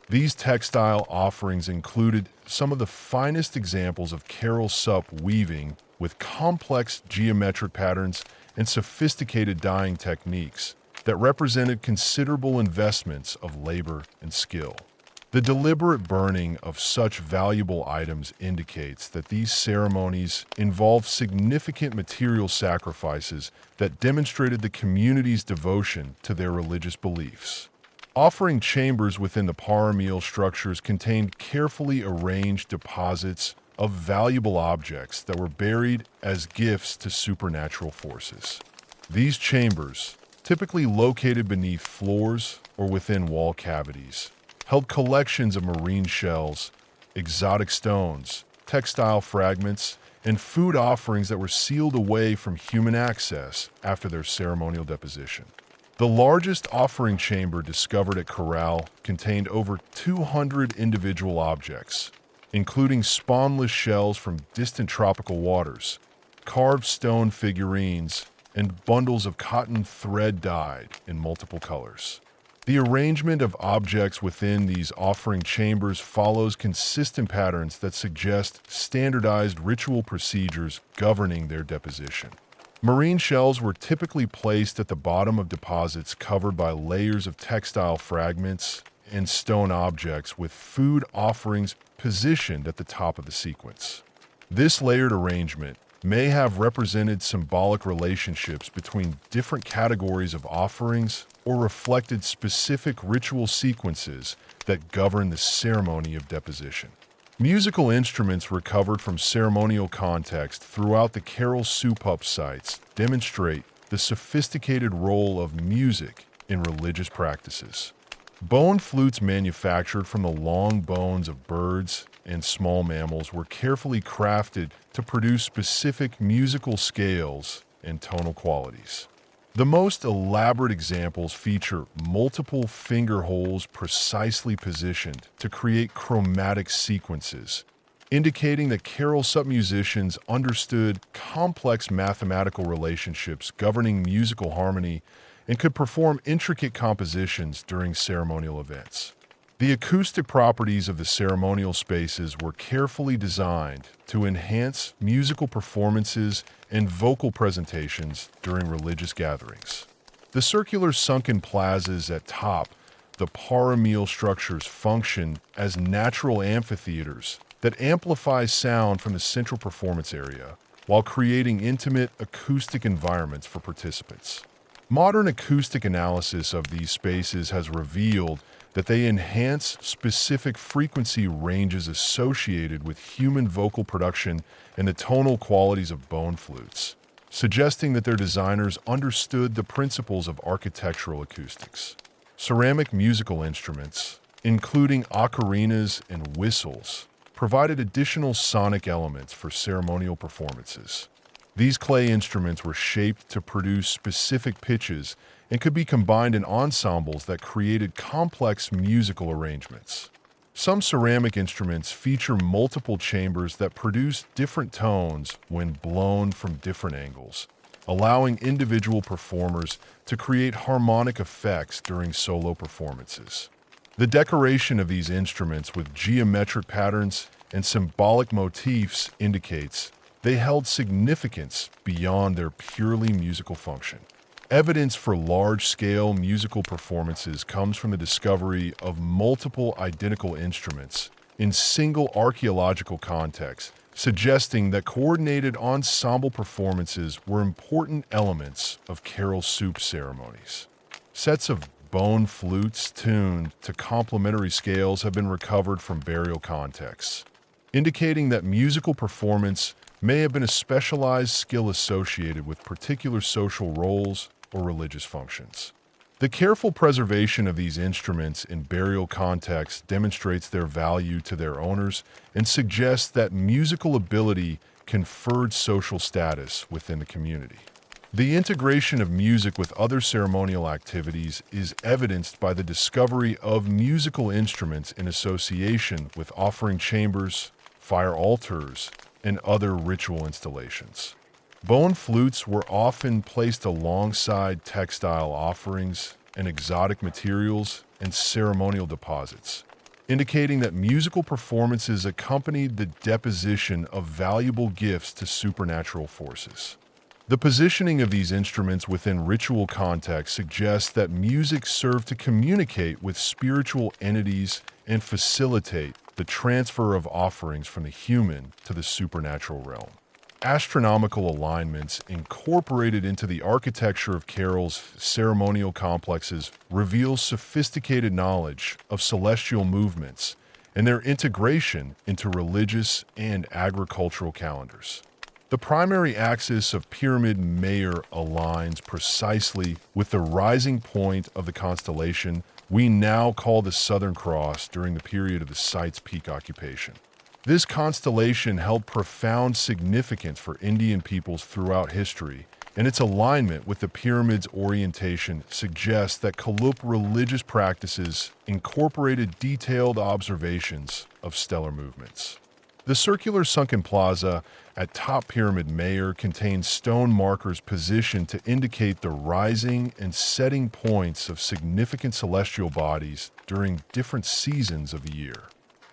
These textile offerings included some of the finest examples of Carol Sup weaving with complex geometric patterns and sophisticated dyeing techniques that represented considerable investments of labor and skill. The deliberate burning of such valuable items indicates that these ceremonies involved significant material sacrifices that demonstrated the community's devotion to their religious beliefs. Offering chambers within the pyramidal structures contained carefully arranged deposits of valuable objects that were buried as gifts to supernatural forces. These chambers, typically located beneath floors or within wall cavities, held collections of marine shells, exotic stones, textile fragments, and food offerings that were sealed away from human access after their ceremonial deposition. The largest offering chamber discovered at Corral contained over 200 individual objects, including spawnless shells from distant tropical waters, carved stone figurines, and bundles of cotton thread dyed in multiple colors. The arrangement of objects within these offering chambers follows consistent patterns that suggest standardized ritual procedures governing their deposition. Marine shells were typically placed at the bottom of deposits covered by layers of textile fragments and stone objects, with food offerings positioned at the top of the sequence. This layered arrangement may have represented symbolic relationships between different categories of offerings or reflected specific ritual sequences that govern the ceremony of deposition. Musical instruments recovered from ceremonial context throughout the Carol Sup sites demonstrate the sophisticated role of music in religious practices. Bone flutes manufactured from the long bones of birds and small mammals were carefully crafted to produce specific musical scales and tonal qualities. The most elaborate examples feature multiple finger holes precisely positioned to create chromatic sequences, indicating that Carol Sup musicians understood complex mathematical relationships governing musical harmony and could perform intricate compositions during ceremonial events. The acoustic properties of the ceremonial spaces were carefully designed to enhance musical performances and vocal presentations during religious gatherings. The circular sunken plazas at top the pyramidal structures function as natural amphitheaters that amplify sound from the central performance area while creating intimate acoustic environments for participants. Modern acoustic analysis of these spaces has revealed that they enhance specific frequency ranges associated with human vocal production and the tonal qualities of bone flutes, suggesting that their designers understood the principles of architectural acoustics. Ceramic musical instruments, including ocarinas and whistles, provided additional sonic elements for ceremonial performances. These clay instruments were shaped to produce specific pitches and could be combined in ensembles that created complex musical arrangements. Some ceramic instruments feature multiple chambers that produce different tones when blown from different angles, allowing individual performers to create harmonic effects during solo performances. The decoration of these instruments with geometric patterns and symbolic motifs indicates they held significance beyond their purely musical function. Evidence for large-scale musical performances comes from the discovery of multiple identical instruments in single archaeological contexts, suggesting that coordinated ensemble performances were important elements of carol soup ceremonies. Sets of bone flutes tuned to complementary scales have been recovered from burial contexts, indicating that musical performance may have been a specialized skill associated with particular social roles or religious functions. The careful preservation of these instruments in burial contexts demonstrates their value to their owners and suggests that musical ability conferred social status within the community. The integration of music with other ceremonial activities is evidenced by the discovery of musical instruments in association with offering chambers, fire altars, and other ritual installations. Bone flutes were often placed alongside textile offerings and exotic materials and ceremonial deposits, indicating that musical performances accompanied the deposition of valuable gifts to supernatural forces. The positioning of these instruments within ritual context suggests that music served to communicate with spiritual entities and facilitate the transfer of offerings from the human to the supernatural realm. Astronomical alignments incorporated into the architecture of carols' ceremonial complexes reveal sophisticated knowledge of celestial movements and their integration into religious and agricultural calendars. The primary axis of Pyramid Mayer aligns precisely with the rising point of the constellation we now call the Southern Cross during the period of the site's peak occupation. This constellation held profound significance for Indian peoples throughout history, and its alignment with the pyramid's orientation suggests that Kalup religious practices incorporated detailed observations of stellar movements. The circular sunken plaza at top Pyramid Mayer contains stone markers positioned to indicate the rising and setting points of significant celestial bodies during different seasons of the year.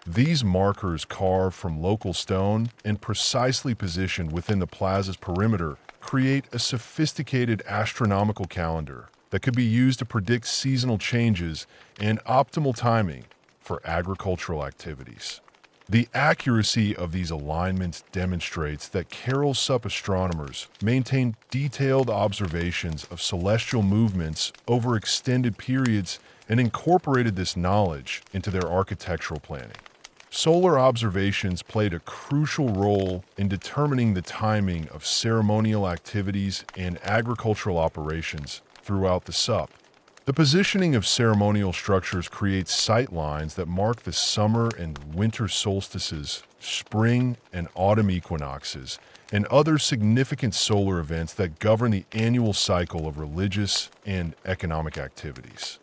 These markers, carved from local stone and precisely positioned within the plaza's perimeter, create a sophisticated astronomical calendar that could be used to predict seasonal changes and optimal timing for agricultural activities. The accuracy of these alignments demonstrates that carol soup astronomers maintained detailed observations of celestial movements over extended periods and incorporated this knowledge into their architectural planning. Solar observations played a crucial role in determining the timing of ceremonial activities and agricultural operations throughout the SUP. The positioning of ceremonial structures creates sight lines that mark the summer and winter solstices, spring and autumn equinoxes, and other significant solar events that govern the annual cycle of religious and economic activities.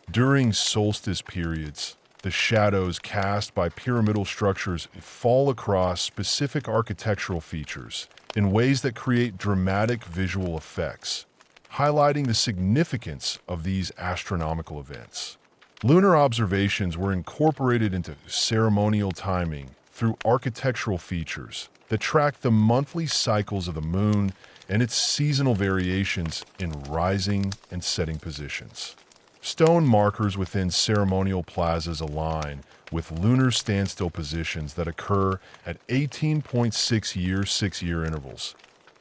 During solstice periods, the shadows cast by pyramidal structures fall across specific architectural features in ways that create dramatic visual effects, highlighting the significance of these astronomical events. Lunar observations were incorporated into ceremonial timing through architectural features that track the monthly cycles of the moon and its seasonal variations in rising and setting positions. Stone markers within ceremonial plazas align with lunar standstill positions that occur at 18.6-year 6-year intervals,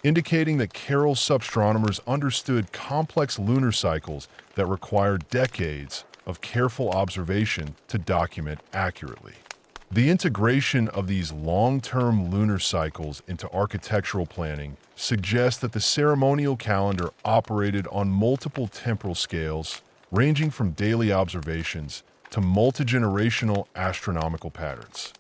indicating that carol astronomers understood complex lunar cycles that required decades of careful observation to document accurately. The integration of these long-term lunar cycles into architectural planning suggests that the ceremonial calendar operated on multiple temporal scales, ranging from daily observations to multi-generational astronomical patterns.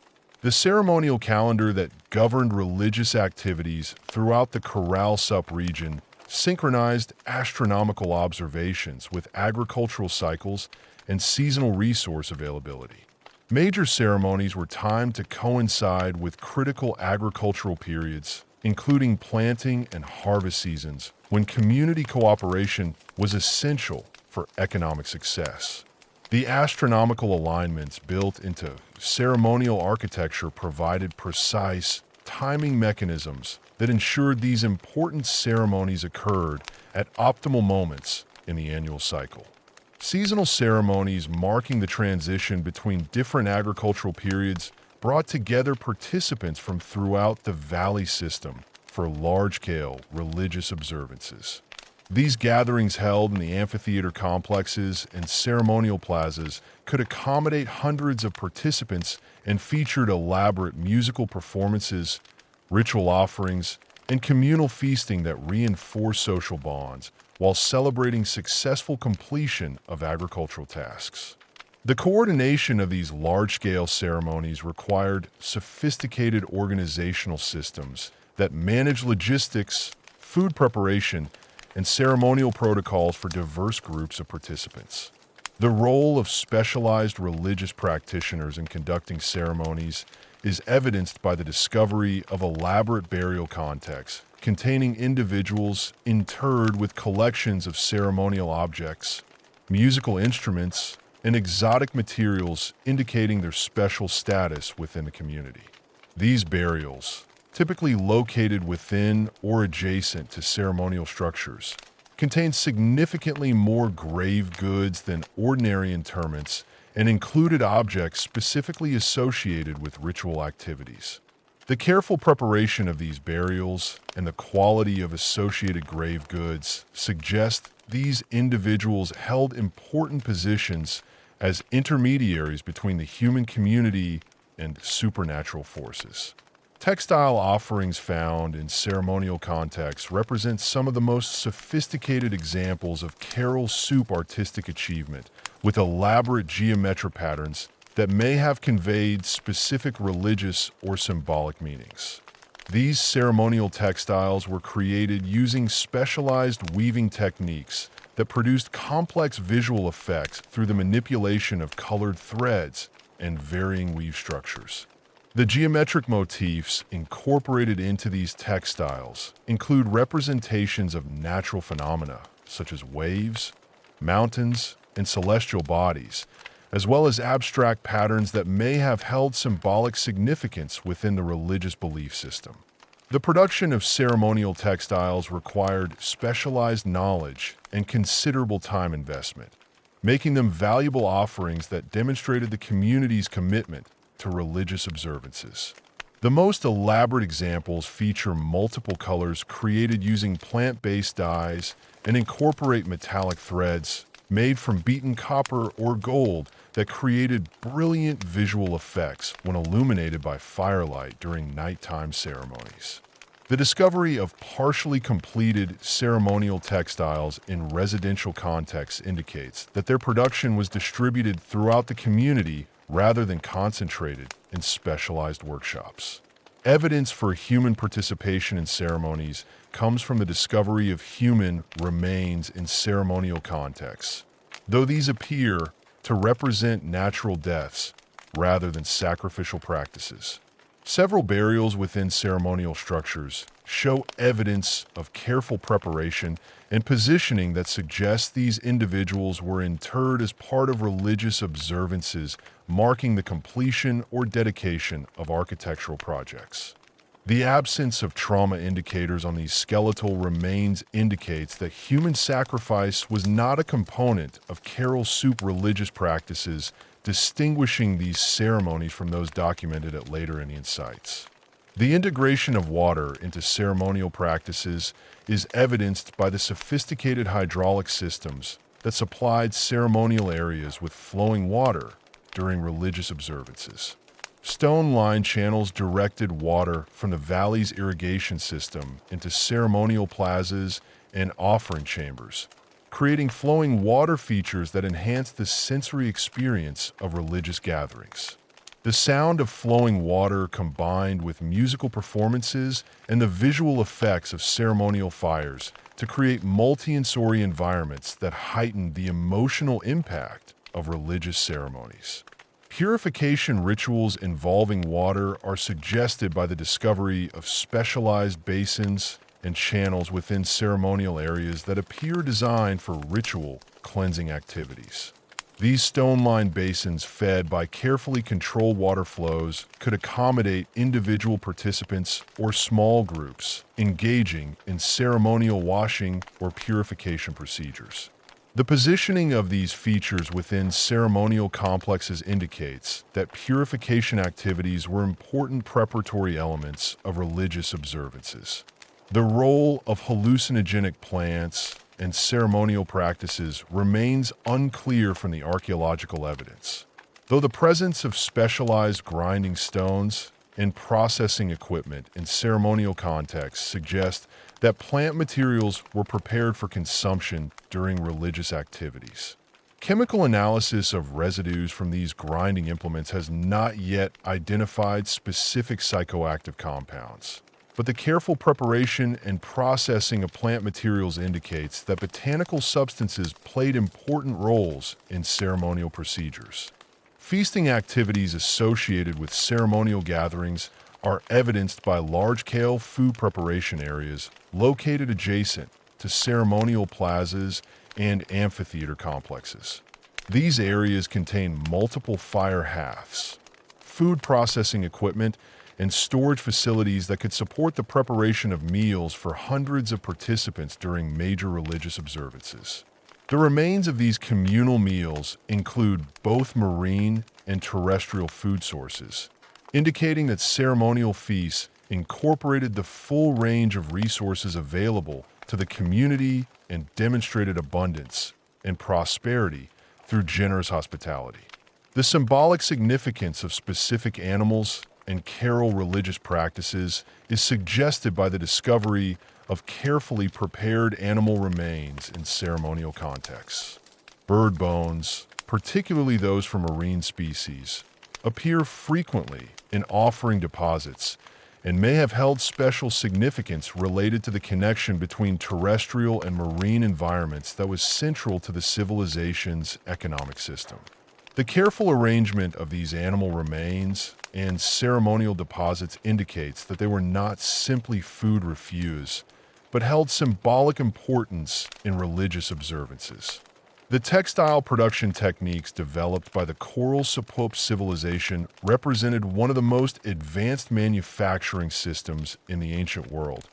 The ceremonial calendar that governed religious activities throughout the Corral sub-region synchronized astronomical observations with agricultural cycles and seasonal resource availability. Major ceremonies were timed to coincide with critical agricultural periods, including planting and harvest seasons, when community cooperation was essential for economic success. The astronomical alignments built into ceremonial architecture provided precise, timing mechanisms that ensured these important ceremonies occurred at optimal moments in the annual cycle. Seasonal ceremonies marking the transition between different agricultural periods brought together participants from throughout the valley system for large-scale religious observances. These gatherings held in the amphitheater complexes and ceremonial plazas could accommodate hundreds of participants and featured elaborate musical performances, ritual offerings, and communal feasting that reinforced social bonds while celebrating successful completion of agricultural tasks. The coordination of these large-scale ceremonies required sophisticated organizational systems that manage logistics, food preparation, and ceremonial protocols for diverse groups of participants. The role of specialized religious practitioners in conducting ceremonies is evidenced by the discovery of elaborate burial contexts containing individuals interred with collections of ceremonial objects, musical instruments, and exotic materials indicating their special status within the community. These burials, typically located within or adjacent to ceremonial structures, contain significantly more grave goods than ordinary interments and included objects specifically associated with ritual activities. The careful preparation of these burials and the quality of associated grave goods suggest these individuals held important positions as intermediaries between the human community and supernatural forces. Textile offerings found in ceremonial contexts represent some of the most sophisticated examples of carol soup artistic achievement, with elaborate geometric patterns that may have conveyed specific religious or symbolic meanings. These ceremonial textiles were created using specialized weaving techniques that produced complex visual effects through the manipulation of colored threads and varying weave structures. The geometric motifs incorporated into these textiles include representations of natural phenomena, such as waves, mountains, and celestial bodies, as well as abstract patterns that may have held symbolic significance within the religious belief system. The production of ceremonial textiles required specialized knowledge and considerable time investment, making them valuable offerings that demonstrated the community's commitment to religious observances. The most elaborate examples feature multiple colors created using plant-based dyes and incorporate metallic threads made from beaten copper or gold that created brilliant visual effects when illuminated by firelight during nighttime ceremonies. The discovery of partially completed ceremonial textiles in residential contexts indicates that their production was distributed throughout the community rather than concentrated in specialized workshops. Evidence for human participation in ceremonies comes from the discovery of human remains in ceremonial contexts, though these appear to represent natural deaths rather than sacrificial practices. Several burials within ceremonial structures show evidence of careful preparation and positioning that suggests these individuals were interred as part of religious observances marking the completion or dedication of architectural projects. The absence of trauma indicators on these skeletal remains indicates that human sacrifice was not a component of carol soup religious practices, distinguishing these ceremonies from those documented at later Indian sites. The integration of water into ceremonial practices is evidenced by the sophisticated hydraulic systems that supplied ceremonial areas with flowing water during religious observances. Stone-lined channels directed water from the valley's irrigation system into ceremonial plazas and offering chambers, creating flowing water features that enhance the sensory experience of religious gatherings. The sound of flowing water combined with musical performances and the visual effects of ceremonial fires to create multi-sensory environments that heighten the emotional impact of religious ceremonies. Purification rituals involving water are suggested by the discovery of specialized basins and channels within ceremonial areas that appear designed for ritual cleansing activities. These stone-lined basins, fed by carefully controlled water flows, could accommodate individual participants or small groups engaging in ceremonial washing or purification procedures. The positioning of these features within ceremonial complexes indicates that purification activities were important preparatory elements of religious observances. The role of hallucinogenic plants and ceremonial practices remains unclear from the archaeological evidence, though the presence of specialized grinding stones and processing equipment in ceremonial contexts suggests that plant materials were prepared for consumption during religious activities. Chemical analysis of residues from these grinding implements has not yet identified specific psychoactive compounds, but the careful preparation and processing of plant materials indicates that botanical substances played important roles in ceremonial procedures. Feasting activities associated with ceremonial gatherings are evidenced by large-scale food preparation areas located adjacent to ceremonial plazas and amphitheater complexes. These areas contain multiple fire hearths, food processing equipment, and storage facilities that could support the preparation of meals for hundreds of participants during major religious observances. The remains of these communal meals include both marine and terrestrial food sources, indicating that ceremonial feasts incorporated the full range of resources available to the community and demonstrated abundance and prosperity through generous hospitality. The symbolic significance of specific animals and carol religious practices is suggested by the discovery of carefully prepared animal remains in ceremonial contexts. Bird bones, particularly those from marine species, appear frequently in offering deposits and may have held special significance related to the connection between terrestrial and marine environments that was central to the civilization's economic system. The careful arrangement of these animal remains and ceremonial deposits indicates that they were not simply food refuse, but held symbolic importance in religious observances. The textile production techniques developed by the Coral Sapop civilization represented one of the most advanced manufacturing systems in the ancient world,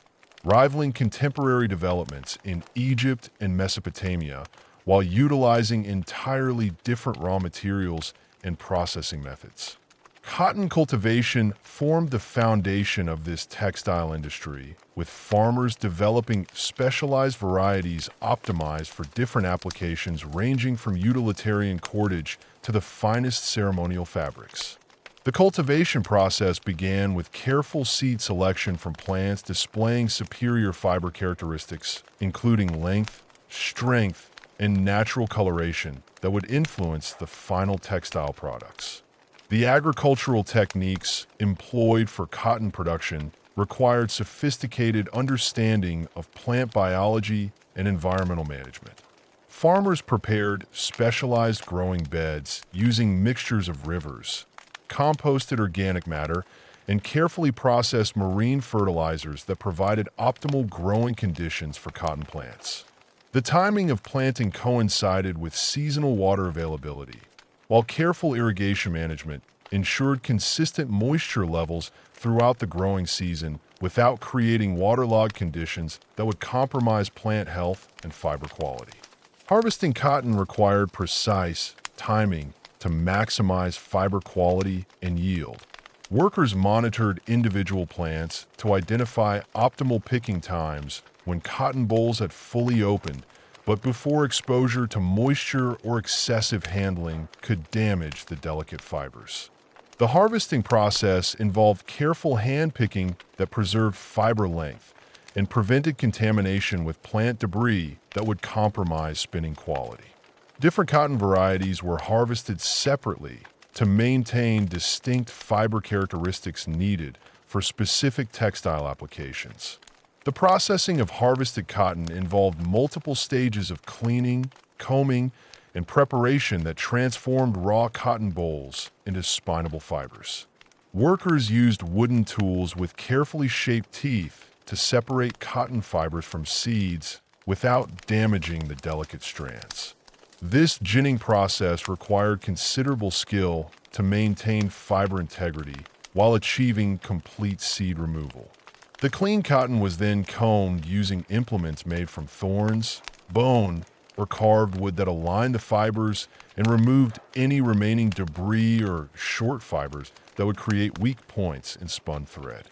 rivaling contemporary developments in Egypt and Mesopotamia while utilizing entirely different raw materials and processing methods. Cotton cultivation formed the foundation of this textile industry, with farmers developing specialized varieties optimized for different applications ranging from utilitarian cordage to the finest ceremonial fabrics. The cultivation process began with careful seed selection from plants displaying superior fiber characteristics, including length, strength, and natural coloration that would influence the final textile products. The agricultural techniques employed for cotton production required sophisticated understanding of plant biology and environmental management. Farmers prepared specialized growing beds using mixtures of rivers, composted organic matter, and carefully processed marine fertilizers that provided optimal growing conditions for cotton plants. The timing of planting coincided with seasonal water availability, while careful irrigation management ensured consistent moisture levels throughout the growing season without creating waterlogged conditions that would compromise plant health and fiber quality. Harvesting cotton required precise timing to maximize fiber quality and yield. Workers monitored individual plants to identify optimal picking times when cotton bolls had fully opened, but before exposure to moisture or excessive handling could damage the delicate fibers. The harvesting process involved careful hand picking that preserved fiber length and prevented contamination with plant debris that would compromise spinning quality. Different cotton varieties were harvested separately to maintain distinct fiber characteristics needed for specific textile applications. The processing of harvested cotton involved multiple stages of cleaning, combing, and preparation that transformed raw cotton bolls into spinable fibers. Workers used wooden tools with carefully shaped teeth to separate cotton fibers from seeds without damaging the delicate strands. This ginning process required considerable skill to maintain fiber integrity while achieving complete seed removal. The clean cotton was then combed using implements made from thorns, bone, or carved wood that aligned the fibers and removed any remaining debris or short fibers that would create weak points in spun thread.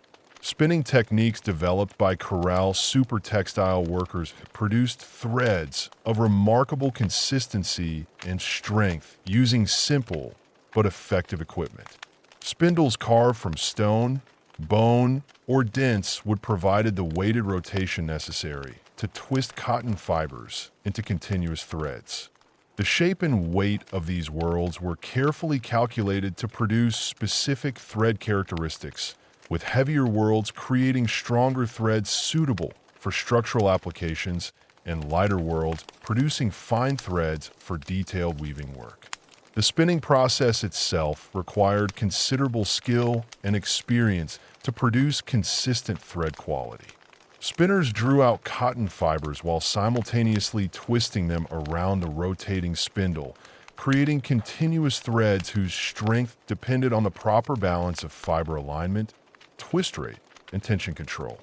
Spinning techniques developed by corral super textile workers produced threads of remarkable consistency and strength using simple but effective equipment. Spindles carved from stone, bone, or dents would provide the weighted rotation necessary to twist cotton fibers into continuous threads. The shape and weight of these whorls were carefully calculated to produce specific thread characteristics, with heavier whorls creating stronger threads suitable for structural applications and lighter whorls producing fine threads for detailed weaving work. The spinning process itself required considerable skill and experience to produce consistent thread quality. Spinners drew out cotton fibers while simultaneously twisting them around the rotating spindle, creating continuous threads whose strength depended on the proper balance of fiber alignment, twist rate, and tension control.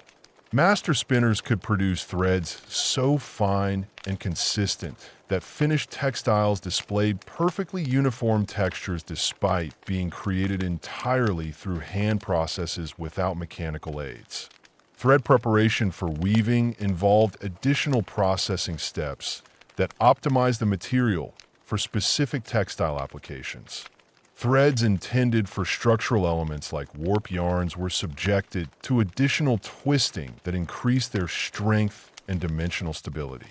Master spinners could produce threads so fine and consistent that finished textiles displayed perfectly uniform textures despite being created entirely through hand processes without mechanical aids. Thread preparation for weaving involved additional processing steps that optimized the material for specific textile applications. Threads intended for structural elements like warp yarns were subjected to additional twisting that increased their strength and dimensional stability.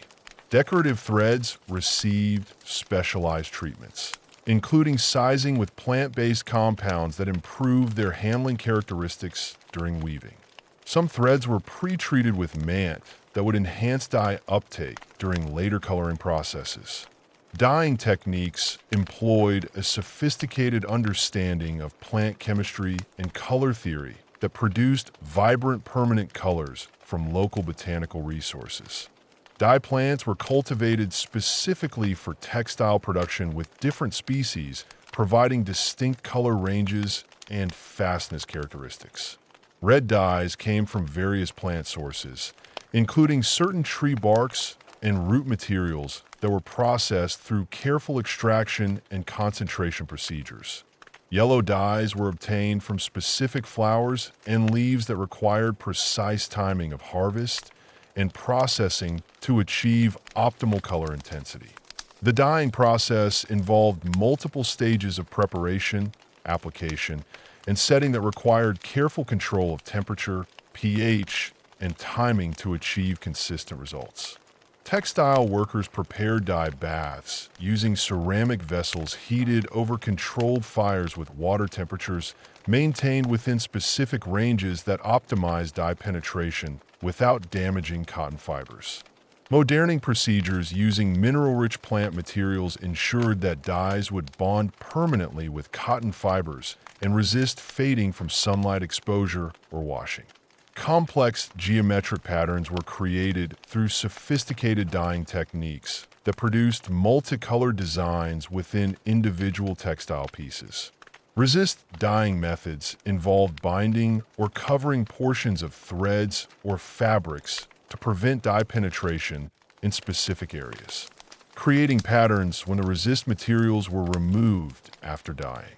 Decorative threads received specialized treatments, including sizing with plant-based compounds that improved their handling characteristics during weaving. Some threads were pre-treated with mant that would enhance dye uptake during later coloring processes. Dyeing techniques employed a sophisticated understanding of plant chemistry and color theory that produced vibrant permanent colors from local botanical resources. Dye plants were cultivated specifically for textile production with different species, providing distinct color ranges and fastness characteristics. Red dyes came from various plant sources, including certain tree barks and root materials that were processed through careful extraction and concentration procedures. Yellow dyes were obtained from specific flowers and leaves that required precise timing of harvest and processing to achieve optimal color intensity. The dyeing process involved multiple stages of preparation, application, and setting that required careful control of temperature, pH, and timing to achieve consistent results. Textile workers prepared dye baths using ceramic vessels heated over controlled fires with water temperatures maintained within specific ranges that optimized dye penetration without damaging cotton fibers. Moderning procedures using mineral-rich plant materials ensured that dyes would bond permanently with cotton fibers and resist fading from sunlight exposure or washing. Complex geometric patterns were created through sophisticated dyeing techniques that produced multicolored designs within individual textile pieces. Resist dyeing methods involved binding or covering portions of threads or fabrics to prevent dye penetration in specific areas, creating patterns when the resist materials were removed after dyeing.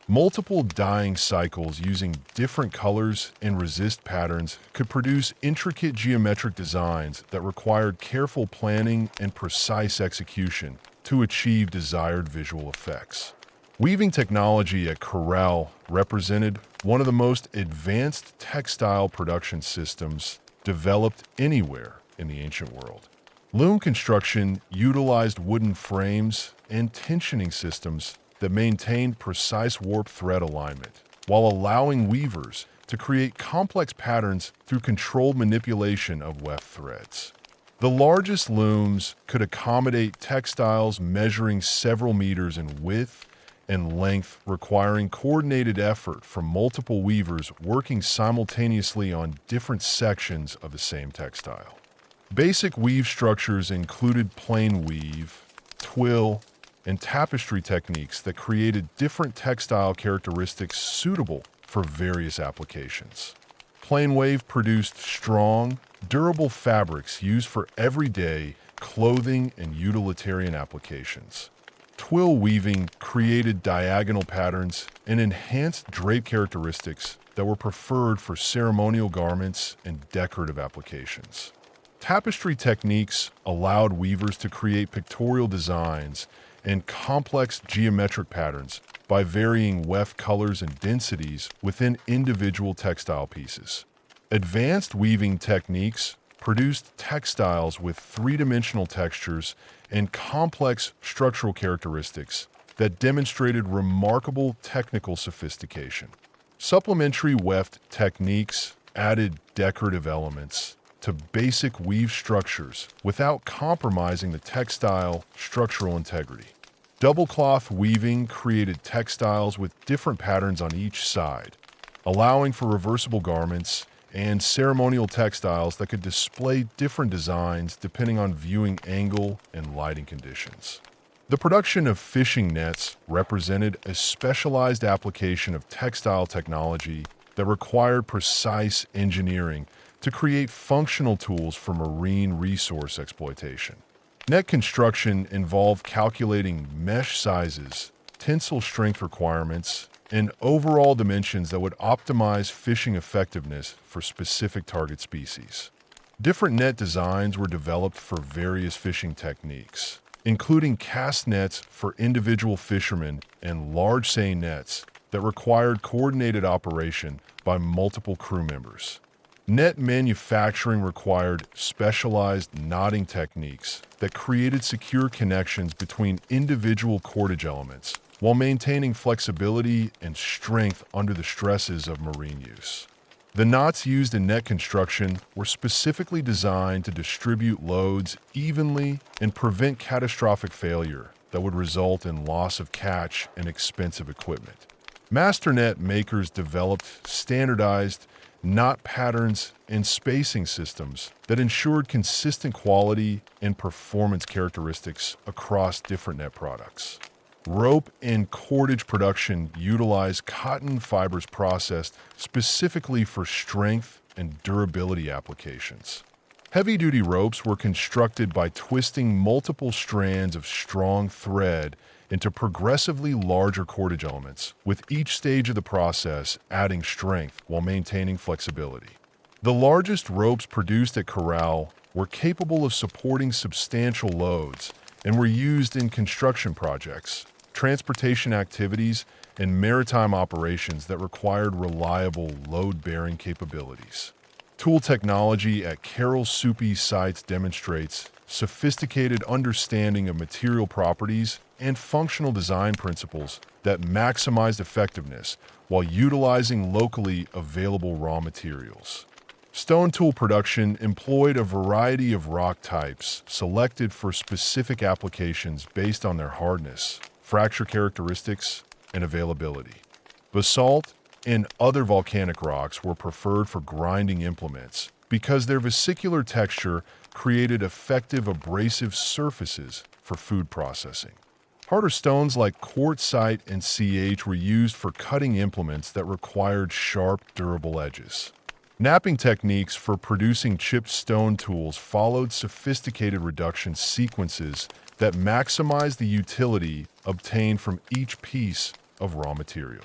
Multiple dyeing cycles using different colors and resist patterns could produce intricate geometric designs that required careful planning and precise execution to achieve desired visual effects. Weaving technology at corral represented one of the most advanced textile production systems developed anywhere in the ancient world. Loom construction utilized wooden frames and tensioning systems that maintained precise warp thread alignment, while allowing weavers to create complex patterns through controlled manipulation of weft threads. The largest looms could accommodate textiles measuring several meters in width and length, requiring coordinated effort from multiple weavers working simultaneously on different sections of the same textile. Basic weave structures included plain weave, twill, and tapestry techniques that created different textile characteristics suitable for various applications. Plain wave produced strong, durable fabrics used for everyday clothing and utilitarian applications. Twill weaving created diagonal patterns and enhanced drape characteristics that were preferred for ceremonial garments and decorative applications. Tapestry techniques allowed weavers to create pictorial designs and complex geometric patterns by varying weft colors and densities within individual textile pieces. Advanced weaving techniques produced textiles with three-dimensional textures and complex structural characteristics that demonstrated remarkable technical sophistication. Supplementary weft techniques added decorative elements to basic weave structures without compromising the textile structural integrity. Double cloth weaving created textiles with different patterns on each side, allowing for reversible garments and ceremonial textiles that could display different designs depending on viewing angle and lighting conditions. The production of fishing nets represented a specialized application of textile technology that required precise engineering to create functional tools for marine resource exploitation. Net construction involved calculating mesh sizes, tensile strength requirements, and overall dimensions that would optimize fishing effectiveness for specific target species. Different net designs were developed for various fishing techniques, including cast nets for individual fishermen and large seine nets that required coordinated operation by multiple crew members. Net manufacturing required specialized knotting techniques that created secure connections between individual cordage elements while maintaining flexibility and strength under the stresses of marine use. The knots used in net construction were specifically designed to distribute loads evenly and prevent catastrophic failure that would result in loss of catch and expensive equipment. Master net makers developed standardized knot patterns and spacing systems that ensured consistent quality and performance characteristics across different net products. Rope and cordage production utilized cotton fibers processed specifically for strength and durability applications. Heavy-duty ropes were constructed by twisting multiple strands of strong thread into progressively larger cordage elements, with each stage of the process adding strength while maintaining flexibility. The largest ropes produced at Corral were capable of supporting substantial loads and were used in construction projects, transportation activities, and maritime operations that required reliable load-bearing capabilities. Tool technology at Carroll Soupy sites demonstrates sophisticated understanding of material properties and functional design principles that maximized effectiveness while utilizing locally available raw materials. Stone tool production employed a variety of rock types selected for specific applications based on their hardness, fracture characteristics, and availability. Basalt and other volcanic rocks were preferred for grinding implements because their vesicular texture created effective abrasive surfaces for food processing. Harder stones like quartzite and CH were used for cutting implements that required sharp, durable edges. Knapping techniques for producing chipped stone tools followed sophisticated reduction sequences that maximized the utility obtained from each piece of raw material.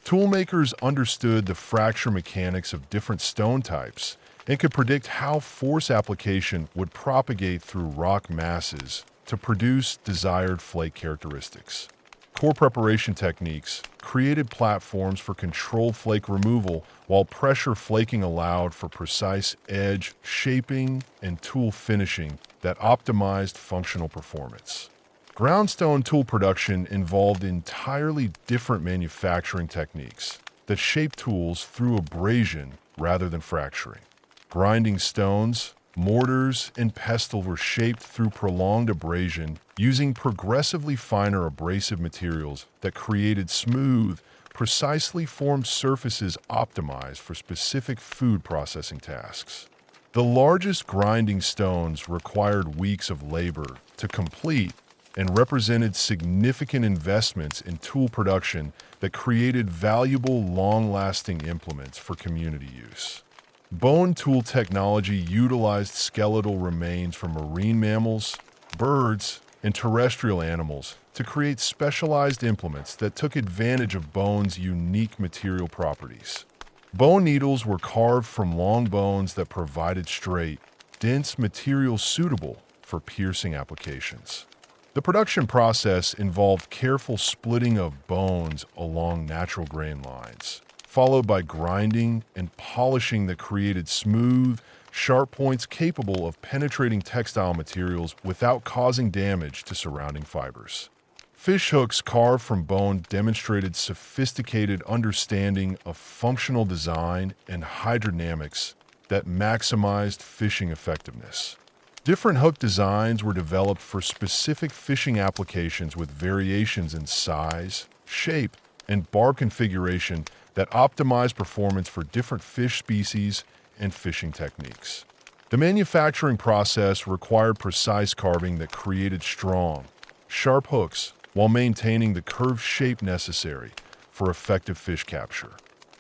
Toolmakers understood the fracture mechanics of different stone types and could predict how force application would propagate through rock masses to produce desired flake characteristics. Core preparation techniques created platforms for controlled flake removal, while pressure flaking allowed for precise edge, shaping, and tool finishing that optimized functional performance. Groundstone tool production involved entirely different manufacturing techniques that shaped tools through abrasion rather than fracturing. Grinding stones, mortars, and pestle were shaped through prolonged abrasion using progressively finer abrasive materials that created smooth, precisely formed surfaces optimized for specific food processing tasks. The largest grinding stones required weeks of labor to complete and represented significant investments in tool production that created valuable, long-lasting implements for community use. Bone tool technology utilized skeletal remains from marine mammals, birds, and terrestrial animals to create specialized implements that took advantage of bone's unique material properties. Bone needles were carved from long bones that provided straight, dense material suitable for piercing applications. The production process involved careful splitting of bones along natural grain lines, followed by grinding and polishing that created smooth, sharp points capable of penetrating textile materials without causing damage to surrounding fibers. Fish hooks carved from bone demonstrated sophisticated understanding of functional design and hydrodynamics that maximized fishing effectiveness. Different hook designs were developed for specific fishing applications with variations in size, shape, and barb configuration that optimized performance for different fish species and fishing techniques. The manufacturing process required precise carving that created strong, sharp hooks while maintaining the curved shape necessary for effective fish capture.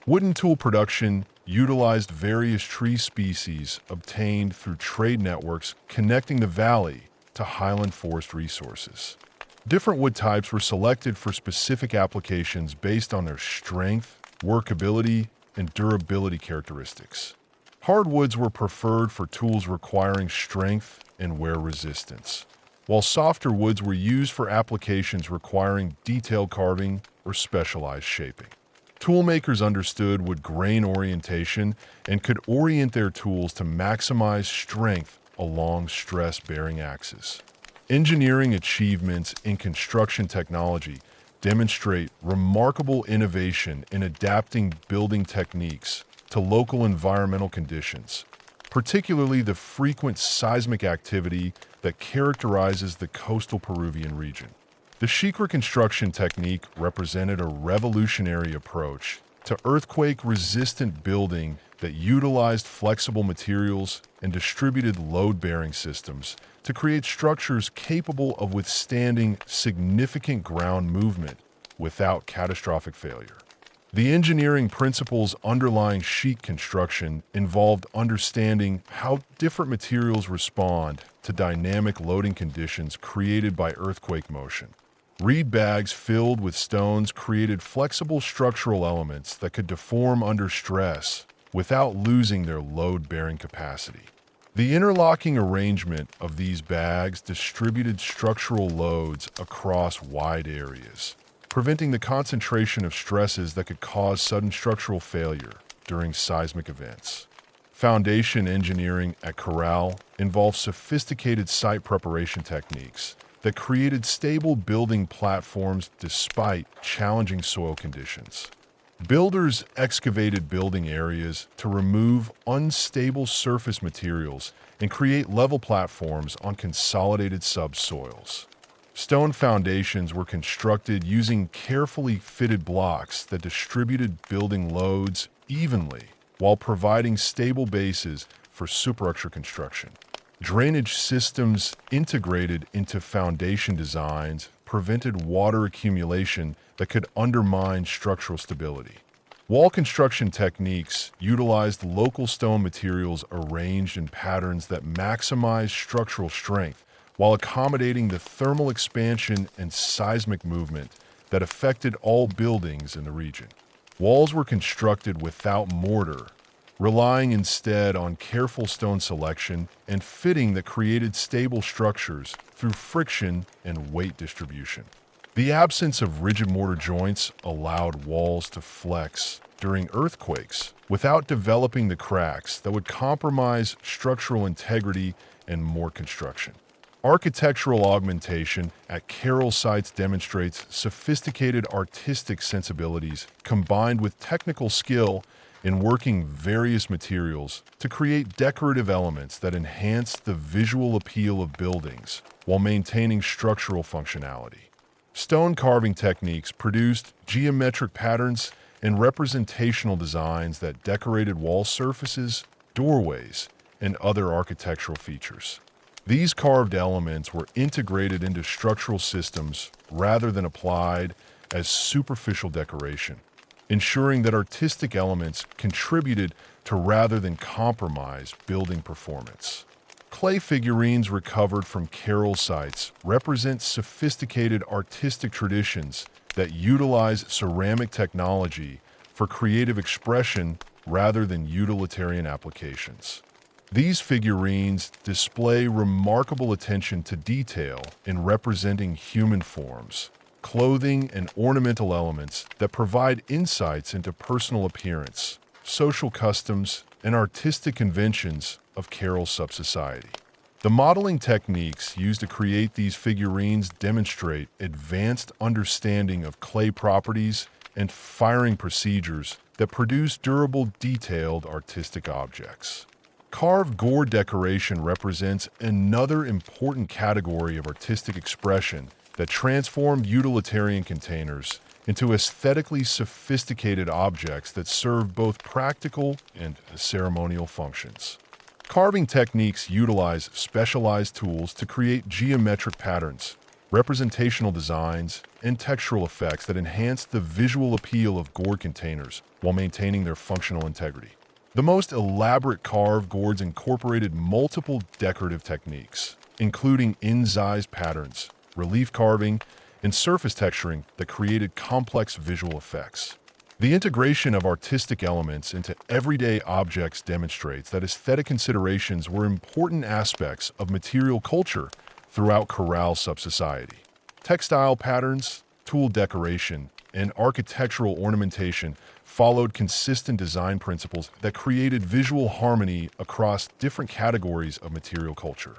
Wooden tool production utilized various tree species obtained through trade networks connecting the valley to highland forest resources. Different wood types were selected for specific applications based on their strength, workability, and durability characteristics. Hardwoods were preferred for tools requiring strength and wear resistance, while softer woods were used for applications requiring detailed carving or specialized shaping. Toolmakers understood wood grain orientation and could orient their tools to maximize strength along stress-bearing axes. Engineering achievements in construction technology demonstrate remarkable innovation in adapting building techniques to local environmental conditions, particularly the frequent seismic activity that characterizes the coastal Peruvian region. The Shikra construction technique represented a revolutionary approach to earthquake-resistant building that utilized flexible materials and distributed load-bearing systems to create structures capable of withstanding significant ground movement without catastrophic failure. The engineering principles underlying sheet construction involved understanding how different materials respond to dynamic loading conditions created by earthquake motion. Reed bags filled with stones created flexible structural elements that could deform under stress without losing their load-bearing capacity. The interlocking arrangement of these bags distributed structural loads across wide areas, preventing the concentration of stresses that could cause sudden structural failure during seismic events. Foundation engineering at Corral involved sophisticated site preparation techniques that created stable building platforms despite challenging soil conditions. Builders excavated building areas to remove unstable surface materials and create level platforms on consolidated subsoils. Stone foundations were constructed using carefully fitted blocks that distributed building loads evenly while providing stable bases for superstructure construction. Drainage systems integrated into foundation designs prevented water accumulation that could undermine structural stability. Wall construction techniques utilized local stone materials arranged in patterns that maximized structural strength while accommodating the thermal expansion and seismic movement that affected all buildings in the region. Walls were constructed without mortar, relying instead on careful stone selection and fitting that created stable structures through friction and weight distribution. The absence of rigid mortar joints allowed walls to flex during earthquakes without developing the cracks that would compromise structural integrity and more construction. Architectural augmentation at Carroll sites demonstrates sophisticated artistic sensibilities combined with technical skill in working various materials to create decorative elements that enhance the visual appeal of buildings while maintaining structural functionality. Stone carving techniques produced geometric patterns and representational designs that decorated wall surfaces, doorways, and other architectural features. These carved elements were integrated into structural systems rather than applied as superficial decoration, ensuring that artistic elements contributed to rather than compromise building performance. Clay figurines recovered from Carol sites represent sophisticated artistic traditions that utilize ceramic technology for creative expression rather than utilitarian applications. These figurines display remarkable attention to detail in representing human forms, clothing, and ornamental elements that provide insights into personal appearance, social customs, and artistic conventions of Carol subsociety. The modeling techniques used to create these figurines demonstrate advanced understanding of clay properties and firing procedures that produce durable, detailed artistic objects. Carved gourd decoration represents another important category of artistic expression that transformed utilitarian containers into aesthetically sophisticated objects that serve both practical and ceremonial functions. Carving techniques utilize specialized tools to create geometric patterns, representational designs, and textural effects that enhance the visual appeal of gourd containers while maintaining their functional integrity. The most elaborate carved gourds incorporated multiple decorative techniques, including incised patterns, relief carving, and surface texturing that created complex visual effects. The integration of artistic elements into everyday objects demonstrates that aesthetic considerations were important aspects of material culture throughout Corral subsociety. Textile patterns, tool decoration, and architectural ornamentation followed consistent design principles that created visual harmony across different categories of material culture.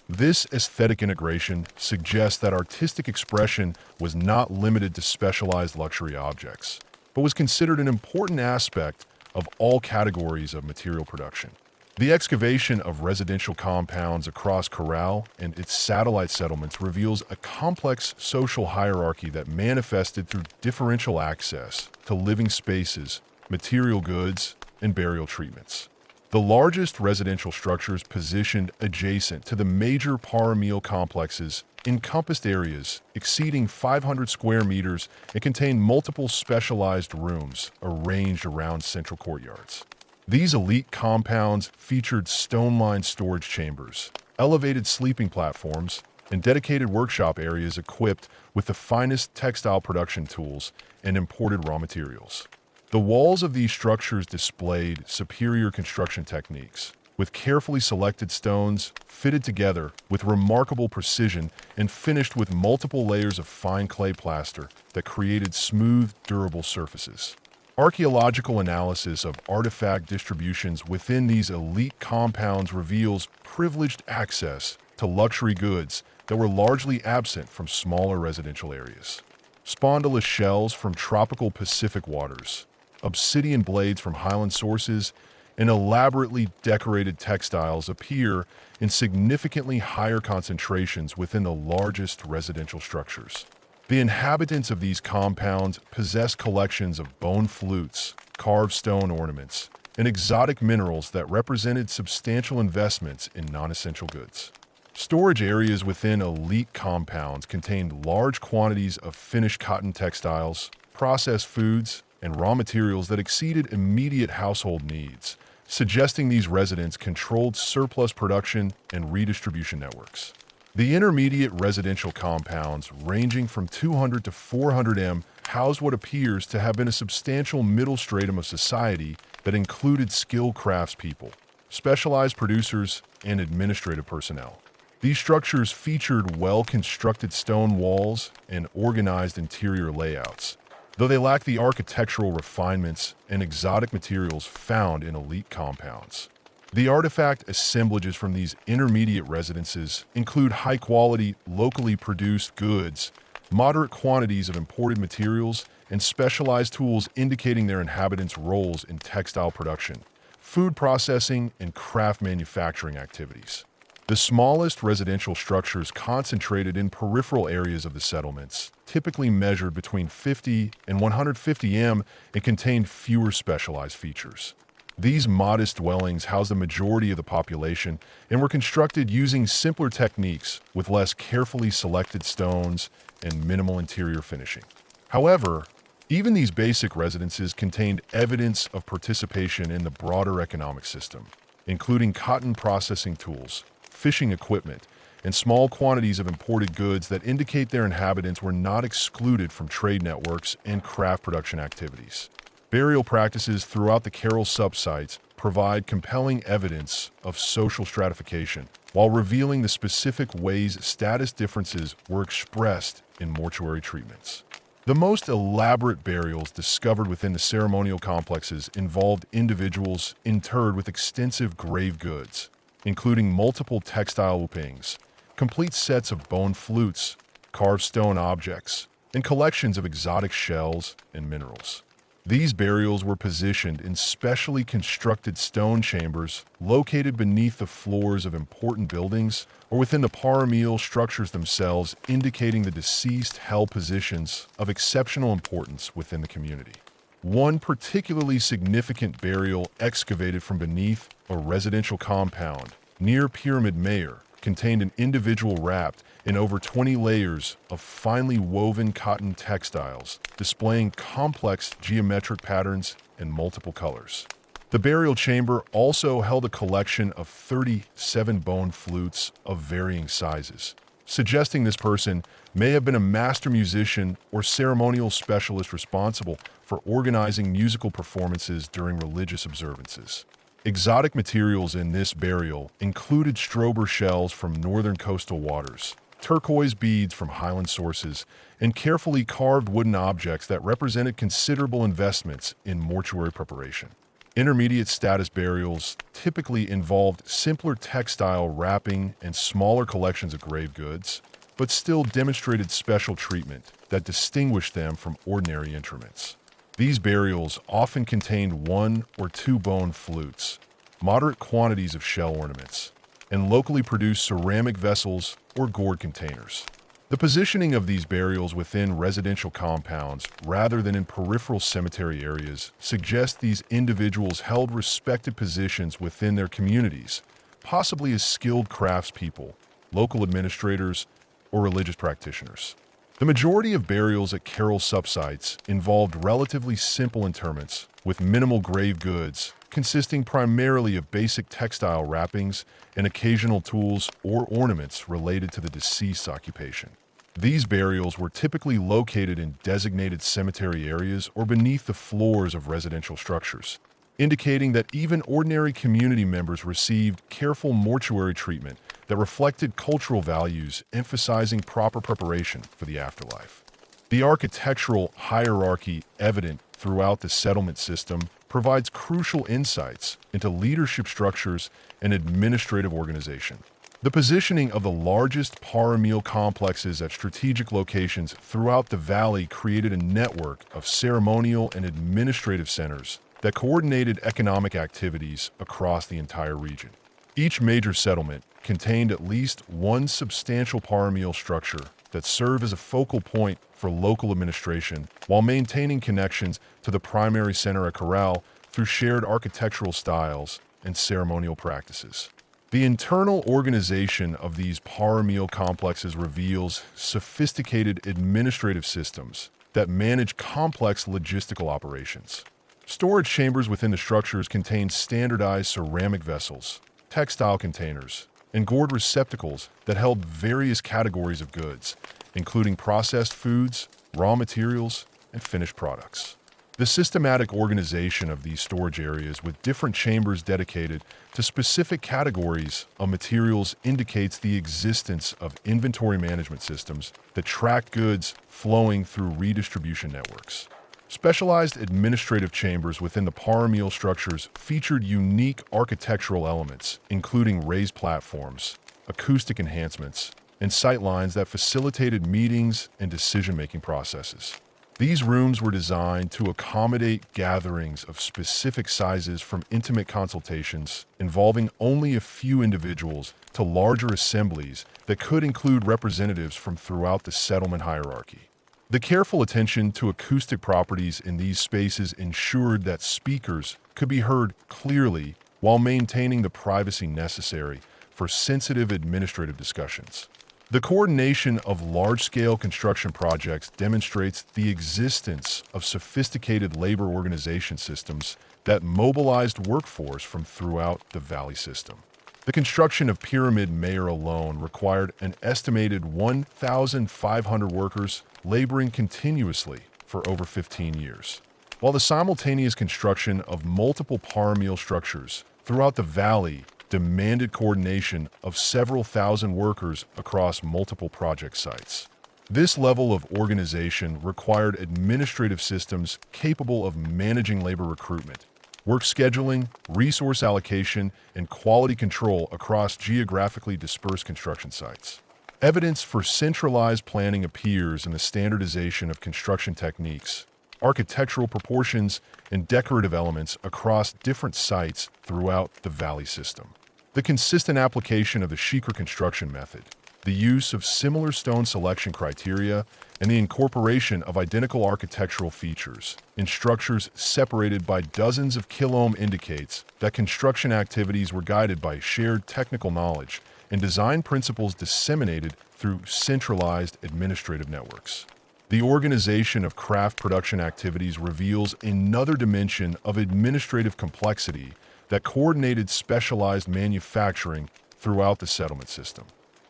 This aesthetic integration suggests that artistic expression was not limited to specialized luxury objects, but was considered an important aspect of all categories of material production. The excavation of residential compounds across Corral and its satellite settlements reveals a complex social hierarchy that manifested through differential access to living spaces, material goods, and burial treatments. The largest residential structures positioned adjacent to the major paramil complexes encompassed areas exceeding 500 square meters and contained multiple specialized rooms arranged around central courtyards. These elite compounds featured stone-lined storage chambers, elevated sleeping platforms, and dedicated workshop areas equipped with the finest textile production tools and imported raw materials. The walls of these structures displayed superior construction techniques, with carefully selected stones fitted together with remarkable precision and finished with multiple layers of fine clay plaster that created smooth, durable surfaces. Archaeological analysis of artifact distributions within these elite compounds reveals privileged access to luxury goods that were largely absent from smaller residential areas. Spondylus shells from tropical Pacific waters, obsidian blades from highland sources, and elaborately decorated textiles appear in significantly higher concentrations within the largest residential structures. The inhabitants of these compounds possess collections of bone flutes, carved stone ornaments, and exotic minerals that represented substantial investments in non-essential goods. Storage areas within elite compounds contained large quantities of finished cotton textiles, processed foods, and raw materials that exceeded immediate household needs, suggesting these residents controlled surplus production and redistribution networks. The intermediate residential compounds, ranging from 200 to 400 m, housed what appears to have been a substantial middle stratum of society that included skilled craftspeople, specialized producers, and administrative personnel. These structures featured well-constructed stone walls and organized interior layouts, though they lack the architectural refinements and exotic materials found in elite compounds. The artifact assemblages from these intermediate residences include high-quality, locally produced goods, moderate quantities of imported materials, and specialized tools indicating their inhabitants' roles in textile production, food processing, and craft manufacturing activities. The smallest residential structures concentrated in peripheral areas of the settlements, typically measured between 50 and 150 m, and contained fewer specialized features. These modest dwellings housed the majority of the population and were constructed using simpler techniques with less carefully selected stones and minimal interior finishing. However, even these basic residences contained evidence of participation in the broader economic system, including cotton processing tools, fishing equipment, and small quantities of imported goods that indicate their inhabitants were not excluded from trade networks and craft production activities. Burial practices throughout the Carroll subsites provide compelling evidence of social stratification, while revealing the specific ways status differences were expressed in mortuary treatments. The most elaborate burials discovered within the ceremonial complexes involved individuals interred with extensive grave goods, including multiple textile whoopings, complete sets of bone flutes, carved stone objects, and collections of exotic shells and minerals. These burials were positioned in specially constructed stone chambers located beneath the floors of important buildings or within the paramil structures themselves, indicating the deceased held positions of exceptional importance within the community. One particularly significant burial excavated from beneath a residential compound near Pyramid Mayor contained an individual wrapped in over 20 layers of finely woven cotton textiles, displaying complex geometric patterns and multiple colors. The burial chamber also held a collection of 37 bone flutes of varying sizes, suggesting this person may have been a master musician or ceremonial specialist responsible for organizing musical performances during religious observances. Exotic materials in this burial included strober shells from northern coastal waters, turquoise beads from highland sources, and carefully carved wooden objects that represented considerable investments in mortuary preparation. Intermediate status burials typically involved simpler textile wrapping and smaller collections of grave goods, but still demonstrated special treatment that distinguished them from ordinary interments. These burials often contained 1 or 2 bone flutes, moderate quantities of shell ornaments, and locally produced ceramic vessels or gourd containers. The positioning of these burials within residential compounds rather than in peripheral cemetery areas suggests these individuals held respected positions within their communities, possibly as skilled craftspeople, local administrators, or religious practitioners. The majority of burials at Carroll subsites involved relatively simple interments with minimal grave goods, consisting primarily of basic textile wrappings and occasional tools or ornaments related to the deceased's occupation. These burials were typically located in designated cemetery areas or beneath the floors of residential structures, indicating that even ordinary community members received careful mortuary treatment that reflected cultural values, emphasizing proper preparation for the afterlife. The architectural hierarchy evident throughout the settlement system provides crucial insights into leadership structures and administrative organization. The positioning of the largest paramil complexes at strategic locations throughout the valley created a network of ceremonial and administrative centers that coordinated economic activities across the entire region. Each major settlement contained at least one substantial paramil structure that served as a focal point for local administration while maintaining connections to the primary center at Corral through shared architectural styles and ceremonial practices. The internal organization of these paramil complexes reveals sophisticated administrative systems that manage complex logistical operations. Storage chambers within the structures contain standardized ceramic vessels, textile containers, and gourd receptacles that held various categories of goods, including processed foods, raw materials, and finished products. The systematic organization of these storage areas with different chambers dedicated to specific categories of materials indicates the existence of inventory management systems that track goods flowing through redistribution networks. Specialized administrative chambers within the paramil structures featured unique architectural elements, including raised platforms, acoustic enhancements, and sightlines that facilitated meetings and decision-making processes. These rooms were designed to accommodate gatherings of specific sizes from intimate consultations involving only a few individuals to larger assemblies that could include representatives from throughout the settlement hierarchy. The careful attention to acoustic properties in these spaces ensured that speakers could be heard clearly while maintaining the privacy necessary for sensitive administrative discussions. The coordination of large-scale construction projects demonstrates the existence of sophisticated labor organization systems that mobilized workforce from throughout the valley system. The construction of Pyramid Mayor alone required an estimated 1,500 workers laboring continuously for over 15 years, while the simultaneous construction of multiple parmeal structures throughout the valley demanded coordination of several thousand workers across multiple project sites. This level of organization required administrative systems capable of managing labor recruitment, work scheduling, resource allocation, and quality control across geographically dispersed construction sites. Evidence for centralized planning appears in the standardization of construction techniques, architectural proportions, and decorative elements across different sites throughout the valley system. The consistent application of the Shikra construction method, the use of similar stone selection criteria, and the incorporation of identical architectural features in structures separated by dozens of kiloohm indicates that construction activities were guided by shared technical knowledge and design principles disseminated through centralized administrative networks. The organization of craft production activities reveals another dimension of administrative complexity that coordinated specialized manufacturing throughout the settlement system.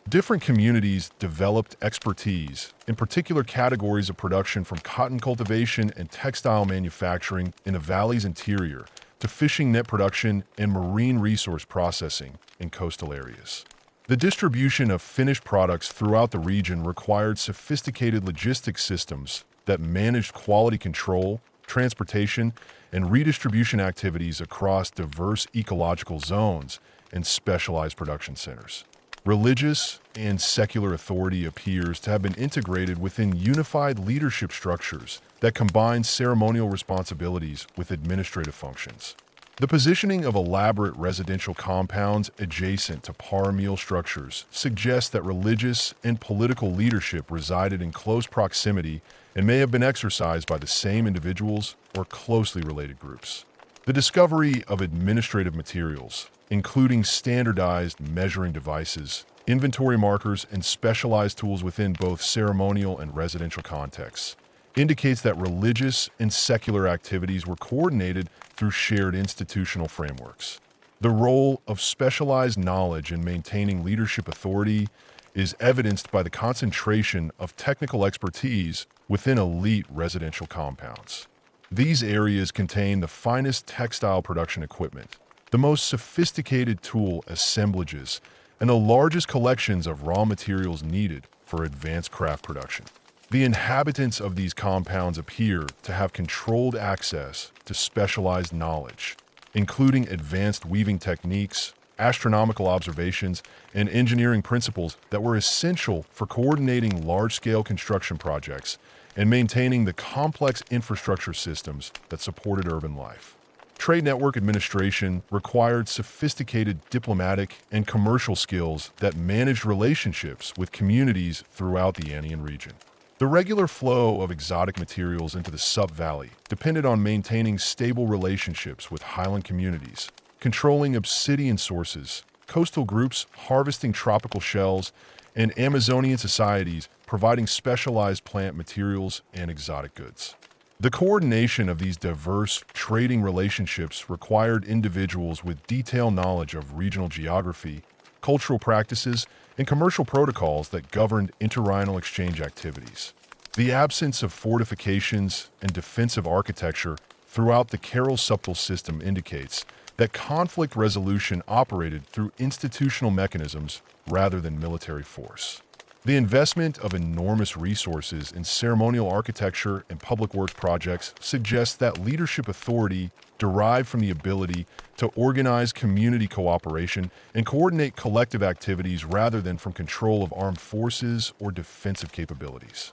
Different communities developed expertise in particular categories of production, from cotton cultivation and textile manufacturing in the valley's interior to fishing net production and marine resource processing in coastal areas. The distribution of finished products throughout the region required sophisticated logistics systems that managed quality control, transportation, and redistribution activities across diverse ecological zones and specialized production centers. Religious and secular authority appears to have been integrated within unified leadership structures that combine ceremonial responsibilities with administrative functions. The positioning of elaborate residential compounds adjacent to parmeal structures suggests that religious and political leadership resided in close proximity and may have been exercised by the same individuals or closely related groups. The discovery of administrative materials, including standardized measuring devices, inventory markers, and specialized tools within both ceremonial and residential contexts, indicates that religious and secular activities were coordinated through shared institutional frameworks. The role of specialized knowledge in maintaining leadership authority is evidenced by the concentration of technical expertise within elite residential compounds. These areas contain the finest textile production equipment, the most sophisticated tool assemblages, and the largest collections of raw materials needed for advanced craft production. The inhabitants of these compounds appear to have controlled access to specialized knowledge, including advanced weaving techniques, astronomical observations, and engineering principles that were essential for coordinating large-scale construction projects and maintaining the complex infrastructure systems that supported urban life. Trade network administration required sophisticated diplomatic and commercial skills that managed relationships with communities throughout the Andean region. The regular flow of exotic materials into the sub-valley depended on maintaining stable relationships with highland communities, controlling obsidian sources, coastal groups harvesting tropical shells, and Amazonian societies providing specialized plant materials and exotic goods. The coordination of these diverse trading relationships required individuals with detailed knowledge of regional geography, cultural practices, and commercial protocols that governed interregional exchange activities. The absence of fortifications and defensive architecture throughout the Carol subtle system indicates that conflict resolution operated through institutional mechanisms rather than military force. The investment of enormous resources in ceremonial architecture and public works projects suggests that leadership authority derived from the ability to organize community cooperation and coordinate collective activities rather than from control of armed forces or defensive capabilities.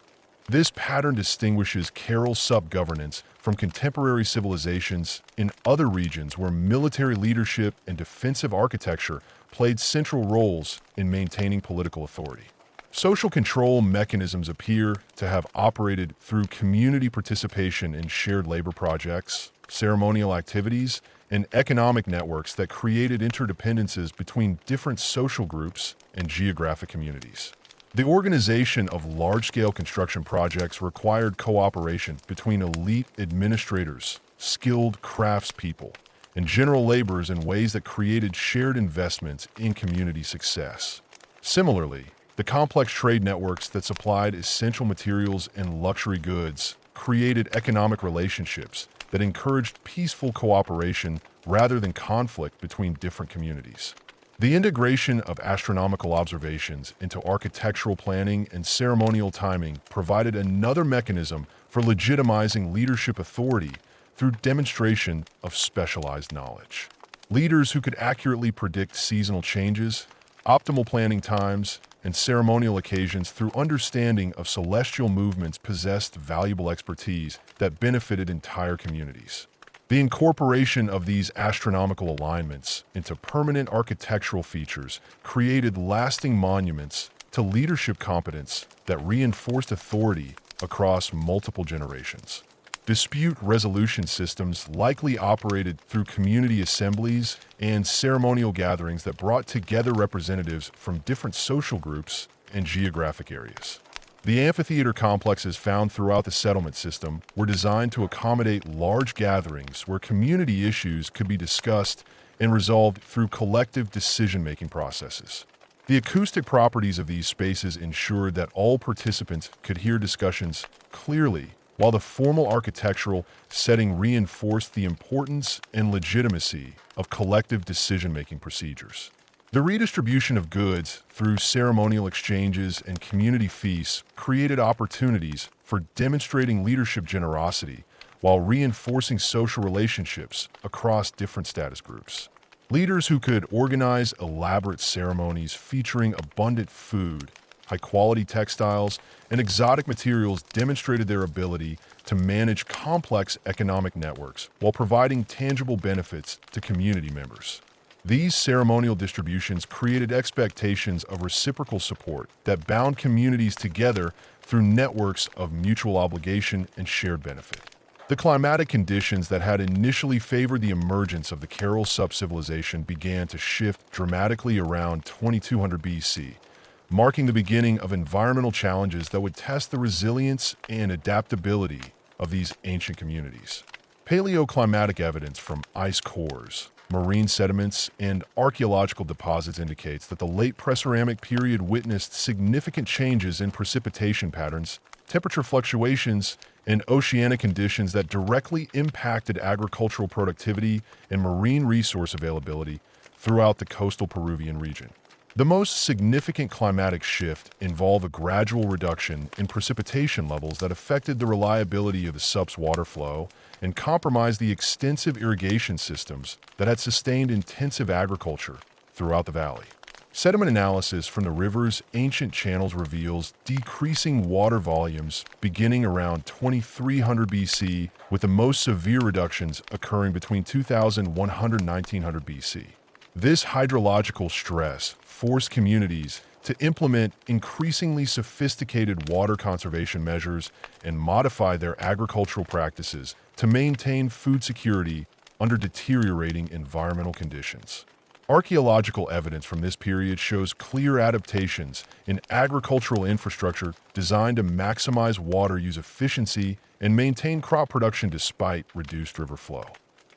This pattern distinguishes Carol sub-governance from contemporary civilizations in other regions where military leadership and defensive architecture played central roles in maintaining political authority. Social control mechanisms appear to have operated through community participation in shared labor projects, ceremonial activities, and economic networks that created interdependencies between different social groups and geographic communities. The organization of large-scale construction projects required cooperation between elite administrators, skilled craftspeople, and general laborers in ways that created shared investments in community success. Similarly, the complex trade networks that supplied essential materials and luxury goods created economic relationships that encouraged peaceful cooperation rather than conflict between different communities. The integration of astronomical observations into architectural planning and ceremonial timing provided another mechanism for legitimizing leadership authority through demonstration of specialized knowledge. Leaders who could accurately predict seasonal changes, optimal planning times, and ceremonial occasions through understanding of celestial movements possessed valuable expertise that benefited entire communities. The incorporation of these astronomical alignments into permanent architectural features created lasting monuments to leadership competence that reinforced authority across multiple generations. Dispute resolution systems likely operated through community assemblies and ceremonial gatherings that brought together representatives from different social groups and geographic areas. The amphitheater complexes found throughout the settlement system were designed to accommodate large gatherings where community issues could be discussed and resolved through collective decision-making processes. The acoustic properties of these spaces ensured that all participants could hear discussions clearly, while the formal architectural setting reinforced the importance and legitimacy of collective decision-making procedures. The redistribution of goods through ceremonial exchanges and community feasts created opportunities for demonstrating leadership generosity while reinforcing social relationships across different status groups. Leaders who could organize elaborate ceremonies featuring abundant food, high-quality textiles, and exotic materials demonstrated their ability to manage complex economic networks while providing tangible benefits to community members. These ceremonial distributions created expectations of reciprocal support that bound communities together through networks of mutual obligation and shared benefit. The climatic conditions that had initially favored the emergence of the Carol subcivilization began to shift dramatically around 2200 BC, marking the beginning of environmental challenges that would test the resilience and adaptability of these ancient communities. Paleoclimatic evidence from ice cores, marine sediments, and archaeological deposits indicates that the late Pressuramic period witnessed significant changes in precipitation patterns, temperature fluctuations, and oceanic conditions that directly impacted agricultural productivity and marine resource availability throughout the coastal Peruvian region. The most significant climatic shift involved a gradual reduction in precipitation levels that affected the reliability of the sub's water flow and compromised the extensive irrigation systems that had sustained intensive agriculture throughout the valley. Sediment analysis from the river's ancient channels reveals decreasing water volumes beginning around 2300 BC, with the most severe reductions occurring between 2100 and 1900 BC. This hydrological stress forced communities to implement increasingly sophisticated water conservation measures and modify their agricultural practices to maintain food security under deteriorating environmental conditions. Archaeological evidence from this period shows clear adaptations in agricultural infrastructure designed to maximize water use efficiency and maintain crop production despite reduced river flow.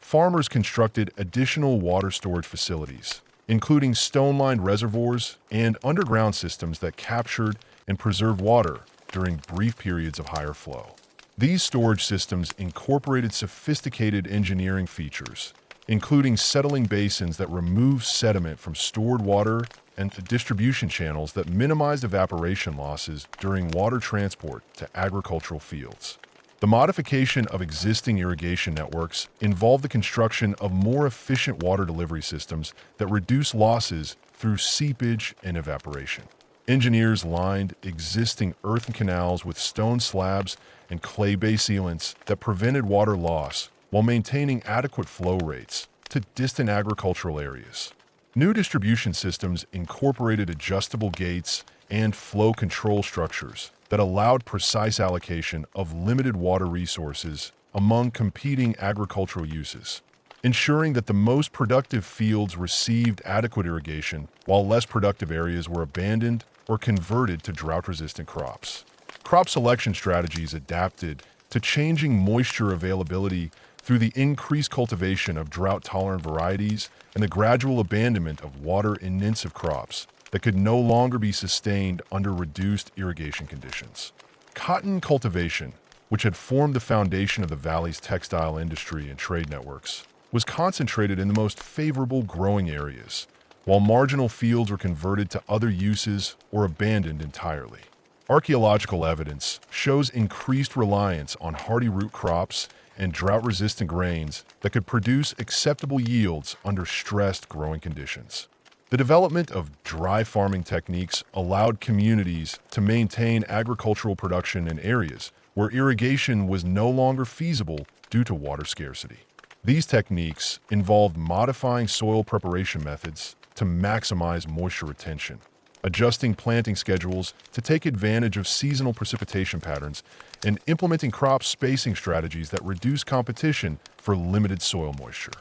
Farmers constructed additional water storage facilities, including stone-lined reservoirs and underground systems that captured and preserved water during brief periods of higher flow. These storage systems incorporated sophisticated engineering features, including settling basins that remove sediment from stored water and distribution channels that minimized evaporation losses during water transport to agricultural fields. The modification of existing irrigation networks involved the construction of more efficient water delivery systems that reduce losses through seepage and evaporation. Engineers lined existing earthen canals with stone slabs and clay-based sealants that prevented water loss while maintaining adequate flow rates to distant agricultural areas. New distribution systems incorporated adjustable gates and flow control structures that allowed precise allocation of limited water resources among competing agricultural uses, ensuring that the most productive fields received adequate irrigation while less productive areas were abandoned or converted to drought-resistant crops. Crop selection strategies adapted to changing moisture availability through the increased cultivation of drought-tolerant varieties and the gradual abandonment of water-intensive crops that could no longer be sustained under reduced irrigation conditions. Cotton cultivation, which had formed the foundation of the valley's textile industry and trade networks, was concentrated in the most favorable growing areas, while marginal fields were converted to other uses or abandoned entirely. Archaeological evidence shows increased reliance on hardy root crops and drought-resistant grains that could produce acceptable yields under stressed growing conditions. The development of dry farming techniques allowed communities to maintain agricultural production in areas where irrigation was no longer feasible due to water scarcity. These techniques involved modifying soil preparation methods to maximize moisture retention, adjusting planting schedules to take advantage of seasonal precipitation patterns, and implementing crop spacing strategies that reduce competition for limited soil moisture.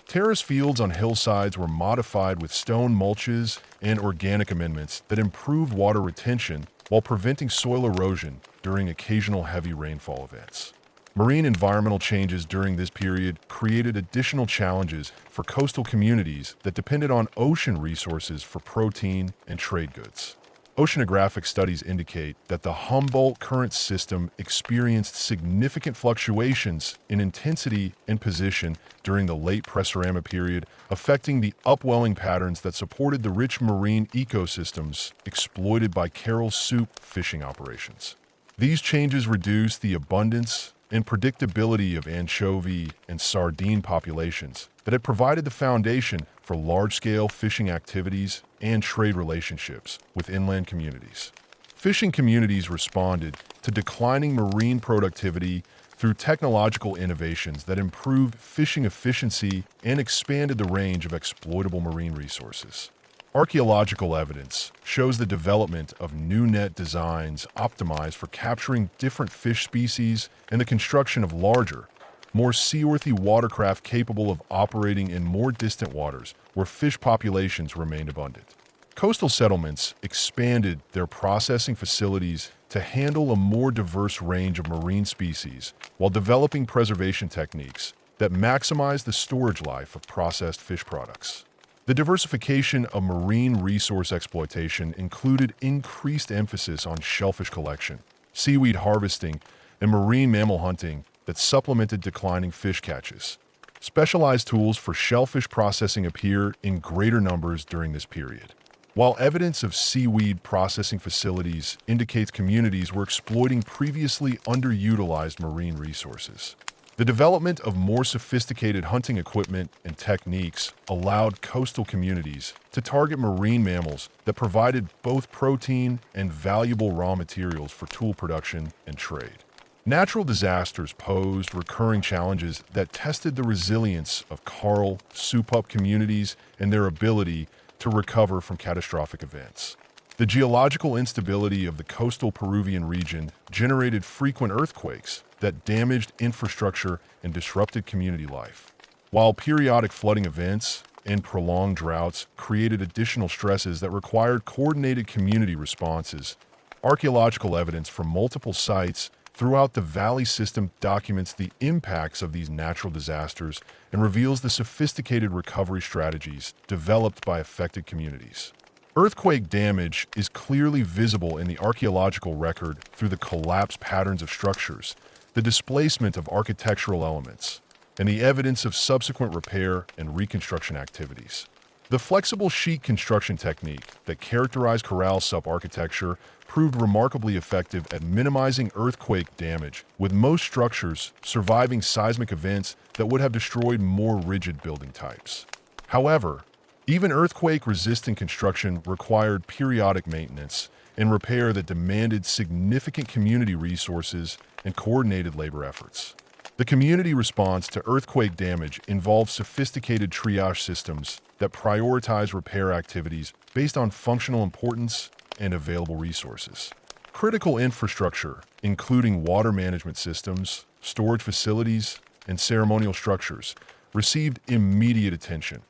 Terrace fields on hillsides were modified with stone mulches and organic amendments that improved water retention while preventing soil erosion during occasional heavy rainfall events. Marine environmental changes during this period created additional challenges for coastal communities that depended on ocean resources for protein and trade goods. Oceanographic studies indicate that the Humboldt Current system experienced significant fluctuations in intensity and position during the late Pressurama period, affecting the upwelling patterns that supported the rich marine ecosystems exploited by Carroll Soup fishing operations. These changes reduced the abundance and predictability of anchovy and sardine populations that had provided the foundation for large-scale fishing activities and trade relationships with inland communities. Fishing communities responded to declining marine productivity through technological innovations that improved fishing efficiency and expanded the range of exploitable marine resources. Archaeological evidence shows the development of new net designs optimized for capturing different fish species and the construction of larger, more seaworthy watercraft capable of operating in more distant waters where fish populations remained abundant. Coastal settlements expanded their processing facilities to handle a more diverse range of marine species while developing preservation techniques that maximize the storage life of processed fish products. The diversification of marine resource exploitation included increased emphasis on shellfish collection, seaweed harvesting, and marine mammal hunting that supplemented declining fish catches. Specialized tools for shellfish processing appear in greater numbers during this period. While evidence of seaweed processing facilities indicates communities were exploiting previously underutilized marine resources, the development of more sophisticated hunting equipment and techniques allowed coastal communities to target marine mammals that provided both protein and valuable raw materials for tool production and trade. Natural disasters posed recurring challenges that tested the resilience of coral soup-up communities and their ability to recover from catastrophic events. The geological instability of the coastal Peruvian region generated frequent earthquakes that damaged infrastructure and disrupted community life. While periodic flooding events and prolonged droughts created additional stresses that required coordinated community responses, archaeological evidence from multiple sites throughout the valley system documents the impacts of these natural disasters and reveals the sophisticated recovery strategies developed by affected communities. Earthquake damage is clearly visible in the archaeological record through the collapse patterns of structures, the displacement of architectural elements, and the evidence of subsequent repair and reconstruction activities. The flexible sheet construction technique that characterized corral subarchitecture proved remarkably effective at minimizing earthquake damage, with most structures surviving seismic events that would have destroyed more rigid building types. However, even earthquake-resistant construction required periodic maintenance and repair that demanded significant community resources and coordinated labor efforts. The community response to earthquake damage involved sophisticated triage systems that prioritize repair activities based on functional importance and available resources. Critical infrastructure, including water management systems, storage facilities, and ceremonial structures, received immediate attention,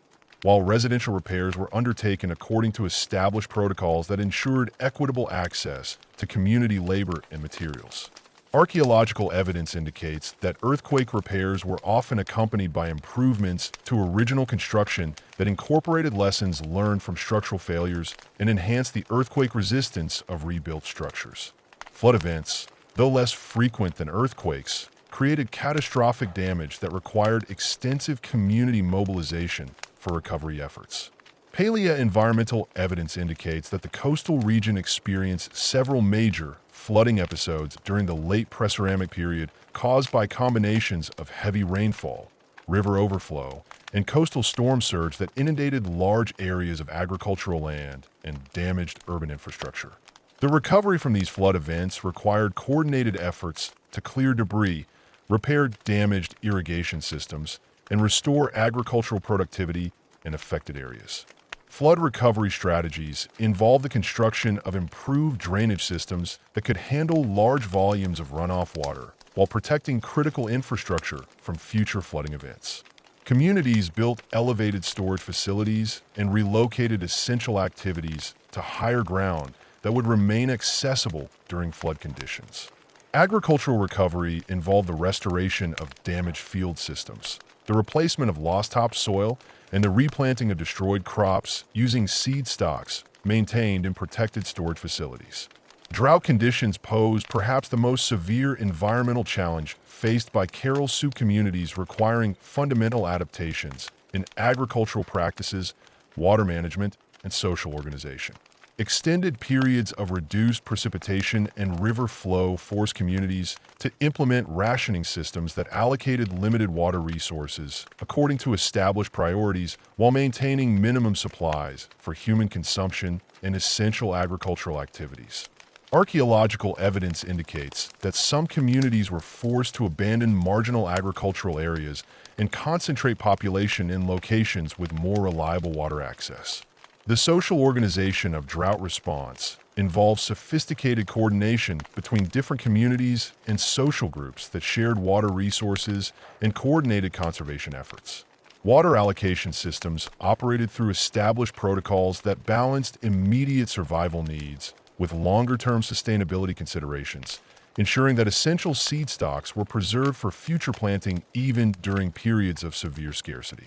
while residential repairs were undertaken according to established protocols that ensured equitable access to community labor and materials. Archaeological evidence indicates that earthquake repairs were often accompanied by improvements to original construction that incorporated lessons learned from structural failures and enhanced the earthquake resistance of rebuilt structures. Flood events, though less frequent than earthquakes, created catastrophic damage that required extensive community mobilization for recovery efforts. Paleoenvironmental evidence indicates that the coastal region experienced several major flooding episodes during the late Preceramic period caused by combinations of heavy rainfall, river overflow, and coastal storm surge that inundated large areas of agricultural land and damaged urban infrastructure. The recovery from these flood events required coordinated efforts to clear debris, repair damaged irrigation systems, and restore agricultural productivity in affected areas. Flood recovery strategies involve the construction of improved drainage systems that could handle large volumes of runoff water while protecting critical infrastructure from future flooding events. Communities built elevated storage facilities and relocated essential activities to higher ground that would remain accessible during flood conditions. Agricultural recovery involved the restoration of damaged field systems, the replacement of lost topsoil, and the replanting of destroyed crops using seed stocks maintained in protected storage facilities. Drought conditions posed perhaps the most severe environmental challenge faced by Carol Sioux communities, requiring fundamental adaptations in agricultural practices, water management, and social organization. Extended periods of reduced precipitation and river flow forced communities to implement rationing systems that allocated limited water resources according to established priorities while maintaining minimum supplies for human consumption and essential agricultural activities. Archaeological evidence indicates that some communities were forced to abandon marginal agricultural areas and concentrate population in locations with more reliable water access. The social organization of drought response involves sophisticated coordination between different communities and social groups that shared water resources and coordinated conservation efforts. Water allocation systems operated through established protocols that balanced immediate survival needs with longer-term sustainability considerations, ensuring that essential seed stocks were preserved for future planting even during periods of severe scarcity.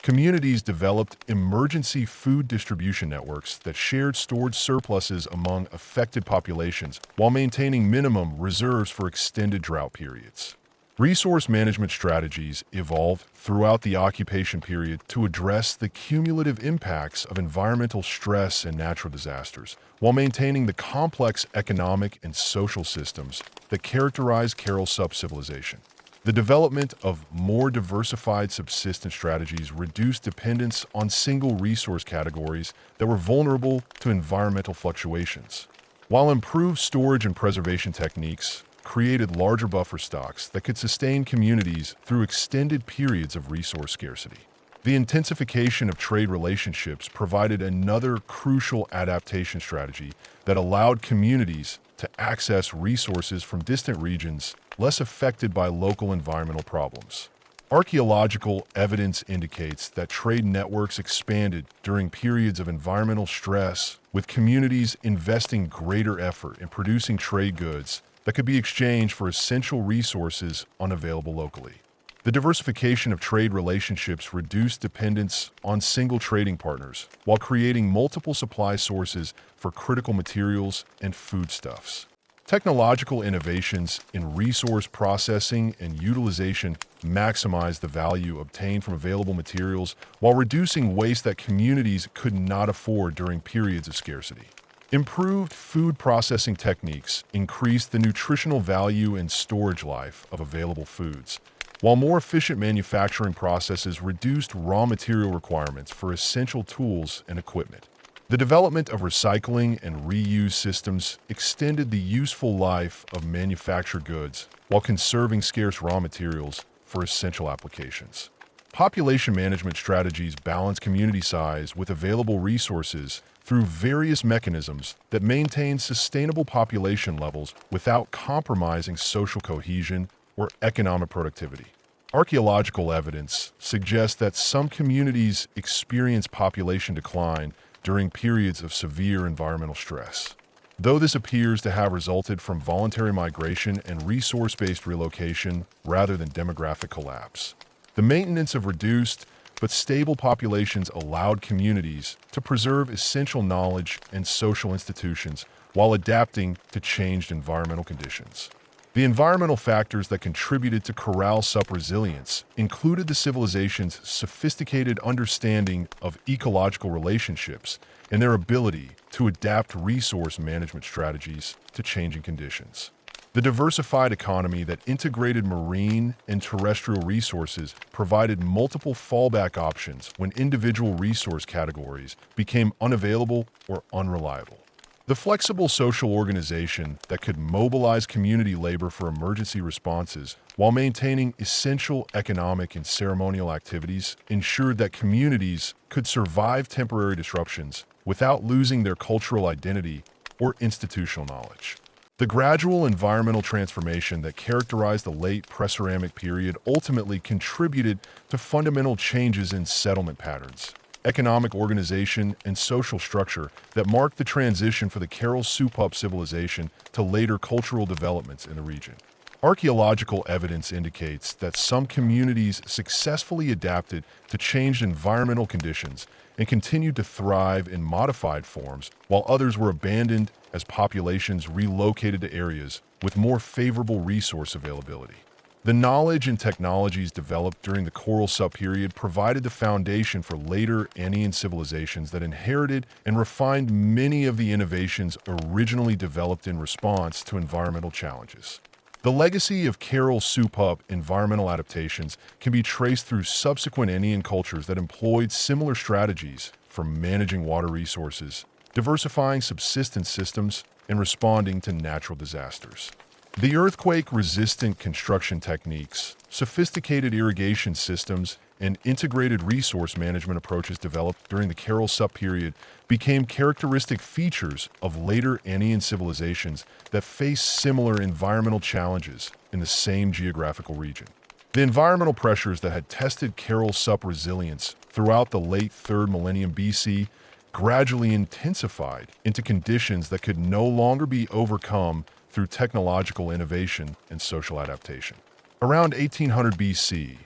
Communities developed emergency food distribution networks that shared stored surpluses among affected populations while maintaining minimum reserves for extended drought periods. Resource management strategies evolved throughout the occupation period to address the cumulative impacts of environmental stress and natural disasters, while maintaining the complex economic and social systems that characterize Carol sub-civilization. The development of more diversified subsistence strategies reduced dependence on single resource categories that were vulnerable to environmental fluctuations, while improved storage and preservation techniques created larger buffer stocks that could sustain communities through extended periods of resource scarcity. The intensification of trade relationships provided another crucial adaptation strategy that allowed communities to access resources from distant regions less affected by local environmental problems. Archaeological evidence indicates that trade networks expanded during periods of environmental stress, with communities investing greater effort in producing trade goods that could be exchanged for essential resources unavailable locally. The diversification of trade relationships reduced dependence on single trading partners while creating multiple supply sources for critical materials and foodstuffs. Technological innovations in resource processing and utilization maximize the value obtained from available materials while reducing waste that communities could not afford during periods of scarcity. Improved food processing techniques increase the nutritional value and storage life of available foods, while more efficient manufacturing processes reduced raw material requirements for essential tools and equipment. The development of recycling and reuse systems extended the useful life of manufactured goods while conserving scarce raw materials for essential applications. Population management strategies balance community size with available resources through various mechanisms that maintain sustainable population levels without compromising social cohesion or economic productivity. Archaeological evidence suggests that some communities experience population decline during periods of severe environmental stress. Though this appears to have resulted from voluntary migration and resource-based relocation rather than demographic collapse. The maintenance of reduced but stable populations allowed communities to preserve essential knowledge and social institutions while adapting to changed environmental conditions. The environmental factors that contributed to corral sup-resilience included the civilization's sophisticated understanding of ecological relationships and their ability to adapt resource management strategies to changing conditions. The diversified economy that integrated marine and terrestrial resources provided multiple fallback options when individual resource categories became unavailable or unreliable. The flexible social organization that could mobilize community labor for emergency responses while maintaining essential economic and ceremonial activities ensured that communities could survive temporary disruptions without losing their cultural identity or institutional knowledge. The gradual environmental transformation that characterized the late Preceramic period ultimately contributed to fundamental changes in settlement patterns, economic organization, and social structure that marked the transition for the Carol-Supup civilization to later cultural developments in the region. Archaeological evidence indicates that some communities successfully adapted to changed environmental conditions and continued to thrive in modified forms, while others were abandoned as populations relocated to areas with more favorable resource availability. The knowledge and technologies developed during the Coral Sub-period provided the foundation for later Andean civilizations that inherited and refined many of the innovations originally developed in response to environmental challenges. The legacy of Carol-Supup environmental adaptations can be traced through subsequent Andean cultures that employed similar strategies for managing water resources, diversifying subsistence systems, and responding to natural disasters. The earthquake-resistant construction techniques, sophisticated irrigation systems, and integrated resource management approaches developed during the Carol Sub-period became characteristic features of later Andean civilizations that faced similar environmental challenges in the same geographical region. The environmental pressures that had tested Carol Sup resilience throughout the late 3rd millennium BC gradually intensified into conditions that could no longer be overcome through technological innovation and social adaptation. Around 1800 BC,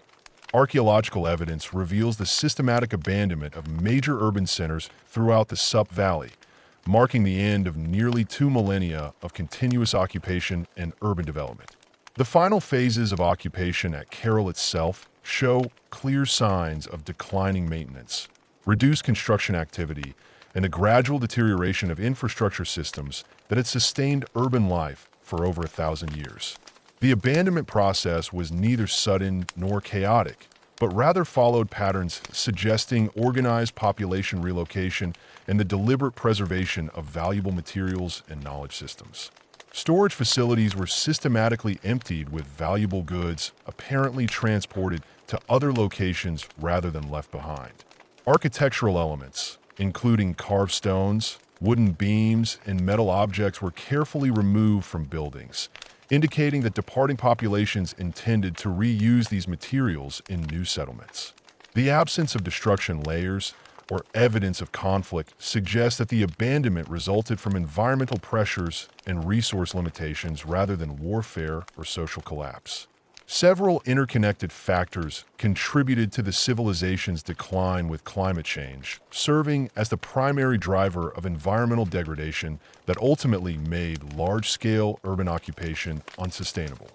archaeological evidence reveals the systematic abandonment of major urban centers throughout the Sup Valley, marking the end of nearly 2 millennia of continuous occupation and urban development. The final phases of occupation at Carol itself show clear signs of declining maintenance, reduced construction activity, and a gradual deterioration of infrastructure systems that had sustained urban life for over 1,000 years. The abandonment process was neither sudden nor chaotic, but rather followed patterns suggesting organized population relocation and the deliberate preservation of valuable materials and knowledge systems. Storage facilities were systematically emptied with valuable goods apparently transported to other locations rather than left behind. Architectural elements, including carved stones, wooden beams, and metal objects, were carefully removed from buildings, indicating that departing populations intended to reuse these materials in new settlements. The absence of destruction layers or evidence of conflict suggests that the abandonment resulted from environmental pressures and resource limitations rather than warfare or social collapse. Several interconnected factors contributed to the civilization's decline with climate change, serving as the primary driver of environmental degradation that ultimately made large-scale urban occupation unsustainable.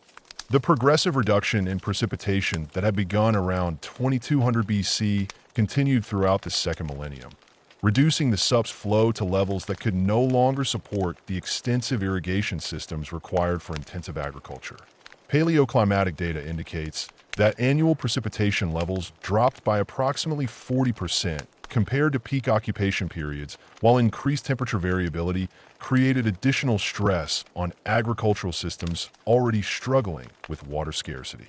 The progressive reduction in precipitation that had begun around 2200 BC continued throughout the 2nd millennium, reducing the Sup's flow to levels that could no longer support the extensive irrigation systems required for intensive agriculture. Paleoclimatic data indicates that annual precipitation levels dropped by approximately 40% compared to peak occupation periods, while increased temperature variability created additional stress on agricultural systems already struggling with water scarcity.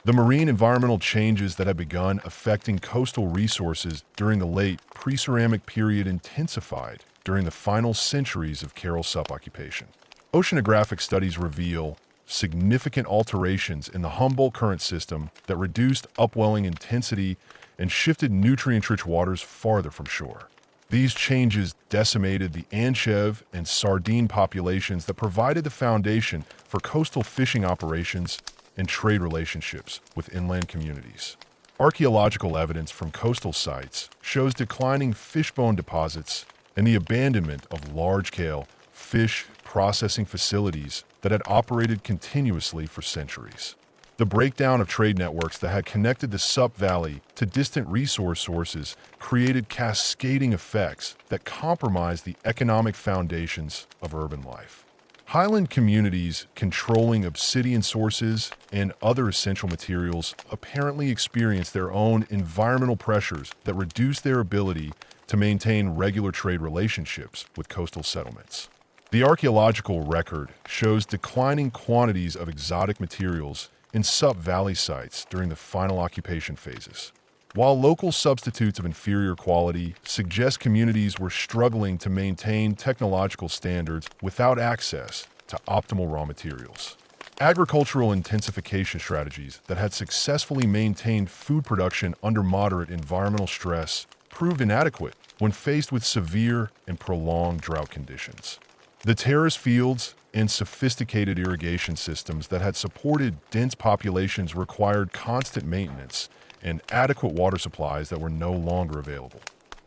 The marine environmental changes that had begun affecting coastal resources during the late pre-ceramic period intensified during the final centuries of Carol Sup occupation. Oceanographic studies reveal significant alterations in the Humboldt Current system that reduced upwelling intensity and shifted nutrient-rich waters farther from shore. These changes decimated the anchovies and sardine populations that provided the foundation for coastal fishing operations and trade relationships with inland communities. Archaeological evidence from coastal sites shows declining fishbone deposits and the abandonment of large-scale fish processing facilities that had operated continuously for centuries. The breakdown of trade networks that had connected the Sup Valley to distant resource sources created cascading effects that compromised the economic foundations of urban life. Highland communities controlling obsidian sources and other essential materials apparently experienced their own environmental pressures that reduced their ability to maintain regular trade relationships with coastal settlements. The archaeological record shows declining quantities of exotic materials in Sup Valley sites during the final occupation phases. While local substitutes of inferior quality suggest communities were struggling to maintain technological standards without access to optimal raw materials. Agricultural intensification strategies that had successfully maintained food production under moderate environmental stress proved inadequate when faced with severe and prolonged drought conditions. The terrace fields and sophisticated irrigation systems that had supported dense populations required constant maintenance and adequate water supplies that were no longer available.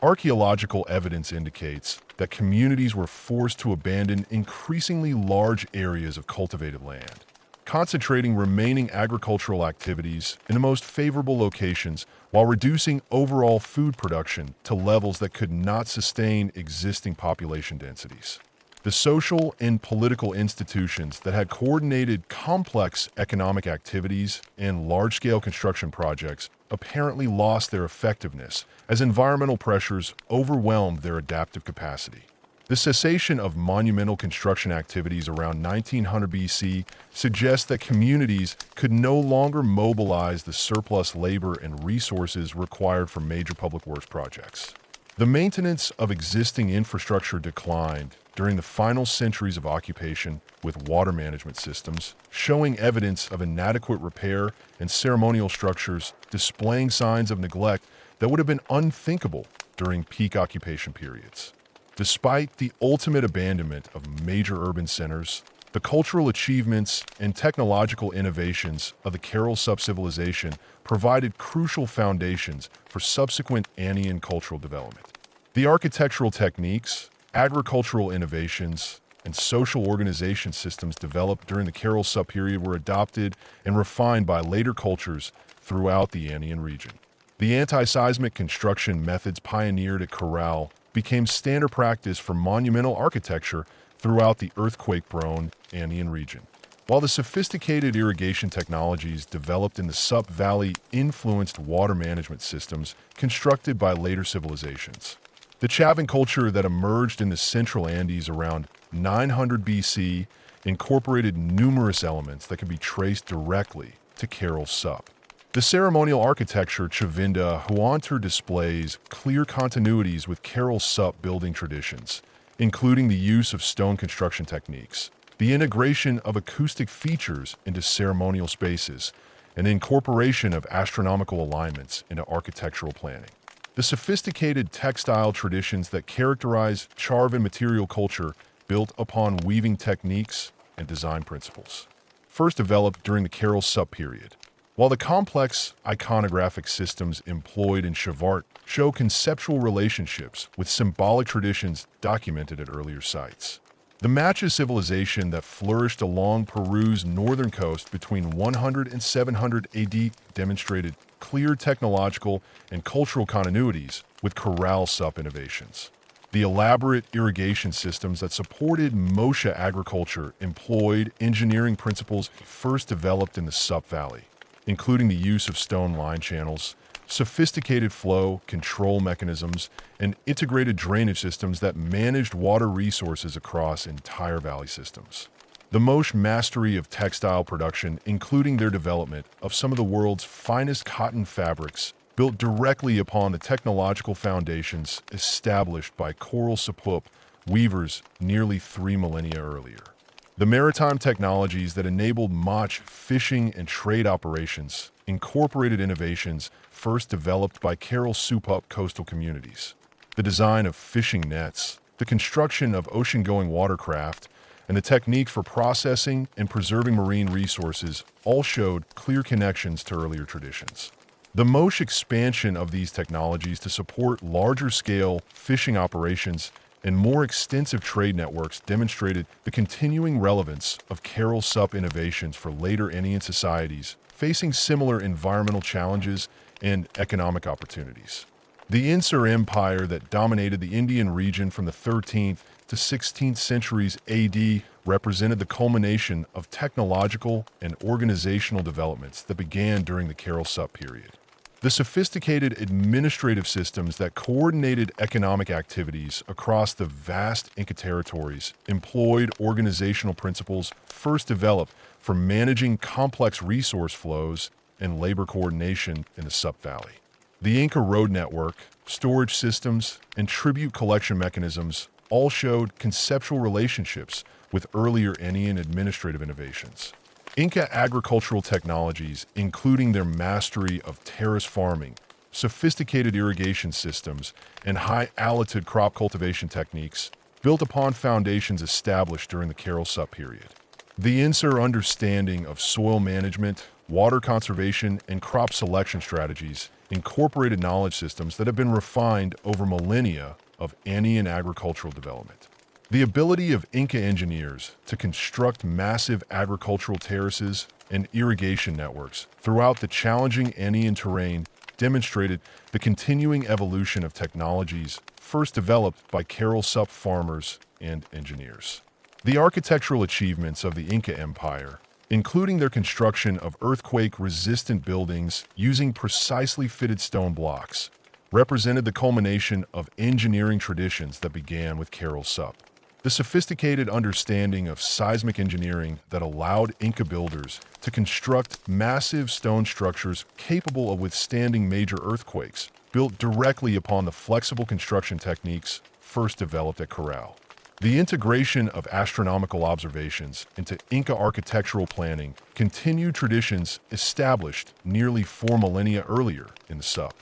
Archaeological evidence indicates that communities were forced to abandon increasingly large areas of cultivated land, concentrating remaining agricultural activities in the most favorable locations while reducing overall food production to levels that could not sustain existing population densities. The social and political institutions that had coordinated complex economic activities and large-scale construction projects apparently lost their effectiveness as environmental pressures overwhelmed their adaptive capacity. The cessation of monumental construction activities around 1900 BC suggests that communities could no longer mobilize the surplus labor and resources required for major public works projects. The maintenance of existing infrastructure declined during the final centuries of occupation, with water management systems showing evidence of inadequate repair and ceremonial structures displaying signs of neglect that would have been unthinkable during peak occupation periods. Despite the ultimate abandonment of major urban centers, the cultural achievements and technological innovations of the Carol Sup civilization provided crucial foundations for subsequent Andean cultural development. The architectural techniques, agricultural innovations, and social organization systems developed during the Carol Sup period were adopted and refined by later cultures throughout the Andean region. The anti-seismic construction methods pioneered at Corral became standard practice for monumental architecture throughout the earthquake-prone Andean region, while the sophisticated irrigation technologies developed in the Sup Valley influenced water management systems constructed by later civilizations. The Chavan culture that emerged in the central Andes around 900 BC incorporated numerous elements that can be traced directly to Carol Sup. The ceremonial architecture Chavinda Huantar displays clear continuities with Carol Sup building traditions, including the use of stone construction techniques, the integration of acoustic features into ceremonial spaces, and the incorporation of astronomical alignments into architectural planning. The sophisticated textile traditions that characterize Chavan material culture built upon weaving techniques and design principles, first developed during the Carol Sup period, while the complex iconographic systems employed in Chavart show conceptual relationships with symbolic traditions documented at earlier sites. The Macha civilization that flourished along Peru's northern coast between 100 and 700 AD demonstrated clear technological and cultural continuities with Corral Sup innovations. The elaborate irrigation systems that supported Mocha agriculture employed engineering principles first developed in the Sup Valley, including the use of stone line channels, sophisticated flow control mechanisms, and integrated drainage systems that managed water resources across entire valley systems. The Moche mastery of textile production, including their development of some of the world's finest cotton fabrics, built directly upon the technological foundations established by Coral Sapup weavers nearly 3 millennia earlier. The maritime technologies that enabled Moche fishing and trade operations incorporated innovations first developed by Coral Sapup coastal communities. The design of fishing nets, the construction of ocean-going watercraft, and the technique for processing and preserving marine resources all showed clear connections to earlier traditions. The Moche expansion of these technologies to support larger-scale fishing operations and more extensive trade networks demonstrated the continuing relevance of Coral Sup innovations for later Indian societies facing similar environmental challenges and economic opportunities. The Inca Empire that dominated the Indian region from the 13th to 16th centuries AD represented the culmination of technological and organizational developments that began during the Coral Sup period. The sophisticated administrative systems that coordinated economic activities across the vast Inca territories employed organizational principles first developed for managing complex resource flows and labor coordination in the Sup Valley. The Inca road network, storage systems, and tribute collection mechanisms all showed conceptual relationships with earlier Indian administrative innovations. Inca agricultural technologies, including their mastery of terrace farming, sophisticated irrigation systems, and high-altitude crop cultivation techniques, built upon foundations established during the Coral Sup period. The Inca understanding of soil management, water conservation, and crop selection strategies incorporated knowledge systems that have been refined over millennia of Andean agricultural development. The ability of Inca engineers to construct massive agricultural terraces and irrigation networks throughout the challenging Andean terrain demonstrated the continuing evolution of technologies first developed by Coral Sup farmers and engineers. The architectural achievements of the Inca Empire, including their construction of earthquake-resistant buildings using precisely fitted stone blocks, represented the culmination of engineering traditions that began with Coral Sup. The sophisticated understanding of seismic engineering that allowed Inca builders to construct massive stone structures capable of withstanding major earthquakes, built directly upon the flexible construction techniques first developed at Corral. The integration of astronomical observations into Inca architectural planning continued traditions established nearly 4 millennia earlier in the Sup.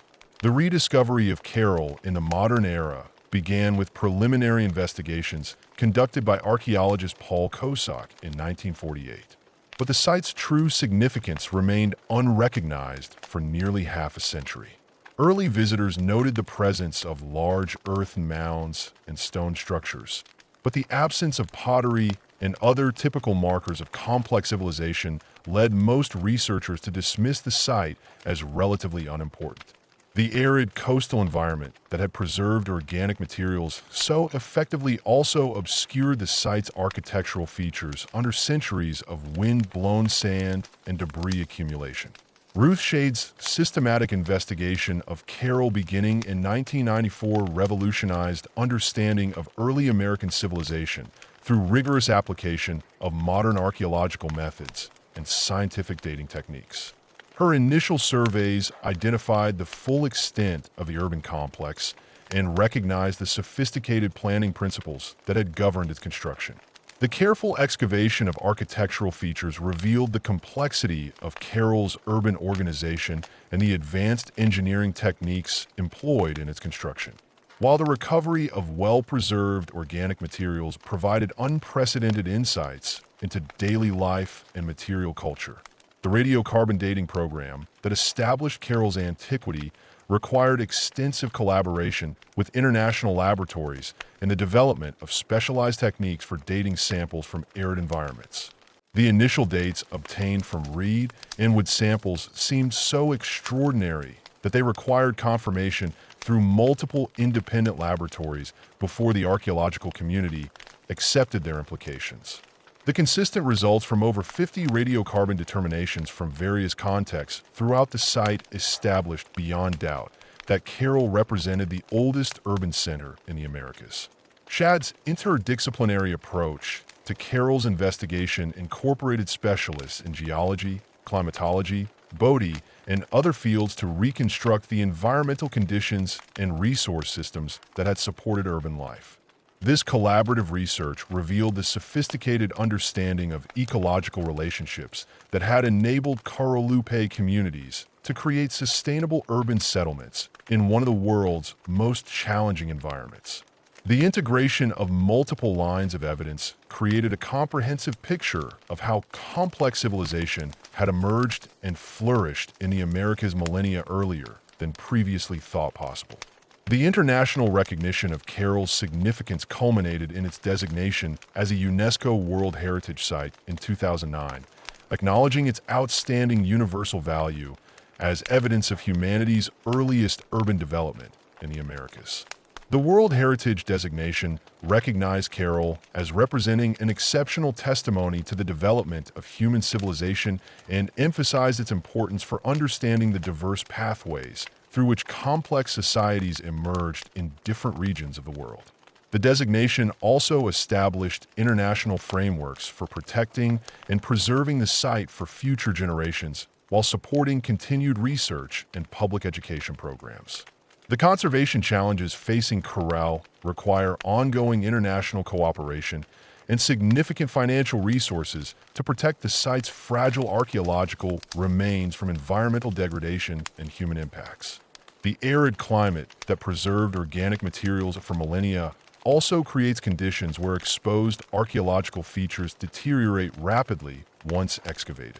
The rediscovery of Coral in the modern era began with preliminary investigations conducted by archaeologist Paul Kosak in 1948. But the site's true significance remained unrecognized for nearly half a century. Early visitors noted the presence of large earth mounds and stone structures, but the absence of pottery and other typical markers of complex civilization led most researchers to dismiss the site as relatively unimportant. The arid coastal environment that had preserved organic materials so effectively also obscured the site's architectural features under centuries of wind-blown sand and debris accumulation. Ruth Shade's systematic investigation of Coral beginning in 1994 revolutionized understanding of early American civilization through rigorous application of modern archaeological methods and scientific dating techniques. Her initial surveys identified the full extent of the urban complex and recognized the sophisticated planning principles that had governed its construction. The careful excavation of architectural features revealed the complexity of Coral's urban organization and the advanced engineering techniques employed in its construction. While the recovery of well-preserved organic materials provided unprecedented insights into daily life and material culture, the radiocarbon dating program that established Coral's antiquity required extensive collaboration with international laboratories and the development of specialized techniques for dating samples from arid environments. The initial dates obtained from reed and wood samples seemed so extraordinary that they required confirmation through multiple independent laboratories before the archaeological community accepted their implications. The consistent results from over 50 radiocarbon determinations from various contexts throughout the site established beyond doubt that Coral represented the oldest urban center in the Americas. Shade's interdisciplinary approach to Carroll's investigation incorporated specialists in geology, climatology, botany, and other fields to reconstruct the environmental conditions and resource systems that had supported urban life. This collaborative research revealed the sophisticated understanding of ecological relationships that had enabled Carolupe communities to create sustainable urban settlements in one of the world's most challenging environments. The integration of multiple lines of evidence created a comprehensive picture of how complex civilization had emerged and flourished in the Americas millennia earlier than previously thought possible. The international recognition of Carroll's significance culminated in its designation as a UNESCO World Heritage Site in 2009, acknowledging its outstanding universal value as evidence of humanity's earliest urban development in the Americas. The World Heritage designation recognized Carroll as representing an exceptional testimony to the development of human civilization and emphasized its importance for understanding the diverse pathways through which complex societies emerged in different regions of the world. The designation also established international frameworks for protecting and preserving the site for future generations while supporting continued research and public education programs. The conservation challenges facing Carroll require ongoing international cooperation and significant financial resources to protect the site's fragile archaeological remains from environmental degradation and human impacts. The arid climate that preserved organic materials for millennia also creates conditions where exposed archaeological features deteriorate rapidly once excavated.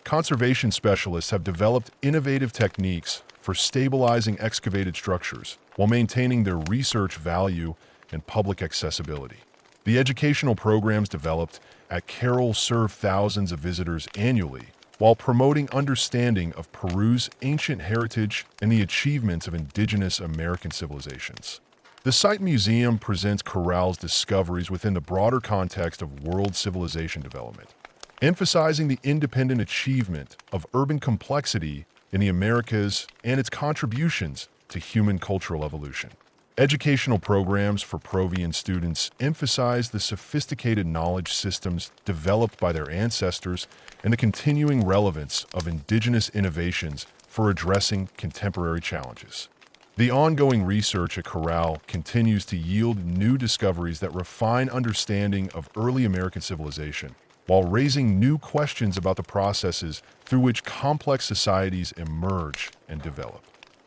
Conservation specialists have developed innovative techniques for stabilizing excavated structures while maintaining their research value and public accessibility. The educational programs developed at Carroll serve thousands of visitors annually while promoting understanding of Peru's ancient heritage and the achievements of indigenous American civilizations. The site museum presents Carroll's discoveries within the broader context of world civilization development, emphasizing the independent achievement of urban complexity in the Americas and its contributions to human cultural evolution. Educational programs for Peruvian students emphasize the sophisticated knowledge systems developed by their ancestors and the continuing relevance of indigenous innovations for addressing contemporary challenges. The ongoing research at Carroll continues to yield new discoveries that refine understanding of early American civilization, while raising new questions about the processes through which complex societies emerge and develop.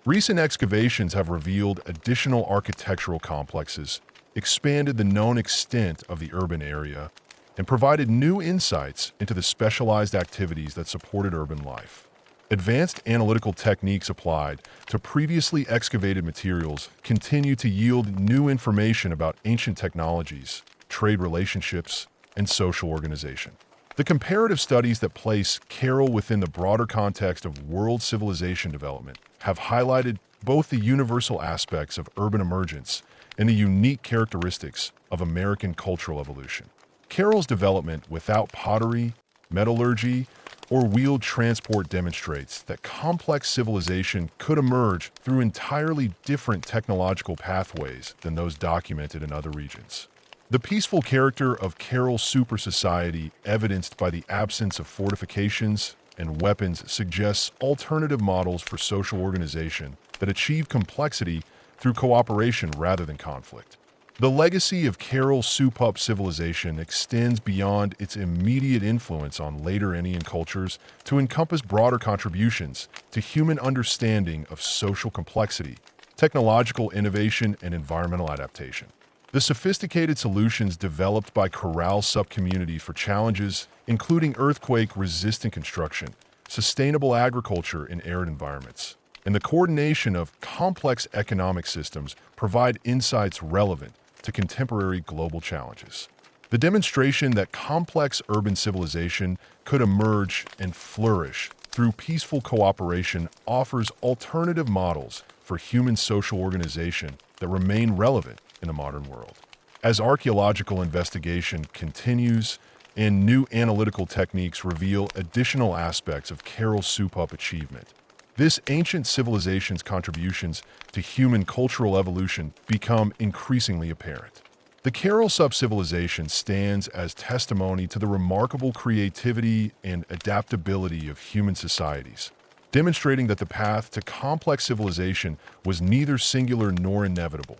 Recent excavations have revealed additional architectural complexes, expanded the known extent of the urban area, and provided new insights into the specialized activities that supported urban life. Advanced analytical techniques applied to previously excavated materials continue to yield new information about ancient technologies, trade relationships, and social organization. The comparative studies that place Carroll within the broader context of world civilization development have highlighted both the universal aspects of urban emergence and the unique characteristics of American cultural evolution. Carroll's development without pottery, metallurgy, or wheeled transport demonstrates that complex civilization could emerge through entirely different technological pathways than those documented in other regions. The peaceful character of Carroll's super society, evidenced by the absence of fortifications and weapons, suggests alternative models for social organization that achieve complexity through cooperation rather than conflict. The legacy of Carroll's soup-up civilization extends beyond its immediate influence on later Indian cultures to encompass broader contributions to human understanding of social complexity, technological innovation, and environmental adaptation. The sophisticated solutions developed by Carroll's subcommunity for challenges including earthquake-resistant construction, sustainable agriculture in arid environments, and the coordination of complex economic systems provide insights relevant to contemporary global challenges. The demonstration that complex urban civilization could emerge and flourish through peaceful cooperation offers alternative models for human social organization that remain relevant in the modern world. As archaeological investigation continues and new analytical techniques reveal additional aspects of Carroll's soup-up achievement, this ancient civilization's contributions to human cultural evolution become increasingly apparent. The Carol sub-civilization stands as testimony to the remarkable creativity and adaptability of human societies, demonstrating that the path to complex civilization was neither singular nor inevitable,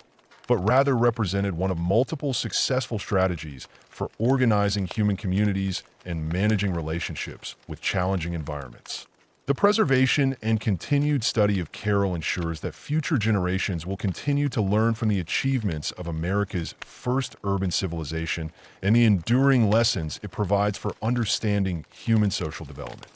but rather represented one of multiple successful strategies for organizing human communities and managing relationships with challenging environments. The preservation and continued study of Carol ensures that future generations will continue to learn from the achievements of America's first urban civilization and the enduring lessons it provides for understanding human social development.